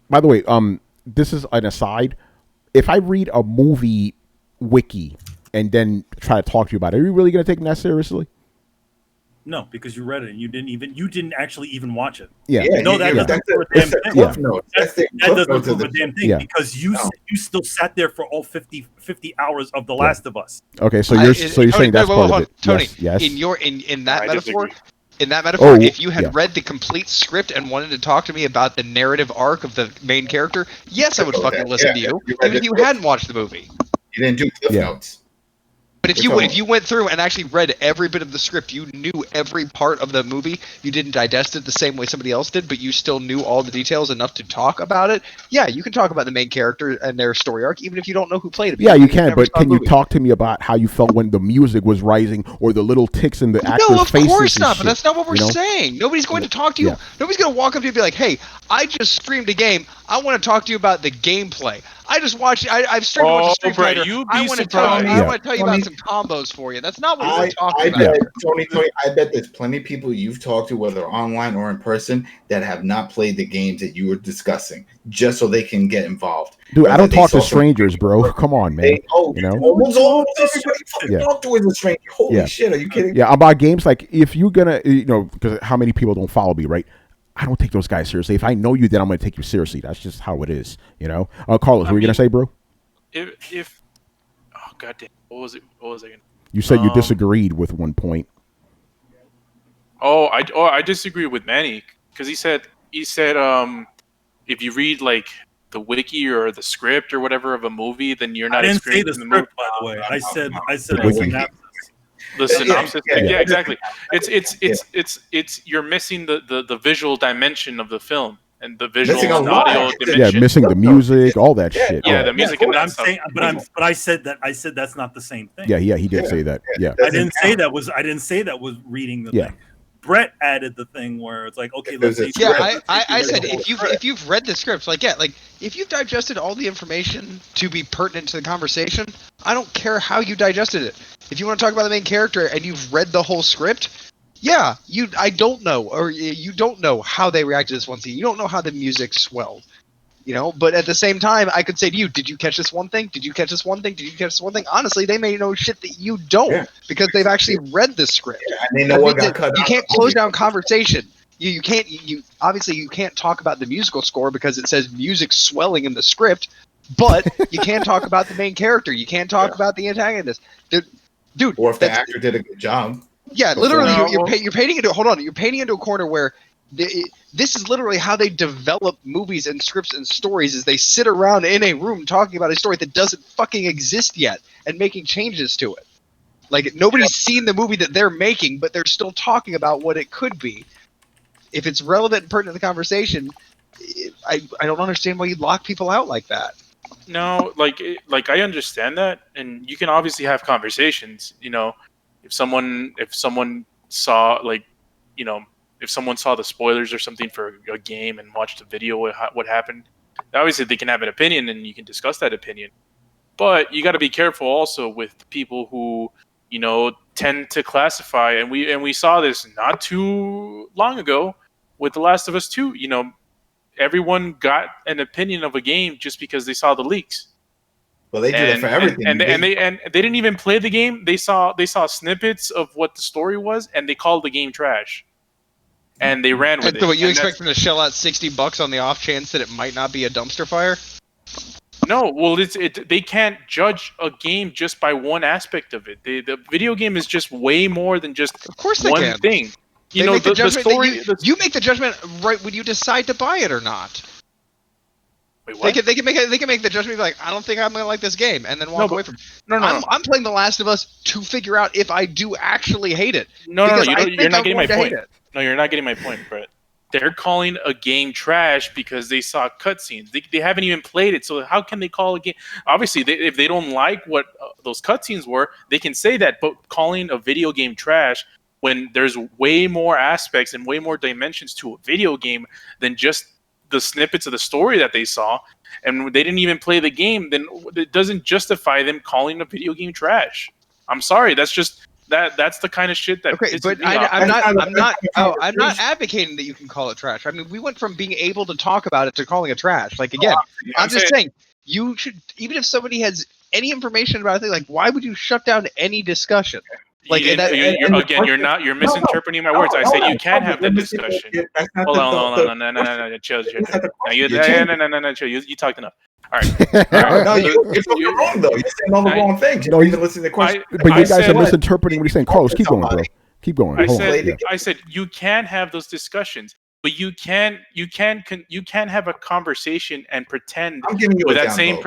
by the way, this is an aside. If I read a movie wiki and then try to talk to you about it, are you really going to take that seriously? No, because you read it and you didn't actually even watch it. Yeah, no, that doesn't prove a damn thing. That doesn't prove a damn thing because you still sat there for all 50 hours of The Last of Us. Okay, so you're saying that's part of it. Tony, yes. In that metaphor, Oh, if you had read the complete script and wanted to talk to me about the narrative arc of the main character, yes, I would fucking listen to you, even if you hadn't watched the movie. You didn't do cliff notes. But if you went through and actually read every bit of the script, you knew every part of the movie, you didn't digest it the same way somebody else did, but you still knew all the details enough to talk about it, yeah, you can talk about the main character and their story arc, even if you don't know who played it. Yeah, you can, but can you talk to me about how you felt when the music was rising or the little ticks in the actors' faces? No, of course not, shit, but that's not what we're saying. Nobody's going to talk to you. Nobody's going to walk up to you and be like, hey, I just streamed a game. I want to talk to you about the gameplay. I've streamed a bunch of Street Fighter. I want to tell you about some combos for you. That's not what we're talking about. Tony, I bet there's plenty of people you've talked to, whether online or in person, that have not played the games that you were discussing, just so they can get involved. Dude, I don't talk to strangers, bro. Come on, man. Almost everybody fucking talk to is a stranger. Holy shit, are you kidding? Yeah, about games, like, if you're gonna, because how many people don't follow me, right? I don't take those guys seriously. If I know you, then I'm going to take you seriously. That's just how it is, Carlos, what were you going to say, bro? Oh, goddamn. What was it again? You said you disagreed with one point. I disagree with Manny because he said if you read like the wiki or the script or whatever of a movie, then you're not experiencing the movie. By the way, I said the synopsis. Yeah, exactly. It's you're missing the visual dimension of the film and the visual and audio dimension. Yeah, missing the music, all that shit. Yeah, the music. And but I said that's not the same thing. Yeah, he did say that. Yeah, I didn't say that was reading the thing. Brett added the thing where it's like, okay, let's see. Yeah, I said if you've read the scripts, if you've digested all the information to be pertinent to the conversation, I don't care how you digested it. If you want to talk about the main character and you've read the whole script, I don't know, or you don't know how they reacted to this one scene. You don't know how the music swelled. But at the same time, I could say to you, did you catch this one thing? Did you catch this one thing? Did you catch this one thing? Honestly, they may know shit that you don't because they've actually read the script. Yeah, and they know what got cut out. You can't close down conversation. You can't obviously you can't talk about the musical score because it says music swelling in the script, but you can't talk about the main character. You can't talk about the antagonist. Dude, or if the actor did a good job. Yeah, literally, you're painting into you're painting into a corner where this is literally how they develop movies and scripts and stories is they sit around in a room talking about a story that doesn't fucking exist yet and making changes to it. Like, nobody's seen the movie that they're making, but they're still talking about what it could be. If it's relevant and pertinent to the conversation, I don't understand why you'd lock people out like that. No, like I understand that, and you can obviously have conversations. If someone saw if someone saw the spoilers or something for a game and watched a video what happened, obviously they can have an opinion and you can discuss that opinion. But you got to be careful also with people who tend to classify, and we saw this not too long ago with The Last of Us 2. Everyone got an opinion of a game just because they saw the leaks. Well, they do that for everything. And they didn't even play the game. They saw snippets of what the story was, and they called the game trash. And they ran with it. So what, you expect them to shell out $60 on the off chance that it might not be a dumpster fire? No, well, they can't judge a game just by one aspect of it. The video game is just way more than just Of course they one can. thing. You They know, make the the judgment that story. you make the judgment right when you decide to buy it or not. Wait, what? They can make the judgment like, I don't think I'm gonna like this game, and then walk away from it. No. I'm playing The Last of Us to figure out if I do actually hate it. No, because I you're think not I'm getting my going to hate point. it. No, you're not getting my point, Brett. They're calling a game trash because they saw cutscenes. They haven't even played it, so how can they call a game? Obviously, if they don't like what those cutscenes were, they can say that. But calling a video game trash when there's way more aspects and way more dimensions to a video game than just the snippets of the story that they saw, and they didn't even play the game, then it doesn't justify them calling a video game trash. I'm sorry, that's just that's the kind of shit that Okay, pisses but me off. I'm not advocating that you can call it trash. I mean, we went from being able to talk about it to calling it trash. Like again, I'm just saying you should, even if somebody has any information about it, like why would you shut down any discussion? Like You're misinterpreting my words. I said you can have the discussion. Hold on, no, chill. No, chill. You talked enough. All right. No, you're wrong though. You're saying all the wrong things. You don't even listen to the question. But you guys are misinterpreting what he's saying. Carlos, keep going, bro. Keep going. I said you can have those discussions, but you can have a conversation and pretend with that same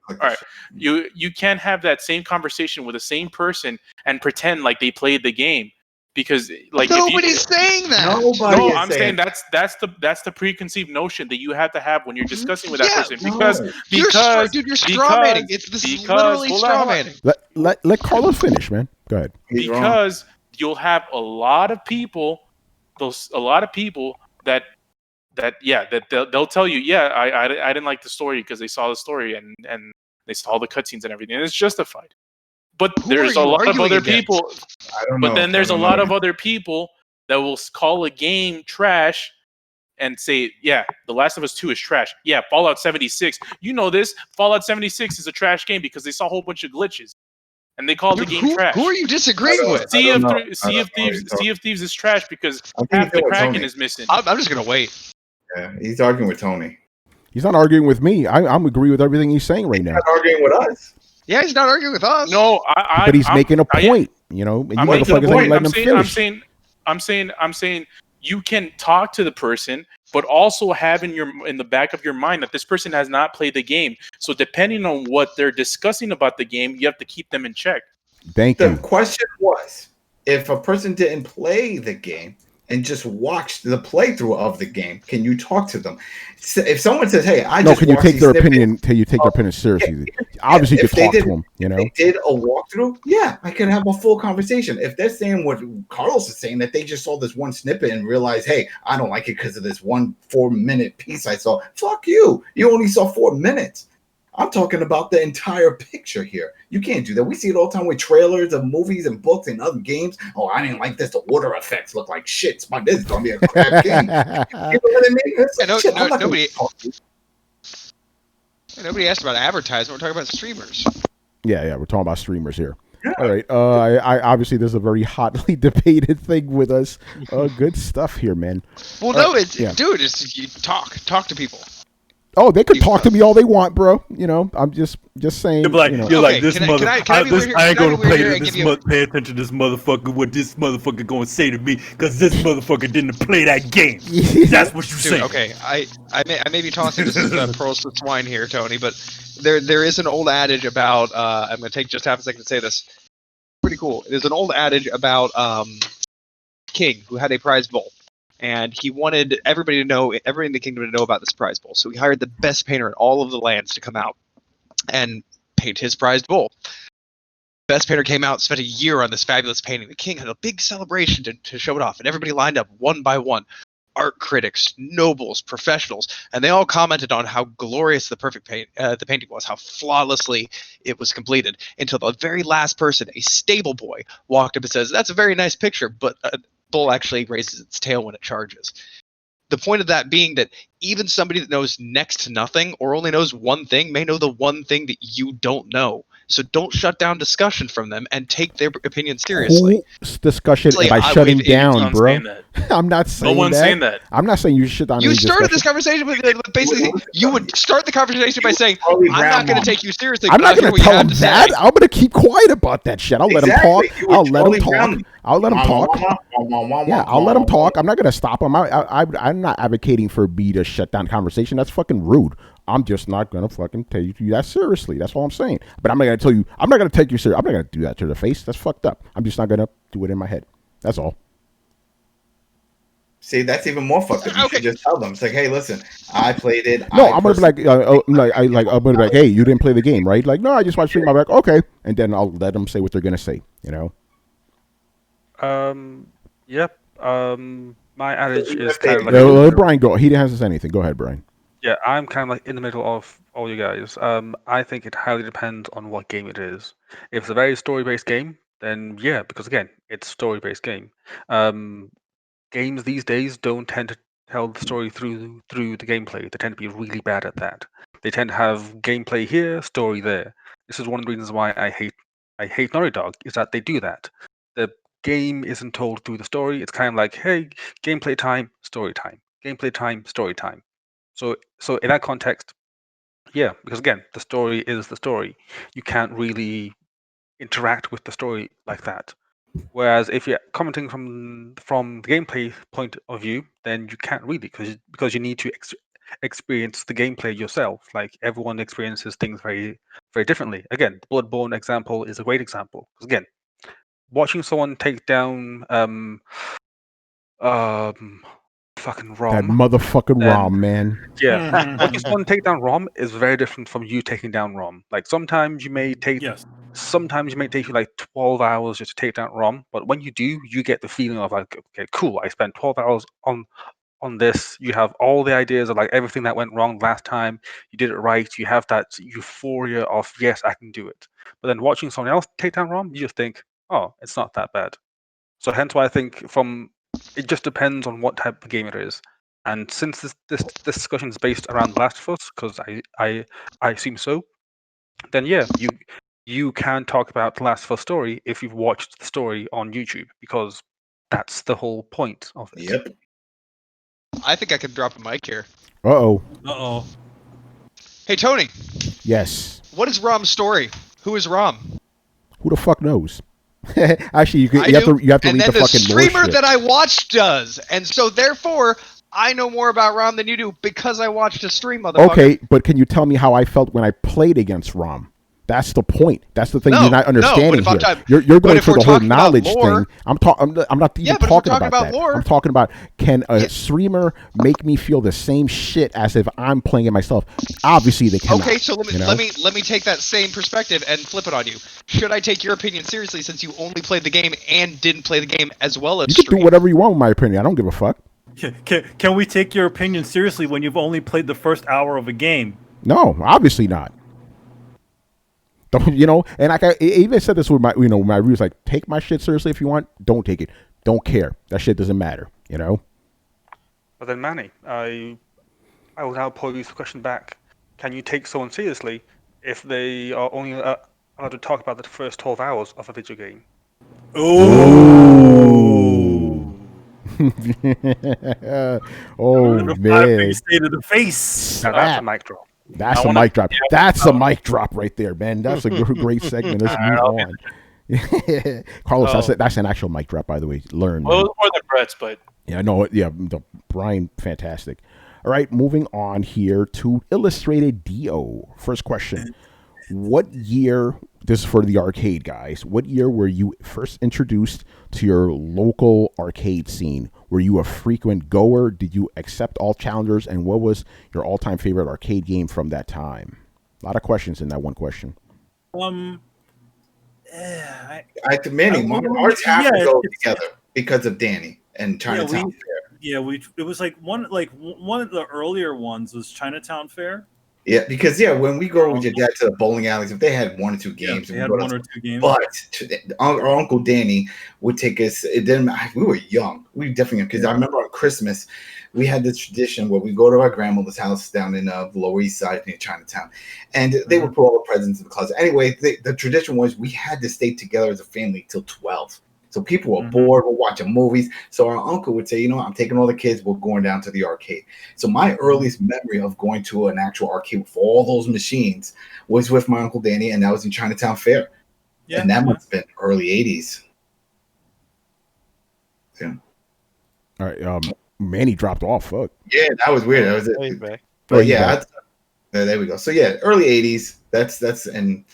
all right, you can't have that same conversation with the same person and pretend like they played the game, because like nobody's saying that. No, I'm saying that's the preconceived notion that you have to have when you're discussing with that person, because you're straw manning. It's literally straw manning. Let Carlos finish, man. Go ahead. Because you'll have a lot of people that they'll tell you, I didn't like the story because they saw the story and they saw the cutscenes and everything, and it's justified. But there's a lot of other people. But then there's a lot of other people that will call a game trash and say, yeah, The Last of Us 2 is trash. Yeah, Fallout 76. You know this. Fallout 76 is a trash game because they saw a whole bunch of glitches. And they called the game trash. Who are you disagreeing with? Sea of Thieves is trash because half the Kraken is missing. I'm just going to wait. Yeah, he's arguing with Tony. He's not arguing with me. I'm agree with everything he's saying right now. He's not arguing with us. Yeah, he's not arguing with us. No, but he's making a point. You know, and you motherfuckers ain't letting him finish. I'm saying you can talk to the person, but also have in the back of your mind that this person has not played the game. So depending on what they're discussing about the game, you have to keep them in check. Thank you. The question was, if a person didn't play the game and just watched the playthrough of the game, can you talk to them? If someone says, "Hey, can you take their opinion? Can you take their opinion seriously?" Obviously, you can talk to them. You know, they did a walkthrough. Yeah, I could have a full conversation. If they're saying what Carlos is saying, that they just saw this one snippet and realized, "Hey, I don't like it because of this 4-minute piece I saw." Fuck you! You only saw 4 minutes. I'm talking about the entire picture here. You can't do that. We see it all the time with trailers of movies and books and other games. Oh, I didn't like this. The water effects look like shit. This is going to be a crap game. You know what I mean? Nobody asked about advertisement. We're talking about streamers. Yeah, we're talking about streamers here. Yeah. All right. I obviously there's a very hotly debated thing with us. Good stuff here, man. Well, no, dude, it's you talk to people. Oh, they could talk to me all they want, bro. You know, I'm just saying. You're like, this mother. I ain't gonna pay attention to this motherfucker. What this motherfucker gonna say to me? Because this motherfucker didn't play that game. That's what you're saying. Okay, I may be tossing this pearls to swine here, Tony, but there is an old adage about. I'm gonna take just half a second to say this. Pretty cool. There's an old adage about king who had a prize bowl. And he wanted everybody in the kingdom to know about this prize bowl. So he hired the best painter in all of the lands to come out and paint his prized bowl. Best painter came out, spent a year on this fabulous painting. The king had a big celebration to show it off, and everybody lined up one by one. Art critics, nobles, professionals, and they all commented on how glorious the painting was, how flawlessly it was completed, until the very last person, a stable boy, walked up and says, "That's a very nice picture, but bull actually raises its tail when it charges." The point of that being that even somebody that knows next to nothing or only knows one thing may know the one thing that you don't know. So don't shut down discussion from them and take their opinion seriously. Who's discussion Like, by I- shutting if- if down, no one's bro? saying that. I'm not saying No one's that. saying that. I'm not saying you should shut down You any started discussion. this conversation with basically you would start the conversation by saying, Charlie "I'm Brown not going mom. to take you seriously." I'm but not I'll hear going what to you tell have him to that. say." I'm going to keep quiet about that shit. I'll let him Exactly. talk. You were I'll let him Charlie talk. Brown. I'll let him talk. Yeah, I'll let him talk. I'm I'm not going to stop him. I'm not advocating for B to shut down conversation. That's fucking rude. I'm just not going to fucking take you that seriously. That's all I'm saying. But I'm not going to tell you, I'm not going to take you serious. I'm not going to do that to the face. That's fucked up. I'm just not going to do it in my head. That's all. See, that's even more fucked up. You Okay. should just tell them. It's like, hey, listen, I played it. No, I'm gonna be like, I'm gonna be like, hey, you didn't play the game, right? Like, no, I just watched stream. I'm like, okay, and then I'll let them say what they're gonna say. You know. Yep. My adage is Hey, kind of like Let Brian go. He hasn't said anything. Go ahead, Brian. yeah, I'm kind of like in the middle of all you guys. I think it highly depends on what game it is. If it's a very story-based game, then yeah, because again, it's a story-based game. Games these days don't tend to tell the story through the gameplay. They tend to be really bad at that. They tend to have gameplay here, story there. This is one of the reasons why I hate Naughty Dog, is that they do that. The game isn't told through the story. It's kind of like, hey, gameplay time, story time. Gameplay time, story time. So in that context, yeah, because again, the story is the story. You can't really interact with the story like that. Whereas if you're commenting from the gameplay point of view, then you can't really, because you need to experience the gameplay yourself. Like, everyone experiences things very very differently. Again, the Bloodborne example is a great example, because again, watching someone take down fucking That Rom, motherfucking then ROM, man. yeah, watching someone take down Rom is very different from you taking down Rom. Like, sometimes you may take Yes. sometimes it may take you like 12 hours just to take down ROM, but when you do, you get the feeling of like, okay, cool, I spent 12 hours on this. You have all the ideas of like everything that went wrong last time. You did it right. You have that euphoria of, yes, I can do it. But then watching someone else take down ROM, you just think, oh, it's not that bad. So hence why I think it just depends on what type of game it is. And since this discussion is based around Last of Us, because I assume so, then yeah, you can talk about the Last of Us story if you've watched the story on YouTube, because that's the whole point of it. Yep. I think I can drop a mic here. Uh-oh. Uh-oh. Hey Tony, Yes. what is Rom's story? Who is Rom? Who the fuck knows? Actually, you I have do, to and read then the fucking lore streamer shit. that I watched does, and so therefore I know more about Rom than you do because I watched a stream, motherfucker. Okay, but can you tell me how I felt when I played against ROM? That's the point. That's the thing No, you're not understanding no, but if here. You're going if for we're the whole talking about knowledge lore- thing. I'm not even Yeah, but if we're talking talking about about that. lore- I'm talking about, can a streamer make me feel the same shit as if I'm playing it myself? Obviously, they cannot. Okay, so let me you know? let me take that same perspective and flip it on you. Should I take your opinion seriously since you only played the game and didn't play the game as well as You can stream? do whatever you want with my opinion. I don't give a fuck. Can we take your opinion seriously when you've only played the first hour of a game? No, obviously not. Don't, and like I even said this with my my reviews, like, take my shit seriously if you want. Don't take it. Don't care. That shit doesn't matter. But then, Manny, I will now pose you the question back: can you take someone seriously if they are only allowed to talk about the first 12 hours of a video game? Oh. Oh man, State of the face. Now that's a mic drop. That's I a wanna- mic drop. That's a mic drop right there, man. That's a great segment. Let's move on. Carlos, that's an actual mic drop, by the way. Learn. Well, man. it was more than Brett's, but Yeah, no, yeah, Brian, fantastic. All right, moving on here to Illustrated Dio. First question. What year, this is for the arcade guys, what year were you first introduced to your local arcade scene? Were you a frequent goer? Did you accept all challengers? And what was your all-time favorite arcade game from that time? A lot of questions in that one question. Manny, ours have to go together because of Danny and Chinatown Fair. Yeah, it was like one of the earlier ones was Chinatown Fair. Yeah, because when we go with your dad to the bowling alleys, if they had 1 or 2 games, they we had go to- 1 or 2 games. But our Uncle Danny would take us. It didn't matter. We were young. We definitely, because I remember on Christmas, we had this tradition where we go to our grandmother's house down in the Lower East Side near Chinatown, and they would put all the presents in the closet. Anyway, the tradition was we had to stay together as a family till 12. So people were bored, we're watching movies. So our uncle would say, you know, I'm taking all the kids, we're going down to the arcade. So my earliest memory of going to an actual arcade with all those machines was with my Uncle Danny, and that was in Chinatown Fair. Yeah, And that must have been early 80s. Yeah. All right. Manny dropped off. Fuck. Yeah, that was weird. That was Way it. back. But he's yeah, back. there we go. So yeah, early 80s. That's and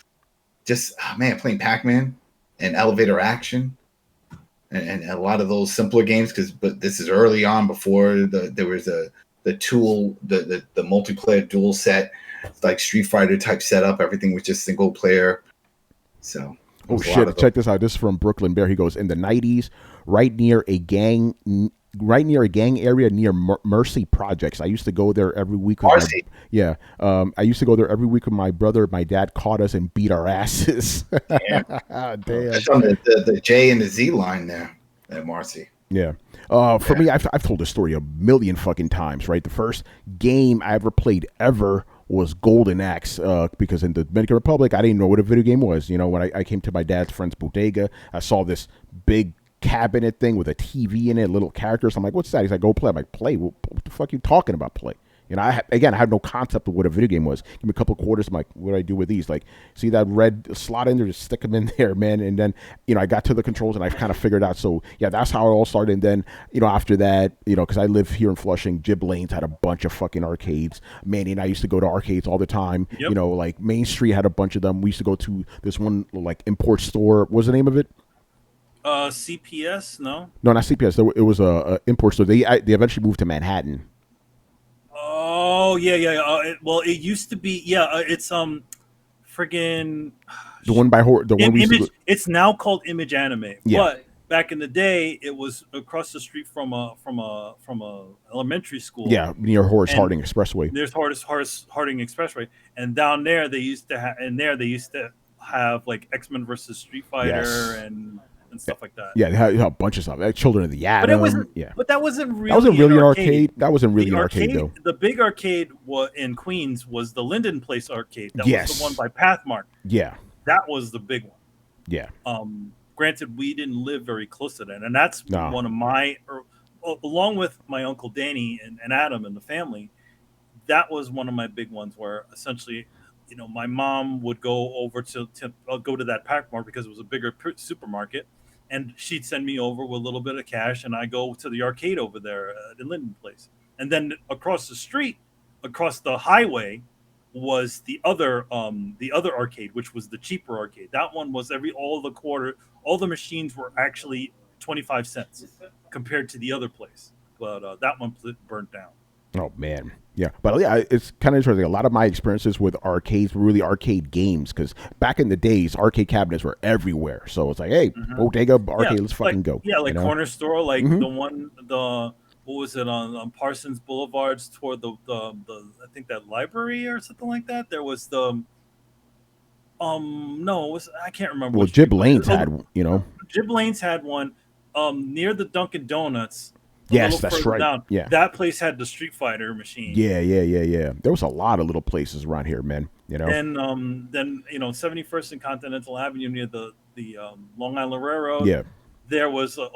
just man, playing Pac-Man and Elevator Action. And a lot of those simpler games, but this is early on before there was the tool, the multiplayer dual set, like Street Fighter type setup. Everything was just single player. So Oh shit! Check this out. This is from Brooklyn Bear. He goes, in the 90s, right near a gang area near Mercy Projects. I used to go there every week. Marcy. I used to go there every week with my brother. My dad caught us and beat our asses. Damn. Damn. That's on the J and the Z line there at Marcy. Yeah. For me, I've told this story a million fucking times, right? The first game I ever played ever was Golden Axe, because in the Dominican Republic, I didn't know what a video game was. You know, when I came to my dad's friend's bodega, I saw this big cabinet thing with a TV in it, little characters. I'm like, what's that? He's like, go play. I'm like, play? What the fuck are you talking about, play? You know, I had no concept of what a video game was. Give me a couple of quarters. I'm like, what do I do with these? Like, see that red slot in there? Just stick them in there, man. And then, you know, I got to the controls and I kind of figured out. So, yeah, that's how it all started. And then, you know, after that, you know, because I live here in Flushing, Jib Lanes had a bunch of fucking arcades. Manny and I used to go to arcades all the time. Yep. You know, like Main Street had a bunch of them. We used to go to this one, like, import store. What was the name of it? CPS? No, not CPS. It was a import store. They eventually moved to Manhattan. Oh yeah. It used to be. Yeah, it's friggin' The one by the one we used to Image. go, It's now called Image Anime. Yeah. But back in the day, it was across the street from a elementary school. yeah, near Horace And Harding Expressway. There's Horace Harding Expressway, and down there they used to have like X-Men versus Street Fighter Yes. and stuff like that. Yeah, they had a bunch of stuff. Like Children of the Atom. But it wasn't. Yeah. But that wasn't really. That wasn't really an arcade. That wasn't really The an arcade, though. The big arcade in Queens was the Linden Place arcade. That Yes. was the one by Pathmark. Yeah. That was the big one. Yeah. Granted, we didn't live very close to that, and that's No. one of my, along with my Uncle Danny and Adam and the family, that was one of my big ones where essentially, you know, my mom would go over to go to that Pathmark because it was a bigger supermarket, and she'd send me over with a little bit of cash, and I go to the arcade over there at the Linden Place, and then across the street, across the highway, was the other arcade, which was the cheaper arcade. That one was all the machines were actually 25 cents compared to the other place, but that one burnt down. Oh man. Yeah, but yeah, it's kind of interesting. A lot of my experiences with arcades were really arcade games, because back in the days, arcade cabinets were everywhere. So it's like, hey, bodega arcade, let's fucking go. Yeah, like you know? corner store, like Mhm. what was it on Parsons Boulevards toward the I think that library or something like that. There was the no, it was, I can't remember. Well, which Jib street, Lanes had, you know. Jib Lanes had one near the Dunkin' Donuts. Yes, little that's further right. down. Yeah. That place had the Street Fighter machine. Yeah. There was a lot of little places around here, man. You know. And then 71st and Continental Avenue near the Long Island Railroad. Yeah. There was a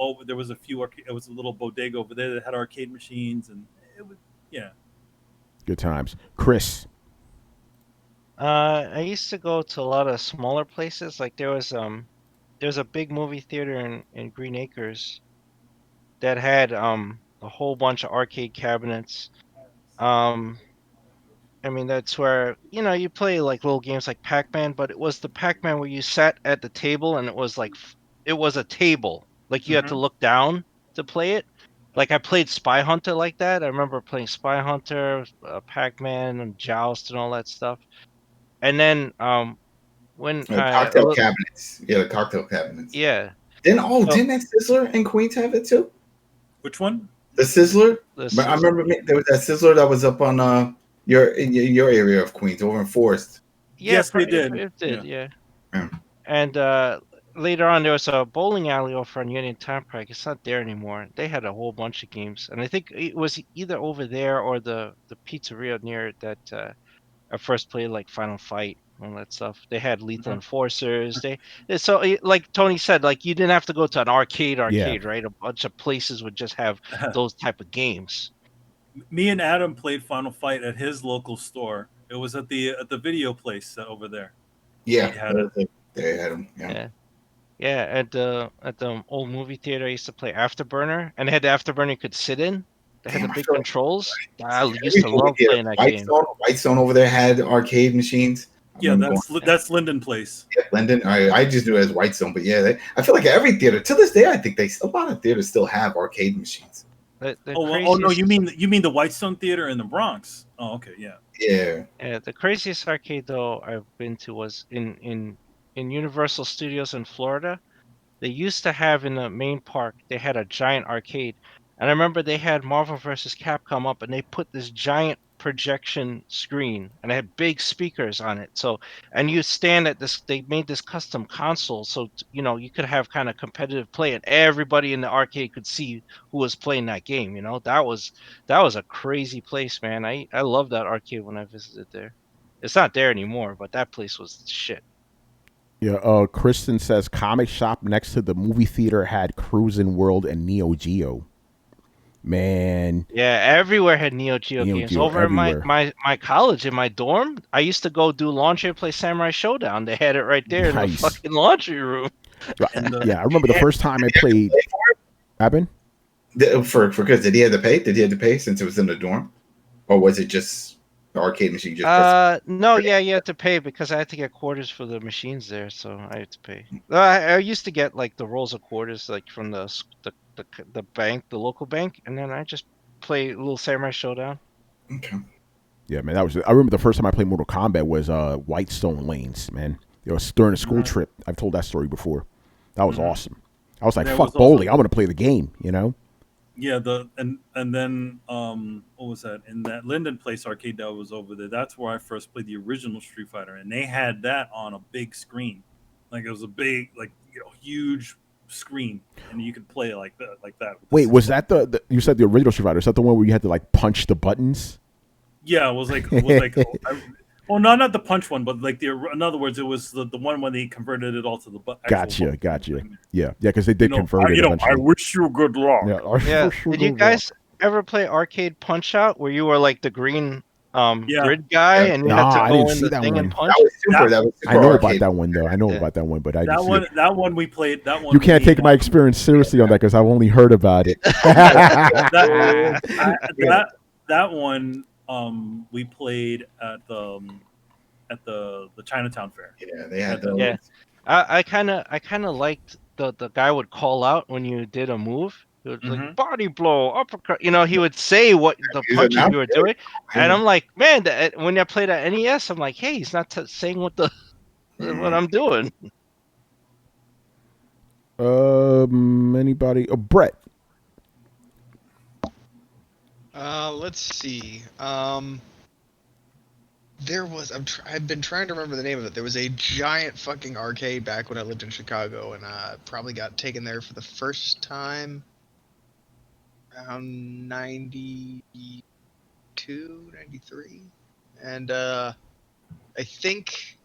few. It was a little bodega over there that had arcade machines, and it was Good times. Chris. I used to go to a lot of smaller places. Like there's a big movie theater in Green Acres that had a whole bunch of arcade cabinets. I mean, that's where you play like little games like Pac-Man, but it was the Pac-Man where you sat at the table and it was like it was a table. Like you had to look down to play it. Like I played Spy Hunter like that. I remember playing Spy Hunter, Pac-Man, and Joust and all that stuff. And then when cocktail cabinets. Yeah, the cocktail cabinets. Yeah. Didn't that Sizzler in Queens have it too? Which one? The Sizzler. The I remember there was that Sizzler that was up on You're in your area of Queens, over in Forest. Yeah, Yes, they did. It did, yeah. Yeah. And later on, there was a bowling alley over on Union Turnpike. It's not there anymore. They had a whole bunch of games, and I think it was either over there or the pizzeria near it that I first played like Final Fight and all that stuff. They had Lethal Enforcers. So like Tony said, like you didn't have to go to an Yeah. arcade, right? A bunch of places would just have those type of games. Me and Adam played Final Fight at his local store. It was at the video place over there. Yeah, He had it. they had them. Yeah. Yeah. Yeah, at the old movie theater, I used to play Afterburner, and they had the Afterburner you could sit in. They had Damn, the I big feel like controls. I used every to movie love theater, playing that game. White Stone over there had arcade machines. I Yeah, remember that's Linden Place. Yeah, Linden. I just knew it as White Stone, but yeah, I feel like every theater to this day, I think a lot of theaters still have arcade machines. The Oh no, craziest, you mean the Whitestone Theater in the Bronx? Oh, okay, yeah. Yeah. the craziest arcade though I've been to was in Universal Studios in Florida. They used to have in the main park, they had a giant arcade. And I remember they had Marvel vs. Capcom up and they put this giant projection screen and it had big speakers on it. So, and you stand at this, they made this custom console. So, you could have kind of competitive play and everybody in the arcade could see who was playing that game. That was a crazy place, man. I love that arcade when I visited there. It's not there anymore, but that place was shit. Yeah, Kristen says comic shop next to the movie theater had Cruisin' World and Neo Geo. Man, Yeah, everywhere had Neo Geo Neo games. Geo Over at everywhere. my college, in my dorm, I used to go do laundry and play Samurai Showdown. They had it right there in the Nice. fucking laundry room. And Yeah, I remember the first time I played. Abin? For Chris, did he have to pay? Did he have to pay since it was in the dorm, or was it just the arcade machine? Just press No, yeah, you had to pay because I had to get quarters for the machines there, so I had to pay. I used to get like the rolls of quarters like from the bank, the local bank, and then I just play a little Samurai Showdown. Okay. Yeah, man, I remember the first time I played Mortal Kombat was Whitestone Lanes, man. It was during a school trip. I've told that story before. That was awesome. I was like, There fuck was bowling. also- I want to play the game, Yeah, and then what was that? In that Linden Place arcade that was over there, that's where I first played the original Street Fighter, and they had that on a big screen. Like it was a big, huge screen, and you could play like that. Wait, was that the you said the original Street Fighter? Is that the one where you had to like punch the buttons? Yeah, it was like well, no, not the punch one, but like in other words, it was the one when they converted it all to the actual Gotcha. button. Yeah, because they did convert it I eventually. wish you good luck. Yeah. Did you guys ever play Arcade Punch Out where you were like the green Yeah. grid guy and you had Nah, to I go didn't in see the that thing one. and punch? That was super I know about arcade. that one though. I know Yeah. about that one, but I That didn't see one, it. that one we played. That one You can't we, take my experience seriously on that because I've only heard about it. that one we played at the Chinatown Fair. Yeah, they had those. Yeah. I kind of liked the guy would call out when you did a move. He would like body blow, uppercut. He would say what the He's punches you were announced it. doing, and I'm like, man, when I played at NES, I'm like, hey, he's not saying what what I'm doing. Anybody? Brett. Let's see. There was I've been trying to remember the name of it. There was a giant fucking arcade back when I lived in Chicago, and probably got taken there for the first time around 92, 93. And I think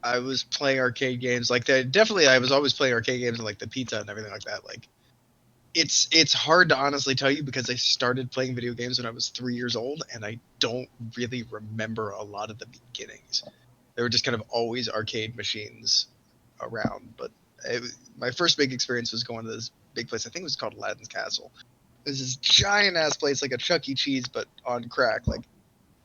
I was playing arcade games like that. Definitely, I was always playing arcade games and like the pizza and everything like that. Like, it's hard to honestly tell you because I started playing video games when I was 3 years old, and I don't really remember a lot of the beginnings. There were just kind of always arcade machines around. But my first big experience was going to this big place. I think it was called Aladdin's Castle. It was this giant ass place, like a Chuck E. Cheese, but on crack. Like,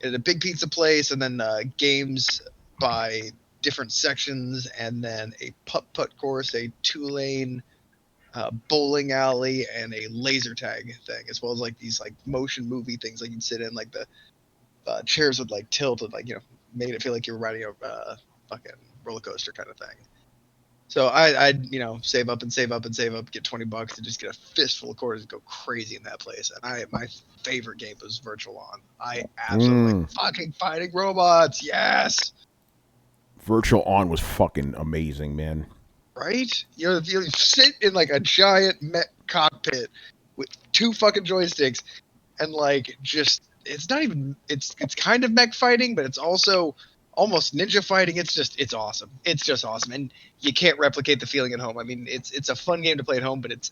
it had a big pizza place, and then games by different sections, and then a putt-putt course, a 2-lane bowling alley, and a laser tag thing, as well as like these like motion movie things like you'd sit in, like the chairs would like tilt and like made it feel like you were riding a fucking roller coaster kind of thing. So I'd save up, get $20 and just get a fistful of quarters and go crazy in that place. And my favorite game was Virtual On. I absolutely like fucking fighting robots. Yes. Virtual On was fucking amazing, man. Right? You sit in like a giant mech cockpit with 2 fucking joysticks and like just it's kind of mech fighting, but it's also almost ninja fighting. It's awesome. It's just awesome, and you can't replicate the feeling at home. I mean, it's a fun game to play at home, but it's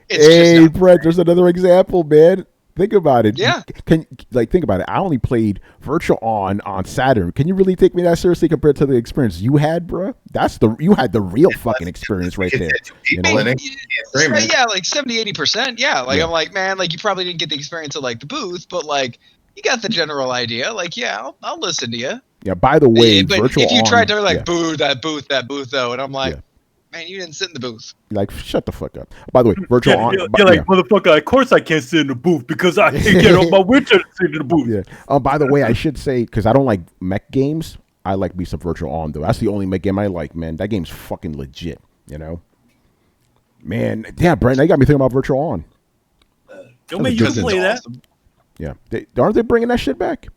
hey, just not Brett, there's another example, man. Think about it. Yeah. Think about it. I only played Virtual On Saturn. Can you really take me that seriously compared to the experience you had, bro? You had the real fucking experience right there. You know? Yeah, like 70-80%. Yeah, like I'm like, man, like you probably didn't get the experience of like the booth, but like you got the general idea. Like, yeah, I'll listen to you. Yeah. By the way, but Virtual if you On, tried to like boo that booth though, and I'm like, man, you didn't sit in the booth. Like, shut the fuck up. By the way, Virtual On. You're like, motherfucker, of course I can't sit in the booth because I can't get on my wheelchair to sit in the booth. Yeah. By the way, I should say, because I don't like mech games, I like me some Virtual On, though. That's the only mech game I like, man. That game's fucking legit, you know? Man, damn, Brent, now you got me thinking about Virtual On. Don't make you play that. Awesome. Yeah. Aren't they bringing that shit back?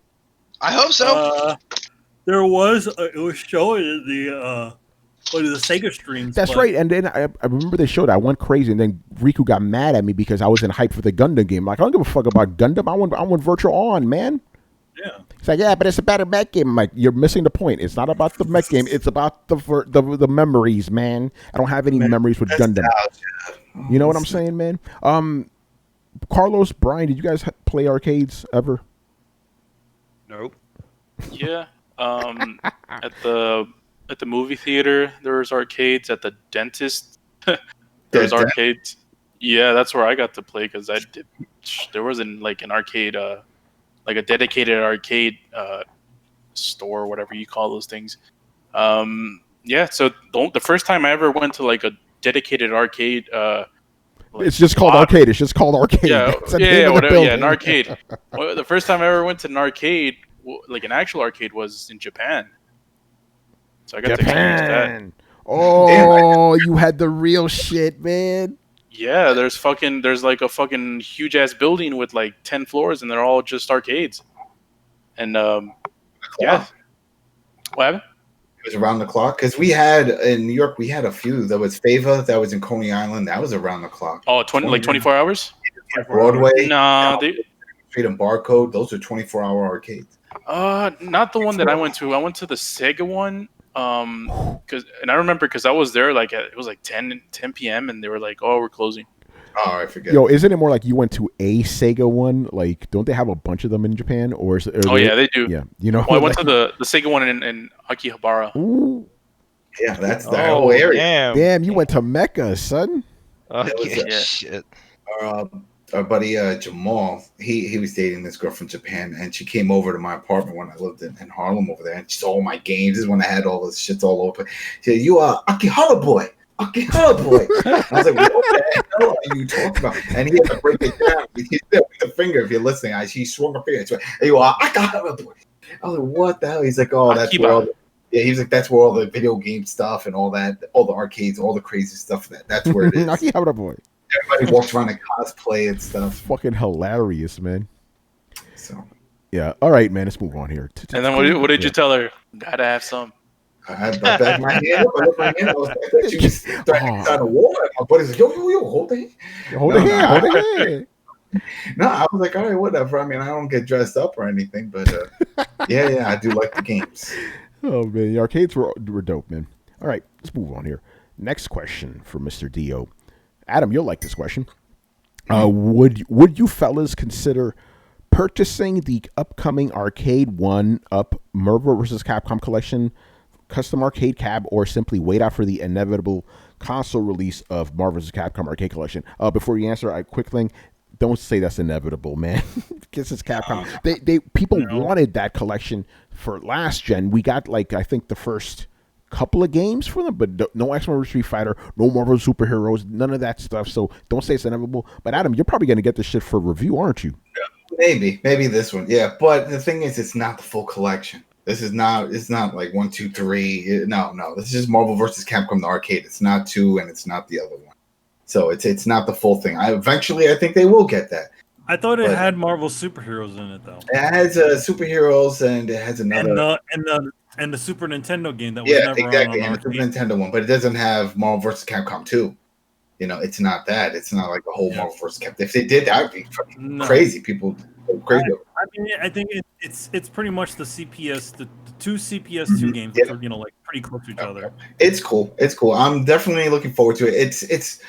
I hope so. It was showing the Sega streams. That's right. And then I remember they showed it. I went crazy, and then Riku got mad at me because I was in hype for the Gundam game. Like, I don't give a fuck about Gundam. I want Virtual On, man. Yeah. It's like, yeah, but it's about a mech game. I'm like, you're missing the point. It's not about the mech game. It's about the memories, man. I don't have any memories with Gundam. You know what I'm saying, man? Carlos, Brian, did you guys play arcades ever? Nope. Yeah. At the movie theater, there was arcades. At the dentist, there was arcades. Yeah, that's where I got to play because there wasn't like an arcade, like a dedicated arcade store, whatever you call those things. Yeah. So the first time I ever went to like a dedicated arcade. It's just called arcade. It's just called arcade. Yeah, whatever. Yeah, an arcade. Well, the first time I ever went to an arcade, like an actual arcade, was in Japan. So I got to experience that. Oh, you had the real shit, man. Yeah, there's like a fucking huge ass building with like 10 floors, and they're all just arcades. And yeah, what happened? It was around the clock because we had in New York. We had a few. There was Fava that was in Coney Island. That was around the clock. Oh, 24 hours. Broadway. No, Street and Barcode. Those are 24-hour arcades. Not the one that I went to. I went to the Sega one. And I remember because I was there like it was like 10 p.m. and they were like, "Oh, we're closing." Oh, I forget. Yo, isn't it more like you went to a Sega one? Like, don't they have a bunch of them in Japan? Yeah, they do. Yeah, you know. Well, I went to the Sega one in Akihabara. Ooh. Yeah, that's the whole area. Damn, you went to Mecca, son. Okay, shit. Our buddy Jamal, he was dating this girl from Japan, and she came over to my apartment when I lived in Harlem over there, and she saw all my games. This is when I had all this shit all over. She said, "You are Akihara boy. Akihara boy." I was like, "What the hell are you talking about?" And he had to break it down. He said with the finger, if you're listening, she swung her finger. She went, "You are Akihara boy." I was like, "What the hell?" He's like, "Oh, that's where all the, he's like, that's where all the video game stuff and all that, all the arcades, all the crazy stuff. That's where it is." Akihara boy. Everybody walks around and cosplay and stuff. Fucking hilarious, man. So, yeah. All right, man. Let's move on here. And then what did you tell her? Gotta have some. I backed my hand up. I looked my hand. I was like, she was threatening to wall. My buddy's like, yo, hold the hand. Hold the hand. No, I was like, all right, whatever. I mean, I don't get dressed up or anything, but yeah, I do like the games. Oh, man. The arcades were dope, man. All right, let's move on here. Next question for Mr. Dio. Adam, you'll like this question. Would you fellas consider purchasing the upcoming Arcade 1-Up Marvel vs. Capcom Collection custom arcade cab, or simply wait out for the inevitable console release of Marvel vs. Capcom Arcade Collection? Before you answer, a quick thing. Don't say that's inevitable, man. Because it's Capcom. People wanted that collection for last gen. We got, like, I think the first couple of games for them, but no X-Men Street Fighter, no Marvel Superheroes, none of that stuff. So don't say it's inevitable. But Adam, you're probably going to get this shit for review, aren't you? Maybe this one, yeah. But the thing is, it's not the full collection. This is not. It's not like 1, 2, 3. No, no. This is just Marvel versus Capcom the arcade. It's not 2, and it's not the other one. So it's not the full thing. I think they will get that. I thought it But- had Marvel superheroes in it though. It has superheroes, and it has another. And the Super Nintendo game that was Yeah, never exactly. on And an the Super arcade. Nintendo one, but it doesn't have Marvel vs. Capcom 2. You know, it's not that. It's not like the whole Marvel vs. Capcom. If they did, that would be fucking No. crazy. People go crazy. I think it's pretty much the CPS, the two CPS2 games, which are like pretty close to each other. It's cool. It's cool. I'm definitely looking forward to it. It's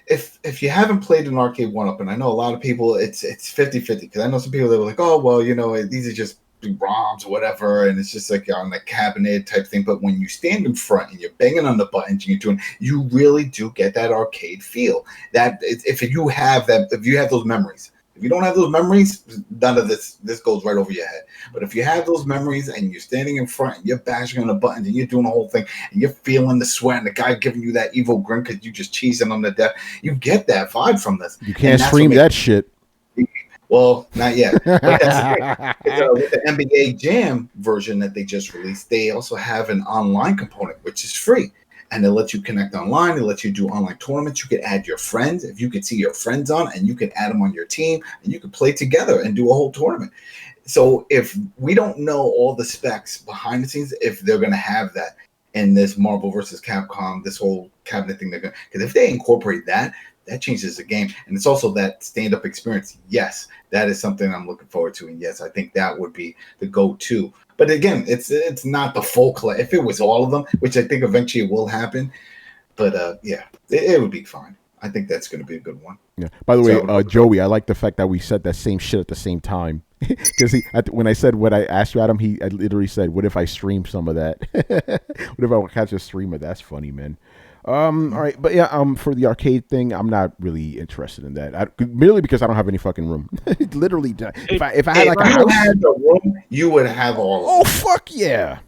if you haven't played an arcade 1-up, and I know a lot of people, it's 50-50, because I know some people that were like, oh well, you know, these are just ROMs or whatever, and it's just like on the cabinet type thing. But when you stand in front and you're banging on the buttons and you're doing, you really do get that arcade feel. That if you have those memories. If you don't have those memories, none of this goes right over your head. But if you have those memories and you're standing in front and you're bashing on the buttons and you're doing the whole thing and you're feeling the sweat and the guy giving you that evil grin because you just cheesing on the death, you get that vibe from this. You can't stream that shit. Well, not yet. But that's the thing. With the NBA Jam version that they just released, they also have an online component, which is free. And it lets you connect online. It lets you do online tournaments. You could add your friends. If you could see your friends on, and you could add them on your team, and you could play together and do a whole tournament. So if we don't know all the specs behind the scenes, if they're going to have that in this Marvel versus Capcom, this whole cabinet thing, because if they incorporate that, that changes the game. And it's also that stand-up experience. Yes, that is something I'm looking forward to. And yes, I think that would be the go-to. But again, it's not the full collection. If it was all of them, which I think eventually will happen, but yeah, it would be fine. I think that's going to be a good one. Yeah. By the way, Joey, I like the fact that we said that same shit at the same time. Because when I said what I asked you, Adam, I literally said, "What if I stream some of that? What if I catch a stream of that?" That's funny, man. All right, but yeah, for the arcade thing, I'm not really interested in that. Merely because I don't have any fucking room. Literally, if I had like a house, had the room, you would have all. Oh fuck yeah,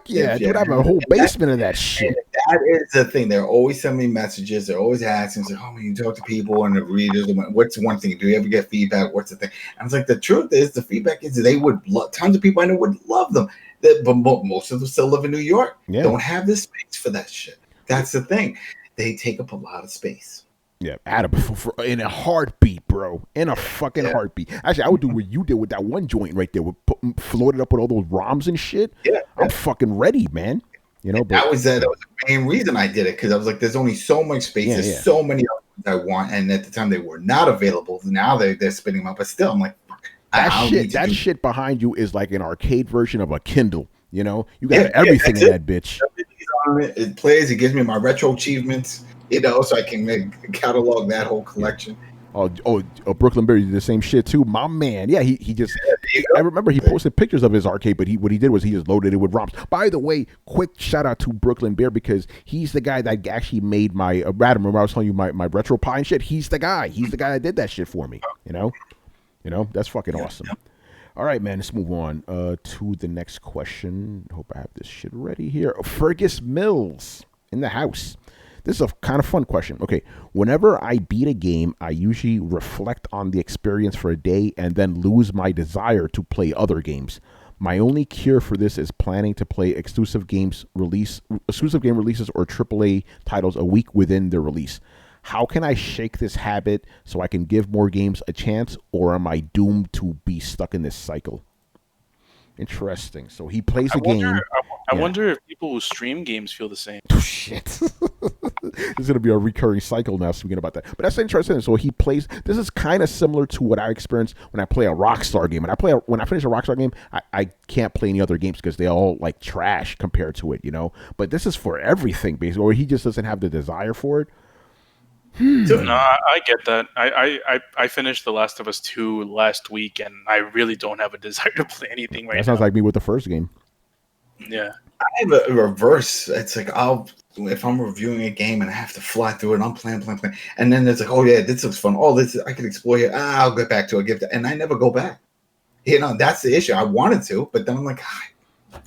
dude! I have a whole basement of that shit. That is the thing. They're always sending me messages. They're always asking, like, "Oh, you talk to people and the readers. What's one thing? Do you ever get feedback? What's the thing?" And I was like, the truth is, the feedback is they would tons of people I know would love them, but most of them still live in New York. Yeah. Don't have the space for that shit. That's the thing. They take up a lot of space. Yeah, Adam, in a heartbeat, bro. In a fucking heartbeat. Actually, I would do what you did with that one joint right there, floated up with all those ROMs and shit. Yeah, I'm fucking ready, man. You know, but that was the main reason I did it, because I was like, "There's only so much space. There's so many other ones I want," and at the time they were not available. Now they're spinning them up, but still, I'm like, that shit behind you is like an arcade version of a Kindle. You know, you got everything in that bitch. It plays. It gives me my retro achievements, you know, so I can catalog that whole collection. Oh, Brooklyn Berry did the same shit too, my man. Yeah, he just. I remember he posted pictures of his arcade, but what he did was he just loaded it with ROMs. By the way, quick shout out to Brooklyn Bear, because he's the guy that actually made my. Adam, remember I was telling you my retro pie and shit. He's the guy. He's the guy that did that shit for me. You know, that's fucking awesome. All right, man, let's move on to the next question. Hope I have this shit ready here. Fergus Mills in the house. This is a kind of fun question. Okay, whenever I beat a game, I usually reflect on the experience for a day and then lose my desire to play other games. My only cure for this is planning to play exclusive game releases or AAA titles a week within their release. How can I shake this habit so I can give more games a chance, or am I doomed to be stuck in this cycle? Interesting. So he plays a game. I wonder if people who stream games feel the same. Oh, shit. This is going to be a recurring cycle now, speaking about that. But that's interesting. So he plays. This is kind of similar to what I experience when I play a Rockstar game. When I finish a Rockstar game, I can't play any other games because they all like trash compared to it, you know. But this is for everything, basically. Or he just doesn't have the desire for it. No, I get that. I finished The Last of Us 2 last week, and I really don't have a desire to play anything right now. That sounds like me with the first game. Yeah. I have a reverse. It's like if I'm reviewing a game and I have to fly through it, I'm playing, and then it's like, oh yeah, this looks fun. Oh, I can explore here. I'll get back to it, and I never go back. You know, that's the issue. I wanted to, but then I'm like,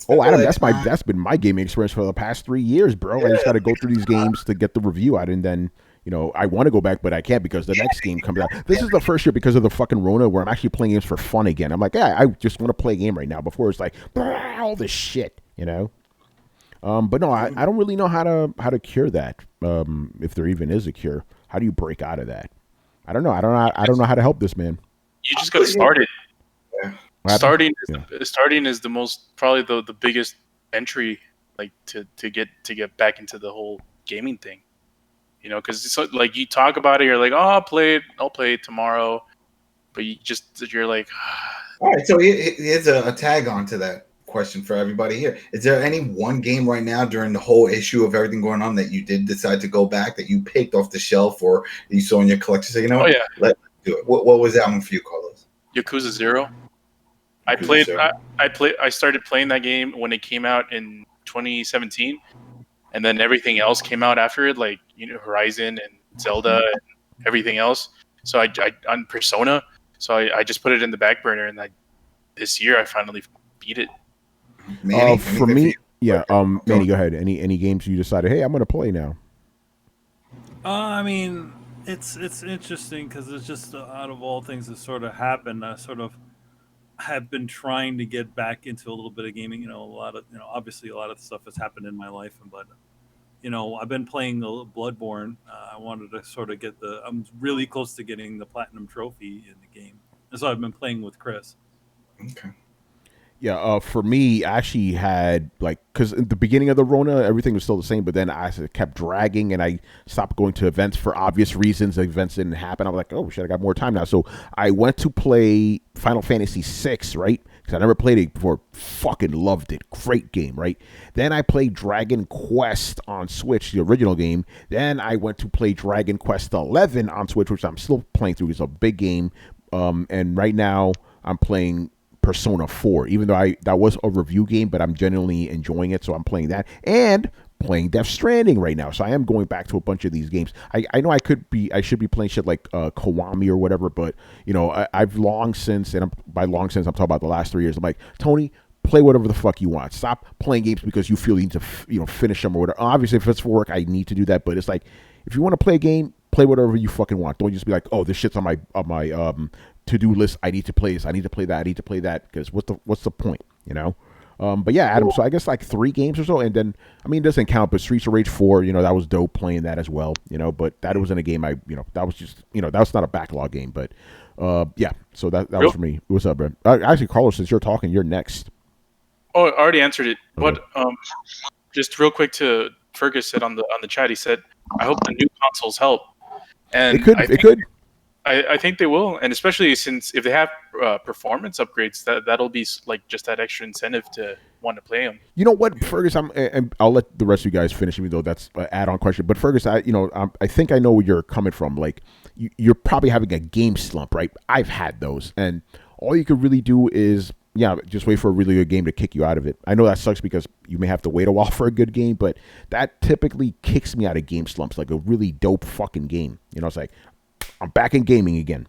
oh, Adam, that's been my gaming experience for the past 3 years, bro. I just got to go through these games to get the review out, and then I want to go back, but I can't because the next game comes out. This is the first year because of the fucking Rona where I'm actually playing games for fun again. I'm like, yeah, I just want to play a game right now. Before it's like all this shit, But no, I don't really know how to cure that. If there even is a cure, how do you break out of that? I don't know. I don't know how to help this man. You just got to start it. Starting Starting is the most probably the biggest entry, like to get back into the whole gaming thing. Because it's like you talk about it, you're like, oh, I'll play it tomorrow, but you're like, all right. So here's a tag on to that question for everybody here. Is there any one game right now during the whole issue of everything going on that you did decide to go back, that you picked off the shelf or you saw in your collection? So oh yeah, let's do it. What was that one for you, Carlos? Yakuza 0. I started playing that game when it came out in 2017, and then everything else came out after it, like Horizon and Zelda and everything else. So I on Persona, so I just put it in the back burner, and this year I finally beat it. Manny, for me, yeah. Manny, go ahead. Any games you decided, hey, I'm going to play now? I mean, it's interesting because it's just out of all things that sort of happened. I sort of have been trying to get back into a little bit of gaming. A lot of obviously a lot of stuff has happened in my life, but I've been playing Bloodborne. I wanted to sort of I'm really close to getting the platinum trophy in the game, and so I've been playing with Chris. Okay. Yeah, for me, I actually had because in the beginning of the Rona, everything was still the same, but then I kept dragging and I stopped going to events for obvious reasons. The events didn't happen. I was like, oh shit, I got more time now. So I went to play Final Fantasy VI, right? Because I never played it before. Fucking loved it. Great game, right? Then I played Dragon Quest on Switch, the original game. Then I went to play Dragon Quest 11 on Switch, which I'm still playing through. It's a big game. And right now I'm playing Persona 4, even though that was a review game, but I'm genuinely enjoying it, so I'm playing that and playing Death Stranding right now. So I am going back to a bunch of these games. I know I should be playing shit like Kiwami or whatever, but I've long since, and by long since I'm talking about the last 3 years. I'm like, Tony, play whatever the fuck you want. Stop playing games because you feel you need to finish them or whatever. Obviously, if it's for work, I need to do that. But it's like, if you want to play a game, play whatever you fucking want. Don't just be like, oh, this shit's on my to-do list. I need to play this. I need to play that. I need to play that. Because what's the point? But yeah, Adam. So I guess like 3 games or so, and then it doesn't count. But Streets of Rage 4, that was dope playing that as well. But that wasn't a game that was just that was not a backlog game. But yeah. So that was for me. What's up, bro? Actually, Carlos, since you're talking, you're next. Oh, I already answered it. Okay. But just real quick to Fergus said on the chat, he said, "I hope the new consoles help." And it could. I think they will, and especially since if they have performance upgrades, that'll be like just that extra incentive to want to play them. You know what, Fergus? And I'll let the rest of you guys finish, even though that's an add-on question. But Fergus, I think I know where you're coming from. Like, you're probably having a game slump, right? I've had those, and all you could really do is just wait for a really good game to kick you out of it. I know that sucks because you may have to wait a while for a good game, but that typically kicks me out of game slumps, like a really dope fucking game. It's like, I'm back in gaming again,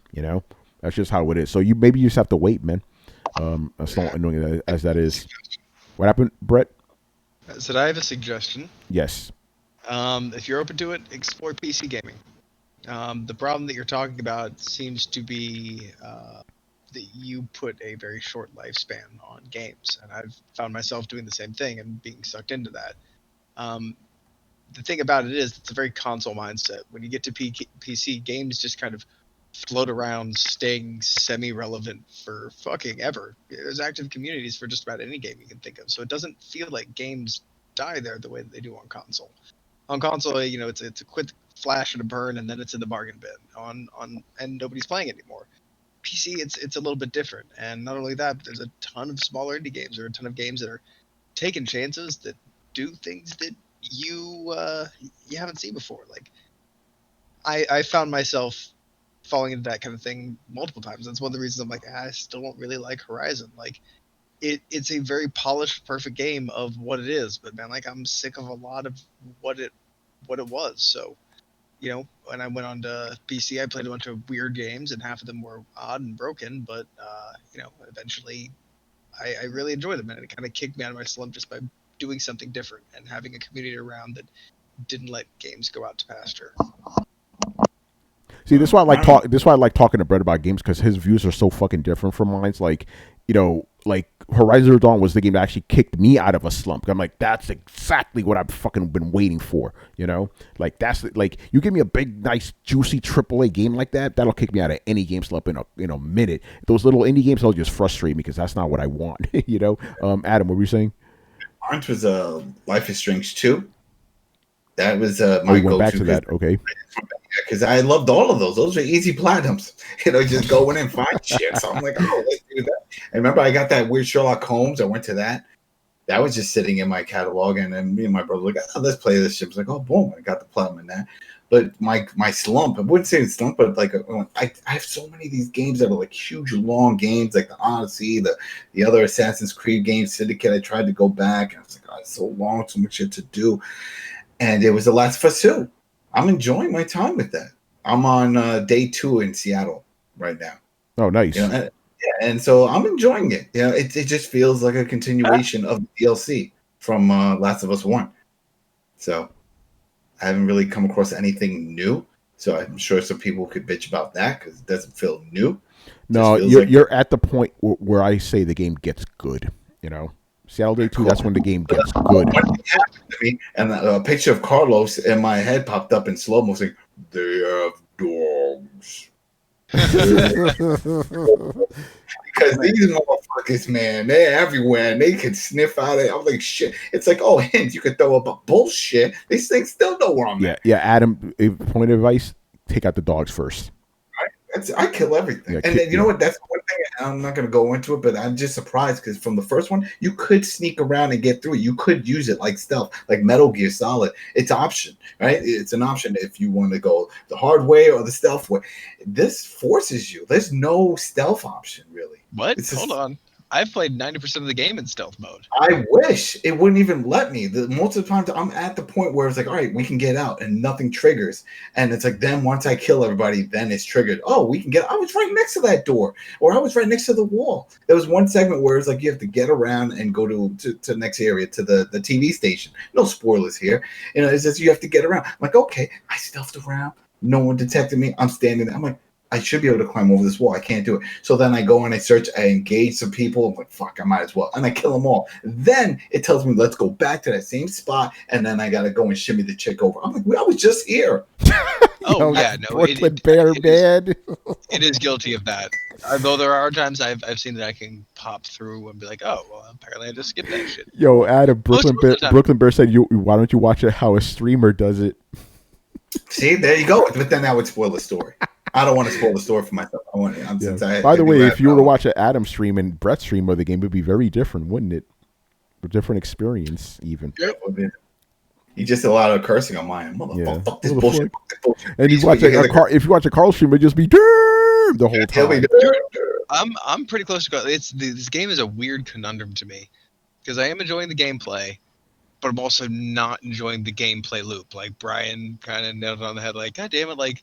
That's just how it is. So maybe you just have to wait, man. As long annoying as that is. What happened, Brett? So I have a suggestion. Yes. If you're open to it, explore PC gaming. The problem that you're talking about seems to be that you put a very short lifespan on games, and I've found myself doing the same thing and being sucked into that. The thing about it is, it's a very console mindset. When you get to PC, games just kind of float around, staying semi-relevant for fucking ever. There's active communities for just about any game you can think of, so it doesn't feel like games die there the way that they do on console. On console, it's a quick flash and a burn, and then it's in the bargain bin. And nobody's playing it anymore. PC, it's a little bit different, and not only that, but there's a ton of smaller indie games. There are a ton of games that are taking chances that do things that you haven't seen before. Like, I found myself falling into that kind of thing multiple times. That's one of the reasons I'm like, I still don't really like Horizon. Like, it's a very polished, perfect game of what it is, but man, like, I'm sick of a lot of what it was. So, when I went on to PC, I played a bunch of weird games, and half of them were odd and broken, but eventually I really enjoyed them, and it kind of kicked me out of my slump just by doing something different and having a community around that didn't let games go out to pasture. See, this is why I like talk. This is why I like talking to Brett about games because his views are so fucking different from mine. It's like, like Horizon Zero Dawn was the game that actually kicked me out of a slump. I'm like, that's exactly what I've fucking been waiting for. Like that's like you give me a big, nice, juicy AAA game like that, that'll kick me out of any game slump in a minute. Those little indie games will just frustrate me because that's not what I want. Adam, what were you saying? Mine was Life is Strange 2. That was Oh, my you went go-to. back to that. Okay. Because I loved all of those. Those were easy platinums. Just go in and find shit. So I'm like, oh, let's do that. And remember, I got that weird Sherlock Holmes. I went to that. That was just sitting in my catalog. And then me and my brother were like, oh, let's play this shit. I was like, oh, boom. I got the platinum in that. But my slump, I wouldn't say it's slump, but like I have so many of these games that are like huge, long games, like the Odyssey, the other Assassin's Creed games, Syndicate. I tried to go back. And I was like, oh, it's so long, so much shit to do. And it was The Last of Us 2. I'm enjoying my time with that. I'm on day 2 in Seattle right now. Oh, nice. And so I'm enjoying it. It just feels like a continuation of the DLC from Last of Us 1. So I haven't really come across anything new. So I'm sure some people could bitch about that because it doesn't feel new. No, you're at the point where I say the game gets good. Seattle Day 2, that's when the game gets good. One thing happened to me, and a picture of Carlos in my head popped up in slow-mo saying, they have dogs. Because these motherfuckers, man, they're everywhere, and they can sniff out it. I'm like, shit. It's like, oh, hint, you could throw up a bullshit. These things still know where I'm at. Yeah, Adam, point of advice, take out the dogs first. I kill everything. Yeah, and then, you know what? That's one thing. I'm not going to go into it, but I'm just surprised because from the first one, you could sneak around and get through it. You could use it like stealth, like Metal Gear Solid. It's option, right? It's an option if you want to go the hard way or the stealth way. This forces you. There's no stealth option, really. What? Hold on. I've played 90% of the game in stealth mode. I wish it wouldn't even let me. Most of the time, I'm at the point where it's like, all right, we can get out and nothing triggers. And it's like, then once I kill everybody, then it's triggered. Oh, we can get. I was right next to that door, or I was right next to the wall. There was one segment where it's like you have to get around and go to the next area, to the TV station. No spoilers here. It's just you have to get around. I'm like, okay, I stealthed around. No one detected me. I'm standing there. I'm like, I should be able to climb over this wall. I can't do it. So then I go and I search, I engage some people. I'm like, fuck, I might as well. And I kill them all. Then it tells me, let's go back to that same spot. And then I got to go and shimmy the chick over. I'm like, well, I was just here. Oh, yeah. No, Brooklyn Bear Bad. It is guilty of that. Although there are times I've seen that I can pop through and be like, oh, well, apparently I just skipped that shit. Yo, Adam, Brooklyn Bear said, why don't you watch it how a streamer does it? See, there you go. But then that would spoil the story. I don't want to spoil the story for myself. By the way, if you were to watch an Adam stream and Brett stream of the game, it would be very different, wouldn't it? A different experience, even. Yep. You just a lot of cursing on mine. Motherfucker, fuck this bullshit. And if you watch a Carl stream, it'd just be the whole time. I'm pretty close to this game is a weird conundrum to me because I am enjoying the gameplay, but I'm also not enjoying the gameplay loop. Like Brian kind of nailed it on the head. Like, God damn it! Like,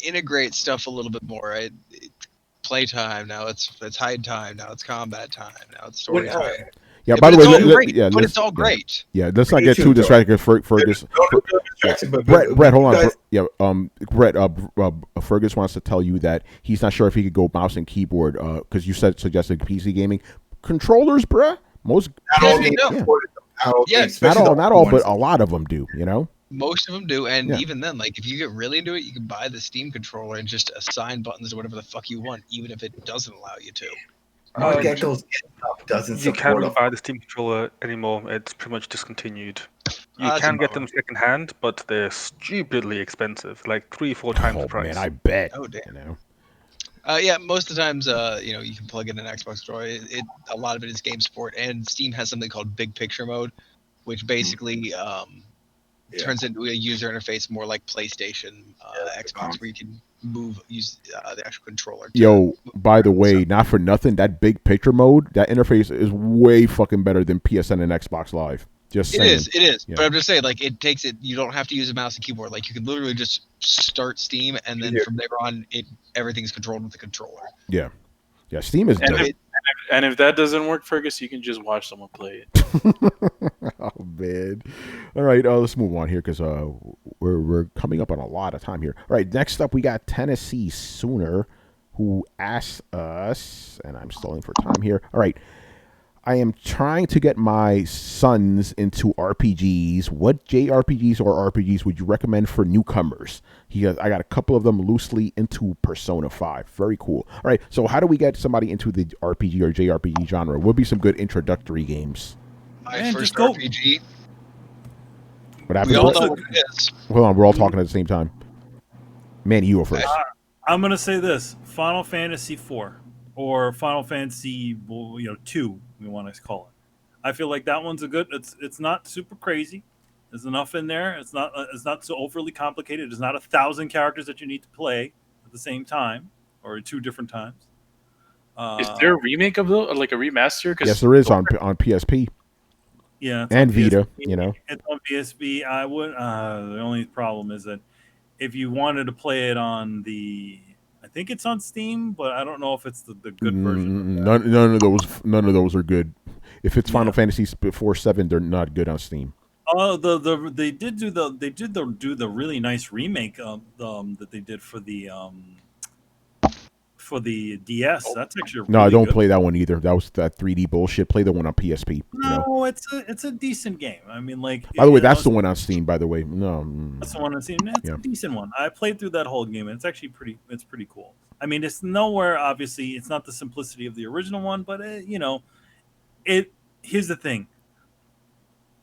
integrate stuff a little bit more. Right? Playtime now. It's hide time now. It's combat time now. It's story time. Yeah. By the way, it's all great. Yeah. Let's not get too distracted. Fergus. Brett, hold on. Yeah. Brett. Fergus wants to tell you that he's not sure if he could go mouse and keyboard. Because you suggested PC gaming controllers, Brett. Most. Not all, but a lot of them do. Most of them do, and even then, like if you get really into it, you can buy the Steam controller and just assign buttons to whatever the fuck you want, even if it doesn't allow you to. You can't buy the Steam controller anymore. It's pretty much discontinued. You can get them secondhand, but they're stupidly expensive, like 3-4 times the price. Man, I bet. Oh damn. Yeah, most of the times, you can plug in an Xbox store. A lot of it is game support, and Steam has something called Big Picture Mode, which basically turns into a user interface more like PlayStation, Xbox, where you can use the actual controller. Yo, by the way, not for nothing, that Big Picture Mode, that interface is way fucking better than PSN and Xbox Live. Just saying. It is. Yeah. But I'm just saying, like, it takes it. You don't have to use a mouse and keyboard. Like, you can literally just start Steam, and then from there on, everything's controlled with the controller. Yeah. Yeah, Steam is dope. And if that doesn't work, Fergus, you can just watch someone play it. Oh man! All right, let's move on here because we're coming up on a lot of time here. All right, next up we got Tennessee Sooner, who asks us, and I'm stalling for time here. All right, I am trying to get my sons into RPGs. What JRPGs or RPGs would you recommend for newcomers? He goes, I got a couple of them loosely into Persona 5. Very cool. All right, so how do we get somebody into the RPG or JRPG genre? What would be some good introductory games? My Man, first just go. RPG. What happened? We all Brett? know what it is. Hold on, we're all talking at the same time. Man, you go first. I'm gonna say this: Final Fantasy IV or Final Fantasy, 2. We want to call it. I feel like that one's a good. It's not super crazy. There's enough in there. It's not so overly complicated. There's not 1,000 characters that you need to play at the same time or at 2 different times. Is there a remake of like a remaster? Yes, there is on PSP. Yeah, it's and on Vita. PSP. You know, It's on PSP. I would. The only problem is that if you wanted to play it on I think it's on Steam, but I don't know if it's the good version. None of those are good. If it's Final Fantasy before 7, they're not good on Steam. Oh, they did do the really nice remake that they did for the DS. That's actually No, I really don't good. play that one either. That was that 3D bullshit. Play the one on PSP. You know? No, it's a decent game. I mean, like. By the way, that's the one on Steam. By the way, no. That's the one on Steam. It's a decent one. I played through that whole game, and it's actually pretty cool. I mean, it's nowhere. Obviously, it's not the simplicity of the original one, but Here's the thing.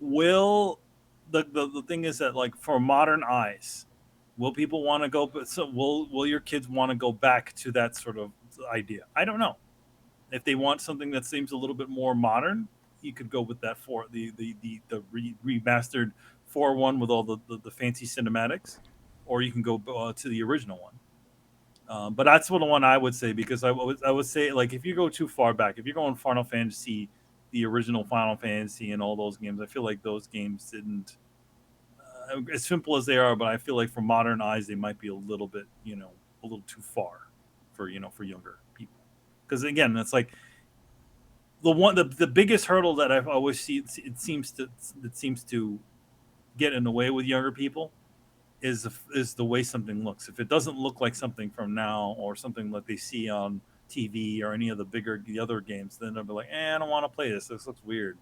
Will the thing is that, like, for modern eyes, will people want to go? So will your kids want to go back to that sort of idea? I don't know. If they want something that seems a little bit more modern, you could go with that for the remastered 4.1 with all the fancy cinematics, or you can go to the original one. But that's the one I would say, because I would say, like, if you go too far back, if you're going Final Fantasy, the original Final Fantasy and all those games, I feel like those games didn't, as simple as they are, but I feel like for modern eyes they might be a little bit, a little too far for younger people. Because again, it's like the biggest hurdle that I've always seen, it seems to get in the way with younger people is the way something looks. If it doesn't look like something from now, or something that they see on TV or any of the other games, then they'll be like, I don't want to play this. This looks weird.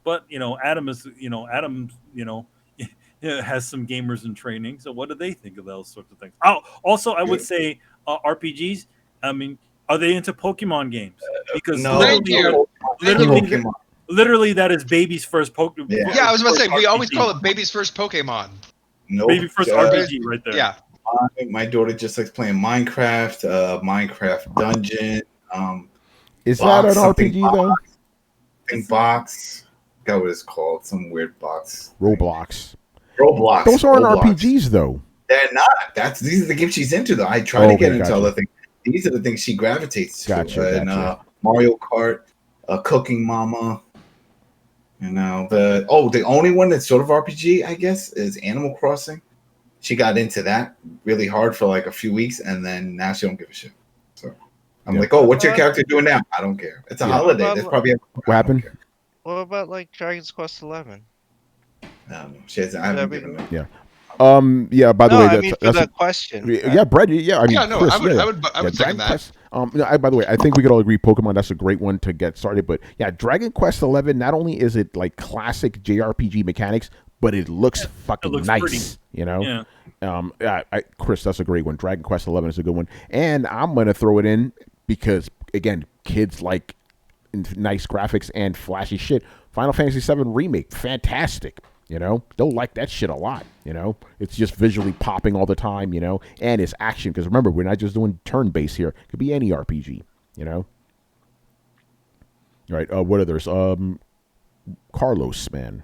But Adam has some gamers in training. So what do they think of those sorts of things? Oh, also, I would say RPGs. I mean, are they into Pokemon games? Because No. literally, that is baby's first Pokemon. Yeah, I was about to say, we always RPG. call it baby's first Pokemon. Nope. Baby first RPG right there. Yeah. My daughter just likes playing Minecraft, Minecraft Dungeon. Is that an RPG though? Box. Forgot what it's called. Some weird box. Roblox. Those aren't RPGs though. They're not. These are the games she's into though. I try to get into gotcha. other things. These are the things she gravitates to. Gotcha. And Mario Kart, Cooking Mama. The only one that's sort of RPG, I guess, is Animal Crossing. She got into that really hard for like a few weeks, and then now she don't give a shit. So I'm like, oh, what's your character doing now? I don't care. It's a holiday. That's probably what happened. What about like Dragon's Quest 11? She hasn't. I haven't given her. Yeah. By the way, I mean, that's a question. Yeah, Brett. Yeah, I mean, Yeah, no, Chris, I would second that. Quest, by the way, I think we could all agree Pokemon, that's a great one to get started. But yeah, Dragon Quest 11. Not only is it like classic JRPG mechanics, but it looks fucking nice. Pretty. Chris, that's a great one. Dragon Quest 11 is a good one, and I'm gonna throw it in because again, kids like nice graphics and flashy shit. Final Fantasy 7 remake, fantastic. They'll like that shit a lot. It's just visually popping all the time. And it's action, because remember, we're not just doing turn-based here. It could be any RPG. All right. What others? Carlos, man.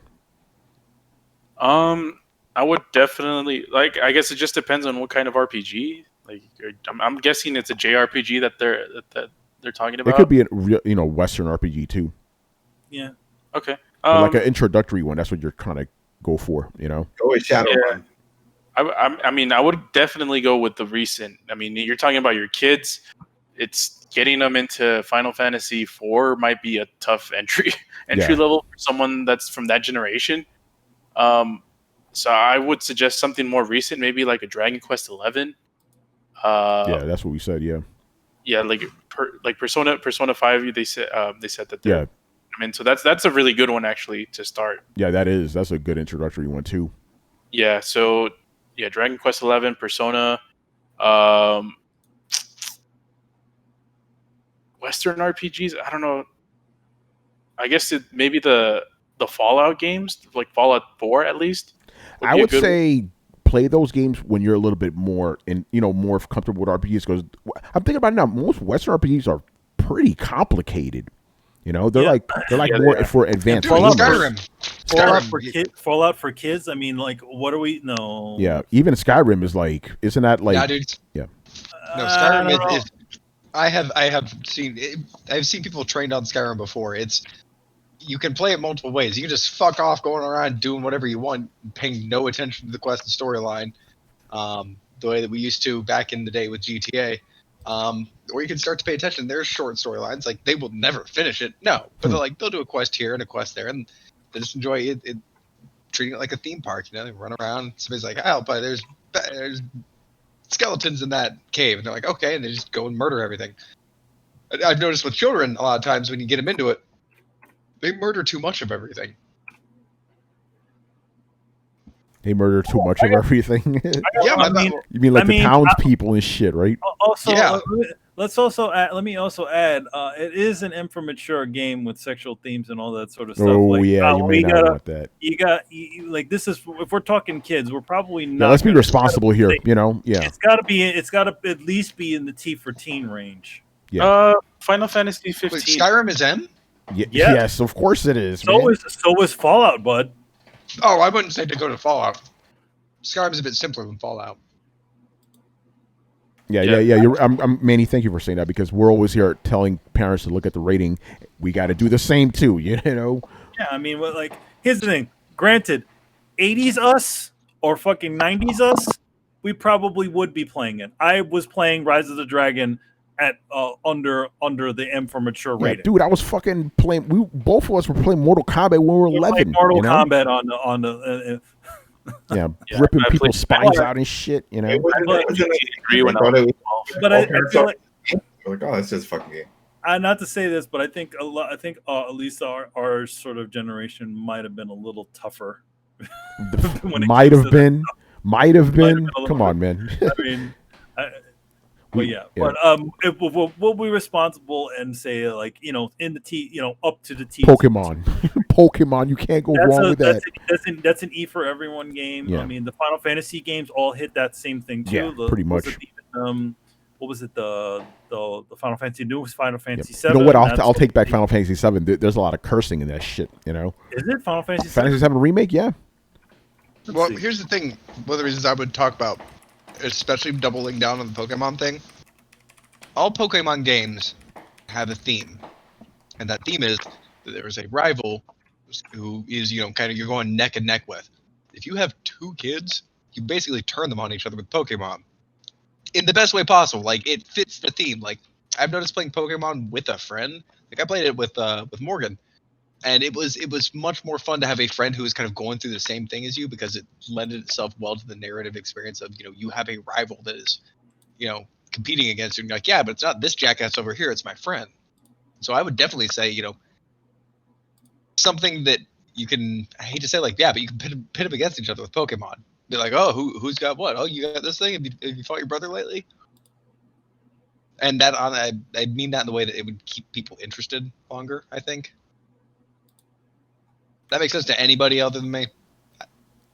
I would definitely I guess it just depends on what kind of RPG. Like, I'm guessing it's a JRPG that they're talking about. It could be a Western RPG too. Yeah. Okay. Like an introductory one. That's what you're trying to go for. Go with Shadowrun. I mean, I would definitely go with the recent. I mean, you're talking about your kids. It's getting them into Final Fantasy IV might be a tough entry level for someone that's from that generation. So I would suggest something more recent, maybe like a Dragon Quest 11. Yeah, that's what we said. Yeah. Yeah, like Persona 5. They said that they're. Yeah. I mean, so that's a really good one actually to start. Yeah, that's a good introductory one too. Yeah. So yeah, Dragon Quest 11, Persona. Western RPGs. I don't know. I guess maybe the Fallout games, like Fallout 4 at least. I would say play those games when you're a little bit more more comfortable with RPGs, because I'm thinking about it now, most Western RPGs are pretty complicated. They're like more for advanced Dude, gamers. Fallout for kids. I mean, like, what are we? No. Yeah, even Skyrim is like, isn't that like? Nah, dude. Yeah. No, Skyrim is. I've seen people trained on Skyrim before. You can play it multiple ways. You can just fuck off going around doing whatever you want, paying no attention to the quest and storyline, the way that we used to back in the day with GTA. Or you can start to pay attention. There's short storylines. Like, they will never finish it. No. But they'll do a quest here and a quest there, and they just enjoy it, treating it like a theme park. They run around. Somebody's like, "Oh, but there's skeletons in that cave." And they're like, "Okay," and they just go and murder everything. I've noticed with children, a lot of times when you get them into it, they murder too much of everything. They murder too much of everything. Yeah, you mean like the townspeople and shit, right? Also, yeah. Let me also add. It is an immature game with sexual themes and all that sort of stuff. Oh yeah, you may not want that. Like, this is, if we're talking kids, we're probably not. Yeah, let's be responsible here. Yeah. It's got to at least be in the T for teen range. Yeah. Final Fantasy 15. Wait, Skyrim is M? Yeah. Yes, of course it is. So is Fallout, bud. Oh, I wouldn't say to go to Fallout. Skyrim's a bit simpler than Fallout. Yeah. I'm Manny, thank you for saying that, because we're always here telling parents to look at the rating. We got to do the same too, Yeah, I mean, here's the thing. Granted, 80s us or fucking 90s us, we probably would be playing it. I was playing Rise of the Dragon at under the M for mature rating. Dude, I was fucking playing. Both of us were playing Mortal Kombat when we were 11. Mortal Kombat on the. Ripping people's spines out and shit. But I feel like, oh, that's just fucking game. Not to say this, but I think at least our sort of generation might have been a little tougher. Might have been. Come on, man. I mean. But we'll be responsible and say, like, in the T, up to the T. Pokemon, you can't go wrong with that. That's an E for everyone game. Yeah. I mean, the Final Fantasy games all hit that same thing too. Yeah, pretty much. What was it? The Final Fantasy, newest Final Fantasy VII. You know what? I'll take back Final Fantasy VII. There's a lot of cursing in that shit. Is it Final Fantasy VII? Fantasy VII remake? Yeah. Well, here's the thing. One of the reasons I would talk about, especially doubling down on the Pokemon thing. All Pokemon games have a theme, and that theme is that there is a rival who is, kind of you're going neck and neck with. If you have two kids, you basically turn them on each other with Pokemon in the best way possible. Like, it fits the theme. Like, I've noticed playing Pokemon with a friend. Like, I played it with Morgan, and it was much more fun to have a friend who was kind of going through the same thing as you, because it lended itself well to the narrative experience of, you have a rival that is, competing against you, and you're like, yeah, but it's not this jackass over here, it's my friend. So I would definitely say, something that you can, I hate to say, like, yeah, but you can pit them against each other with Pokemon. Be like, oh, who's got what? Oh, you got this thing? Have you fought your brother lately? And that, I mean that in the way that it would keep people interested longer, I think. That makes sense to anybody other than me.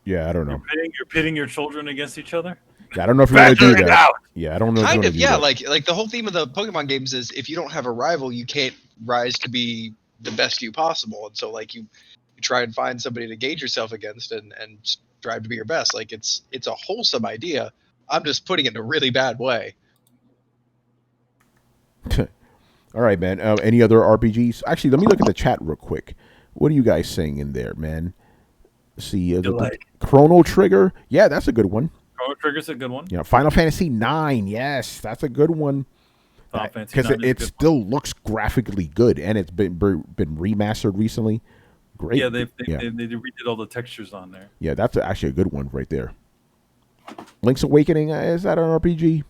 Yeah, I don't know. You're pitting your children against each other? Yeah, I don't know if you want to do that. Yeah, I don't know. Kind of, yeah. Like the whole theme of the Pokemon games is, if you don't have a rival, you can't rise to be the best you possible. And so, like, you try and find somebody to gauge yourself against and strive to be your best. Like, it's a wholesome idea. I'm just putting it in a really bad way. All right, man. Any other RPGs? Actually, let me look at the chat real quick. What are you guys saying in there, man? See, the Chrono Trigger. Yeah, that's a good one. Chrono Trigger's a good one. Yeah, Final Fantasy 9. Yes, that's a good one. Because it still looks graphically good, and it's been remastered recently. Great. Yeah, they yeah. redid all the textures on there. Yeah, that's actually a good one right there. Link's Awakening, is that an RPG?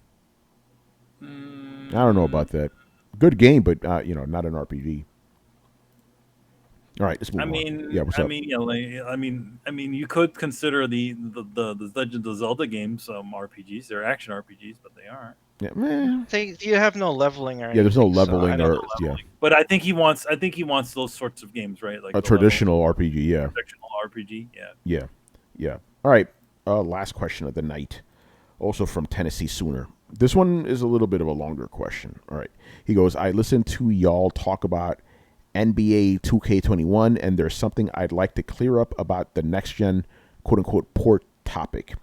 I don't know about that. Good game, but not an RPG. All right, let's move on. Yeah, what's up? You could consider the Legend of Zelda games RPGs. They're action RPGs, but they aren't. Yeah, meh. You have no leveling or anything. Yeah, there's no so leveling I don't or know. yeah, But I think he wants those sorts of games, right? Like a the traditional RPG. Yeah, traditional RPG. Yeah. yeah, yeah. All right. Last question of the night, also from Tennessee Sooner. This one is a little bit of a longer question. All right. He goes, I listened to y'all talk about NBA 2K21, and there's something I'd like to clear up about the next gen quote unquote port topic.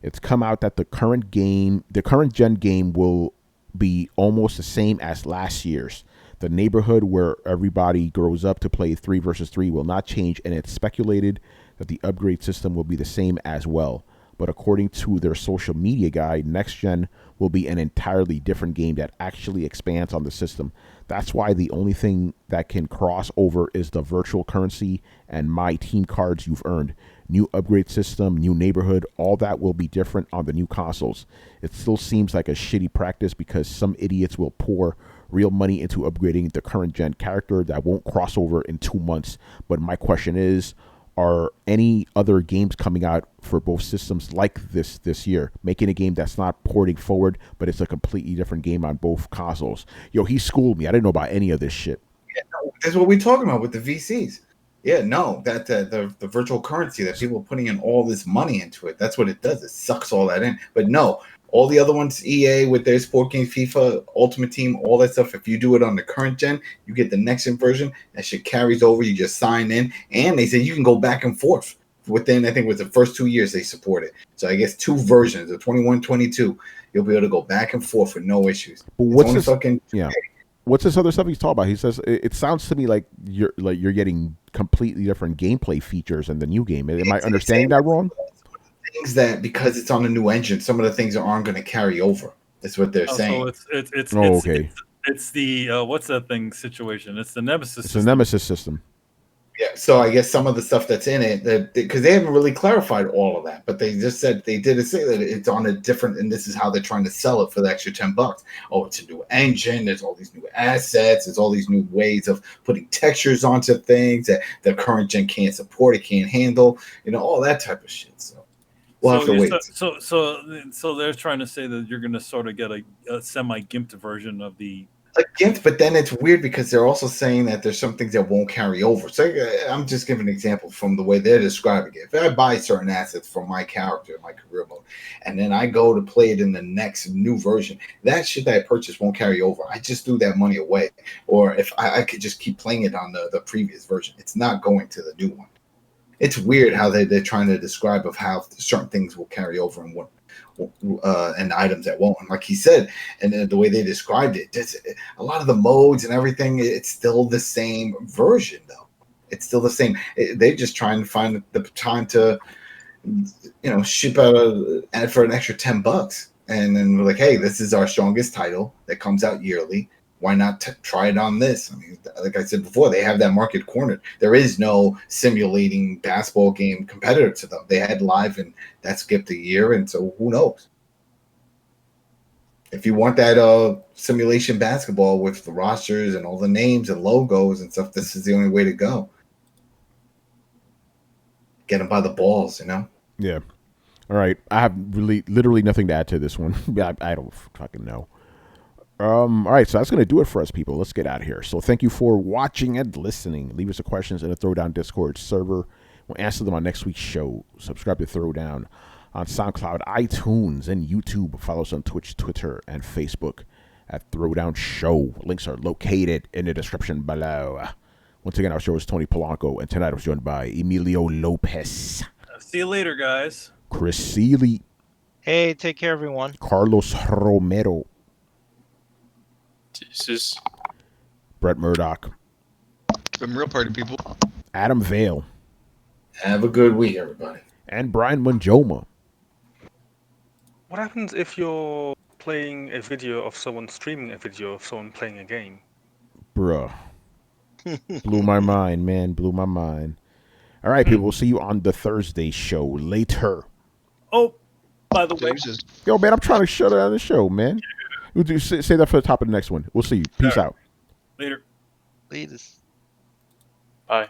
It's come out that the current gen game will be almost the same as last year's. The neighborhood where everybody grows up to play 3 versus 3 will not change, and it's speculated that the upgrade system will be the same as well. But according to their social media guide, next gen will be an entirely different game that actually expands on the system. That's why the only thing that can cross over is the virtual currency and my team cards you've earned. New upgrade system, new neighborhood, all that will be different on the new consoles. It still seems like a shitty practice because some idiots will pour real money into upgrading the current gen character that won't cross over in 2 months. But my question is, are any other games coming out for both systems like this year, making a game that's not porting forward, but it's a completely different game on both consoles? Yo, he schooled me. I didn't know about any of this shit. Yeah, no, that's what we're talking about with the VCs. Yeah, no, that the virtual currency that people are putting in all this money into it. That's what it does. It sucks all that in. But no, all the other ones, EA with their sport game, FIFA, Ultimate Team, all that stuff. If you do it on the current gen, you get the next gen version. That shit carries over. You just sign in, and they say you can go back and forth within. I think it was the first 2 years they support it. So I guess 2 versions, the 21, 22, you'll be able to go back and forth with no issues. But It's what's only this? fucking Yeah. What's this other stuff he's talking about? He says it sounds to me like you're getting completely different gameplay features in the new game. Am I understanding that wrong? things that because it's on a new engine, some of the things aren't going to carry over. That's what they're saying. So it's okay. It's the what's that thing situation? It's the Nemesis. It's a Nemesis system. Yeah, so I guess some of the stuff that's in it, because they haven't really clarified all of that, but they just said they did say that it's on a different, and this is how they're trying to sell it for the extra $10. Oh, it's a new engine. There's all these new assets. There's all these new ways of putting textures onto things that the current gen can't support. It can't handle. All that type of shit. So we'll have to wait. So they're trying to say that you're going to sort of get a semi-gimped version of the. Against, but then it's weird because they're also saying that there's some things that won't carry over. So I'm just giving an example from the way they're describing it. If I buy certain assets from my character, my career mode, and then I go to play it in the next new version, that shit that I purchased won't carry over. I just threw that money away. Or if I could just keep playing it on the previous version, it's not going to the new one. It's weird how they're trying to describe of how certain things will carry over and what. And items that won't. And like he said, and the way they described it, a lot of the modes and everything, it's still the same version, though. It's still the same. They're just trying to find the time to, ship out an ad for an extra $10. And then we're like, hey, this is our strongest title that comes out yearly. Why not try it on this? I mean, like I said before, they have that market cornered. There is no simulating basketball game competitor to them. They had live, and that skipped a year, and so who knows? If you want that simulation basketball with the rosters and all the names and logos and stuff, this is the only way to go. Get them by the balls, Yeah. All right. I have literally nothing to add to this one. I don't fucking know. All right, so that's going to do it for us, people. Let's get out of here. So thank you for watching and listening. Leave us your questions in the Throwdown Discord server. We'll answer them on next week's show. Subscribe to Throwdown on SoundCloud, iTunes, and YouTube. Follow us on Twitch, Twitter, and Facebook at Throwdown Show. Links are located in the description below. Once again, our show is Tony Polanco, and tonight I was joined by Emilio Lopez. See you later, guys. Chris Seeley. Hey, take care, everyone. Carlos Romero. Jesus. Brett Murdoch. Some real party people. Adam Vale. Have a good week, everybody. And Brian Manjoma. What happens if you're playing a video of someone streaming a video of someone playing a game? Bruh. Blew my mind, man. Blew my mind. All right, people. We'll see you on the Thursday show later. Oh, by the way, Deuces. Yo, man, I'm trying to shut down the show, man. We'll do, say that for the top of the next one. We'll see you. Peace out. later. Latest. Bye.